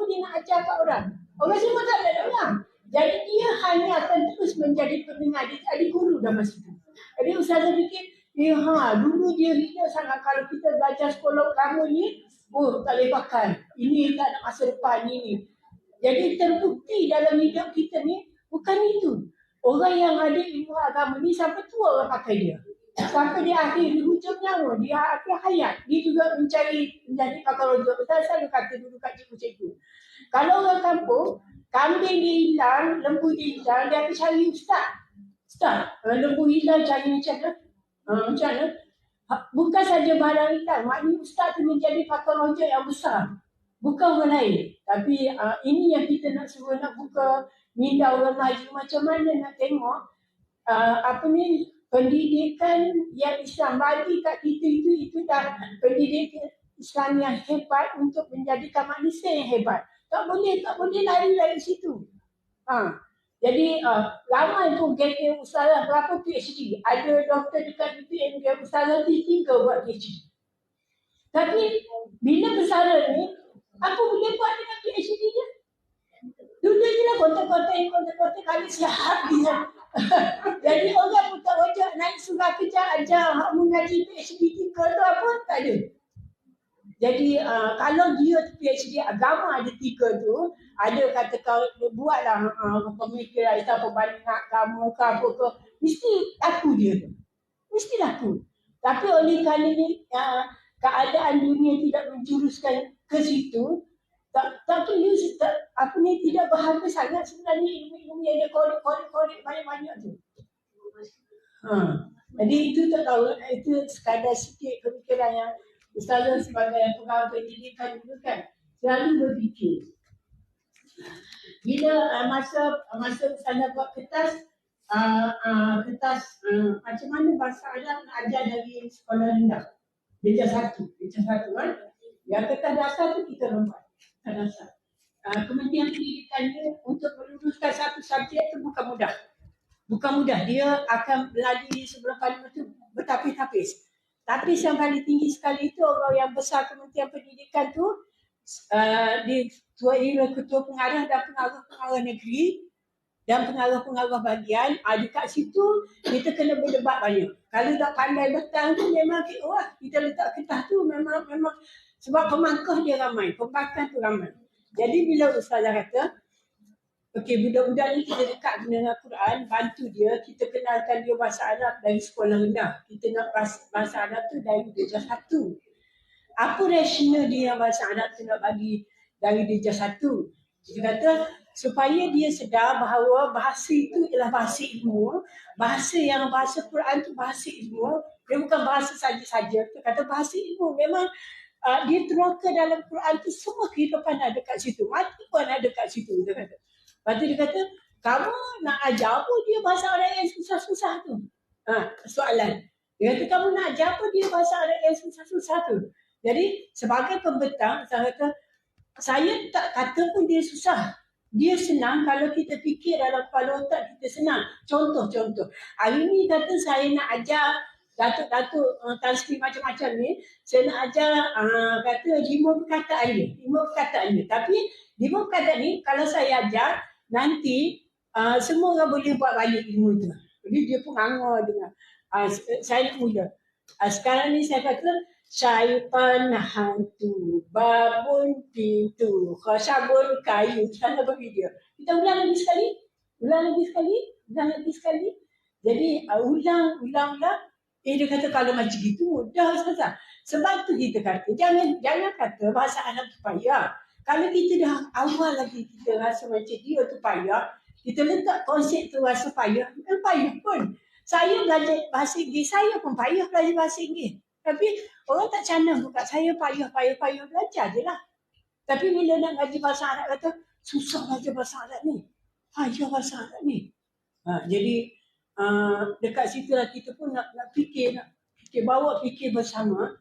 dia nak ajar kat orang? Orang semua tak ada dengar. Jadi dia hanya akan terus menjadi pendengar. Dia tak ada guru dah masa tu. Jadi Ustazah fikir, dulu dia hidup sangat. Kalau kita belajar sekolah utama ni, tak boleh pakai. Ini tak ada masa depan ni. Jadi terbukti dalam hidup kita ni, bukan itu. Orang yang ada ilmu agama ni sampai tua orang pakai dia. Sampai di hujung nyawa, di akhir hayat, dia juga menjadi pakar roja. Betul saya kata dulu kat cikgu-cikgu. Kalau orang kampung, kambing dia hilang, lembu dia hilang, dia akan cari ustaz. Lembu hilang cari macam mana? Bukan saja barang hilang, maknanya ustaz tu menjadi pakar roja yang besar. Bukan orang lain. Tapi ini yang kita nak suruh nak buka minda orang lain. Macam mana nak tengok pendidikan yang Islam bagi kat kita itu dah pendidikan Islam yang hebat untuk menjadikan manusia yang hebat. Tak boleh lari dari situ. Jadi lama itu geng Ustazah berapa PhD. Ada doktor dekat UPM geng Ustazah tinggal buat PhD. Tapi bila bersara ni, apa boleh buat dengan PhD dia? Dulu je lah konten-konten kali siap dia. Jadi orang pun tak wajah naik surah kerja ajar hak mengaji PhD 3 tu apa? Tak ada. Jadi kalau dia PhD agama ada 3 tu, ada kata kau buatlah pemikiran atau perbandingan agama ke apa ke, mesti laku dia tu. Mesti laku. Tapi oleh kerana ni keadaan dunia tidak menjuruskan ke situ, tak apa ni tidak berharga sangat sebenarnya ilmu-ilmu yang dia korek banyak-banyak tu. Jadi itu tak tahu, itu sekadar sikit pemikiran yang Ustazah sebagai pegawai pendidikan dulu kan selalu berfikir. Bila masa Ustazah buat kertas macam mana bahasa Arab nak ajar dari sekolah rendah. Darjah satu kan. Yang kertas dasar tu kita rompak. Kertas dasar. Kementerian Pendidikan dia untuk meluluskan satu subjek tu bukan mudah. Bukan mudah. Dia akan melalui sebelum parlimen tu bertapis-tapis. Tapi yang paling tinggi sekali itu orang yang besar Kementerian Pendidikan tu dituai oleh ketua pengarah dan pengarah negeri dan pengarah bahagian. Dekat situ kita kena berdebat banyak. Kalau tak pandai letak tu memang kita letak kertas tu memang sebab pemangkah dia ramai, pembakar tu ramai. Jadi bila Ustazah kata, okey, budak-budak ni kita dekat dengan Quran, bantu dia, kita kenalkan dia bahasa Arab dari sekolah rendah. Kita nak bahasa Arab tu dari darjah 1. Apa rasional dia yang bahasa Arab tu nak bagi dari darjah 1? Kita kata, supaya dia sedar bahawa bahasa itu ialah bahasa ilmu, bahasa Quran tu bahasa ilmu, dia bukan bahasa saja-saja. Kita kata bahasa ilmu, memang dia teroka dalam Quran tu semua kehidupan ada kat situ. Mati pun ada kat situ, kita kata. Lepas tu dia kata, kamu nak ajar apa dia bahasa Arab yang susah-susah tu? Soalan. Dia kata, kamu nak ajar apa dia bahasa Arab yang susah-susah tu? Jadi, sebagai pembentang, saya kata, saya tak kata pun dia susah. Dia senang kalau kita fikir dalam kepala otak kita senang. Contoh. Hari ni kata saya nak ajar Datuk Tansri macam-macam ni, saya nak ajar kata 5 perkataan dia. Tapi 5 perkataan ni, kalau saya ajar, nanti semua orang boleh buat balik ilmu tu. Jadi dia pun angor dengan saya nak mula. Sekarang ni saya kata syaitan hantu, babun pintu, khasabun kayu. Kita nak bagi dia. Kita ulang lagi sekali. Jadi ulang. Dia kata kalau macam gitu mudah Ustazah. Sebab tu kita kata jangan kata bahasa Arab tu payah. Kalau kita dah awal lagi kita rasa macam dia tu payah, kita letak konsep tu rasa payah, bukan payah pun. Saya belajar bahasa Inggeris, saya pun payah belajar bahasa Inggeris. Tapi orang tak canang buka saya payah belajar je lah. Tapi bila nak ngaji bahasa Arab kata, susah belajar bahasa Arab ni. Payah bahasa Arab ni. Jadi dekat situ lah kita pun nak fikir bersama.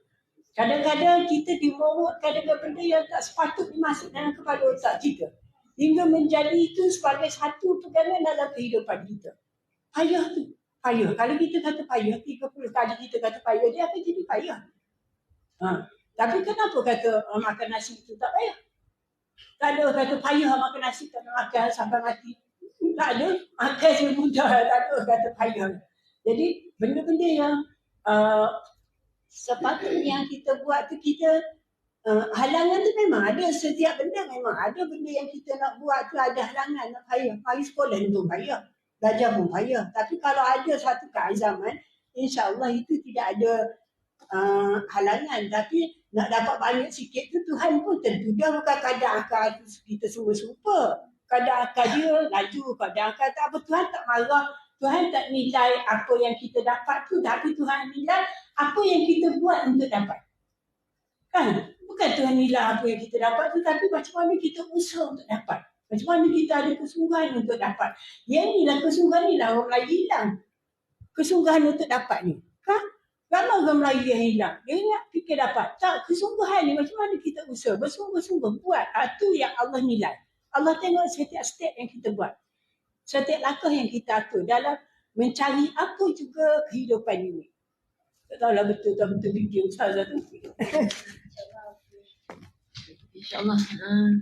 Kadang-kadang kita dimorotkan dengan benda yang tak sepatutnya masuk dalam kepala otak kita. Hingga menjadi itu sebagai satu pegangan dalam kehidupan kita. Payah tu. Payah. Kalau kita kata payah, 30 kali kita kata payah, dia akan jadi payah. Tapi kenapa kata makan nasi itu tak payah? Tak ada kata payah makan nasi tak nak makan sampai mati. Tak ada. Makan semudah. Tak ada kata payah. Jadi benda-benda yang sepatutnya yang kita buat tu kita halangan tu memang ada. Setiap benda memang ada benda yang kita nak buat tu ada halangan, nak payah. Pergi sekolah pun payah, belajar pun payah. Tapi kalau ada satu keazaman, insya-Allah itu tidak ada halangan. Tapi nak dapat banyak sikit tu Tuhan pun tentu dah bukan kadar akal kita semua serupa. Kadar akal dia laju, kadar akal tak apa. Tuhan tak marah. Tuhan tak nilai apa yang kita dapat tu, tapi Tuhan nilai apa yang kita buat untuk dapat. Kan? Bukan Tuhan nilai apa yang kita dapat tu, tapi macam mana kita usaha untuk dapat. Macam mana kita ada kesungguhan untuk dapat. Yang inilah kesungguhan ni lah orang Melayu hilang. Kesungguhan untuk dapat ni. Ramai orang Melayu yang hilang. Dia nak fikir dapat. Tak, kesungguhan ni macam mana kita usaha. Bersungguh-sungguh buat. Itu yang Allah nilai. Allah tengok setiap step yang kita buat. Setiap langkah yang kita atur dalam mencari apa juga kehidupan ini. Tak tahulah betul tak betul fikir Ustazah tu. InsyaAllah.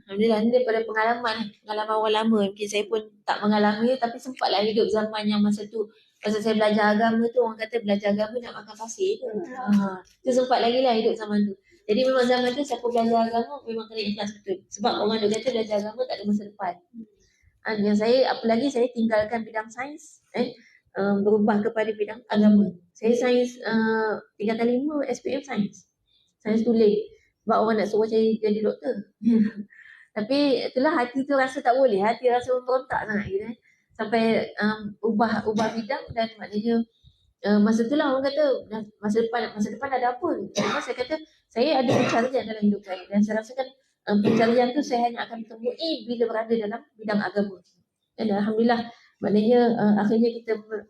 Alhamdulillah, ni daripada pengalaman orang lama. Mungkin saya pun tak mengalami, tapi sempatlah hidup zaman yang masa tu. Masa saya belajar agama tu, orang kata belajar agama nak makan pasir tu. Tu sempat lagi lah hidup zaman tu. Jadi memang zaman tu siapa belajar agama memang kena ikhlas betul. Sebab orang tu kata belajar agama tak ada masa depan. Yang saya, apalagi saya tinggalkan bidang sains, berubah kepada bidang agama. Saya sains, 3 kali 5 SPM sains. Sains tulis. Sebab orang nak suruh saya jadi doktor. Tapi itulah hati tu rasa tak boleh. Hati rasa memberontak sangat gitu. Sampai ubah bidang dan maknanya masa tu lah orang kata masa depan ada apa. Cuma saya kata saya ada pencarian dalam hidup saya. Dan saya rasakan pencarian tu saya hanya akan temui bila berada dalam bidang agama. Dan Alhamdulillah maknanya akhirnya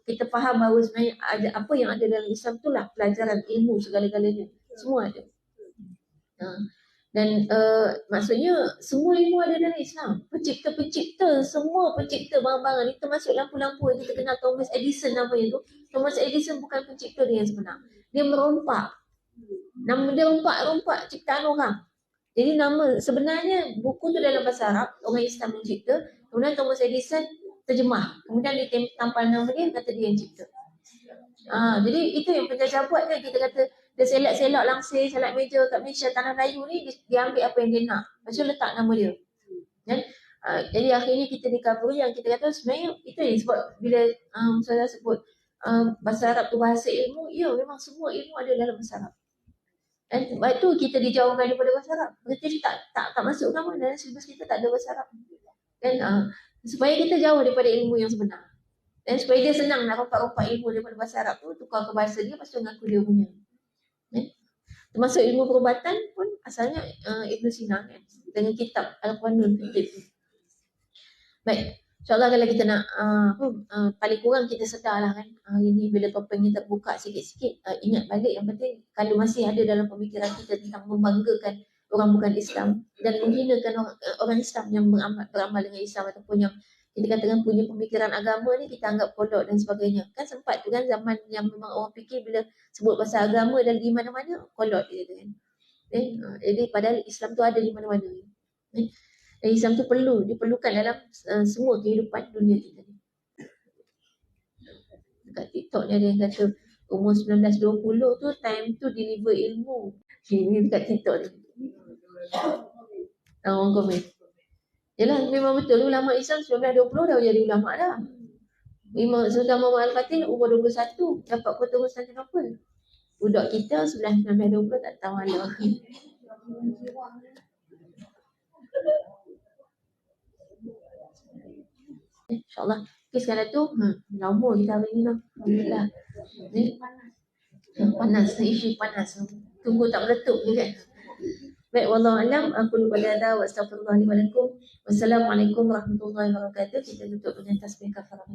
kita faham bahawa sebenarnya apa yang ada dalam Islam tu lah pelajaran ilmu segala-galanya. Semua ada. Dan maksudnya semua ilmu ada dalam Islam. Pencipta, semua pencipta barang-barang ni termasuk lampu-lampu yang kita kenal Thomas Edison namanya tu. Thomas Edison bukan pencipta dia yang sebenar. Dia merompak. Nama dia rompak ciptaan orang. Jadi nama sebenarnya buku tu dalam bahasa Arab, orang Islam mencipta. Kemudian Thomas Edison terjemah. Kemudian dia tampal nama dia, kata dia yang cipta. Jadi itu yang penjajah buat kan. Kita kata dia selak-selak langsir, selak meja kat Malaysia, tanah Melayu ni, dia ambil apa yang dia nak. Lepas tu letak nama dia. Kan? Jadi akhirnya kita recovery yang kita kata sebenarnya itu yang sebab bila saya sebut bahasa Arab tu bahasa ilmu, ya memang semua ilmu ada dalam bahasa Arab. Dan sebab itu kita dijauhkan daripada bahasa Arab. Berarti tak masuk nama dalam silibus kita tak ada bahasa Arab. Kan? Supaya kita jauh daripada ilmu yang sebenar. Dan supaya dia senang nak rompak-rompak ilmu daripada bahasa Arab tu, tukar ke bahasa dia, lepas tu ngaku dia punya. Termasuk ilmu perubatan pun asalnya Ibn Sina kan, dengan kitab Al-Qanun. Baik, insyaAllah kalau kita nak paling kurang kita sedarlah kan, hari ni bila topeng ni terbuka sikit-sikit, ingat balik yang penting kalau masih ada dalam pemikiran kita tentang membanggakan orang bukan Islam dan menghinakan orang Islam yang beramal dengan Islam ataupun yang kita katakan punya pemikiran agama ni kita anggap kolot dan sebagainya. Kan sempat tu kan zaman yang memang orang fikir bila sebut pasal agama dan di mana-mana kolot dia kata kan. Jadi padahal Islam tu ada di mana-mana. Dan Islam tu diperlukan dalam semua kehidupan dunia kita ni. Dekat TikTok ni ada yang kata umur 19-20 tu time tu deliver ilmu. Ini dekat TikTok ni. Orang komen. Yalah memang betul ulama Islam 19-20 dah jadi ulama dah. Imam Sultan Muhammad Al-Fatih umur 21 dapat kota Konstantinopel. Budak kita 19-20 tak tahu mana. InsyaAllah. Okay, sekarang tu lama kita hari ni lah. Alhamdulillah. Panas, isu panas. Tunggu tak meletup je kan. Baik, wallahu alam. Aku lupa ada wa astaghfirullah li wa lakum. Wassalamualaikum warahmatullahi wabarakatuh. Kita tutup dengan tasbih kafarah.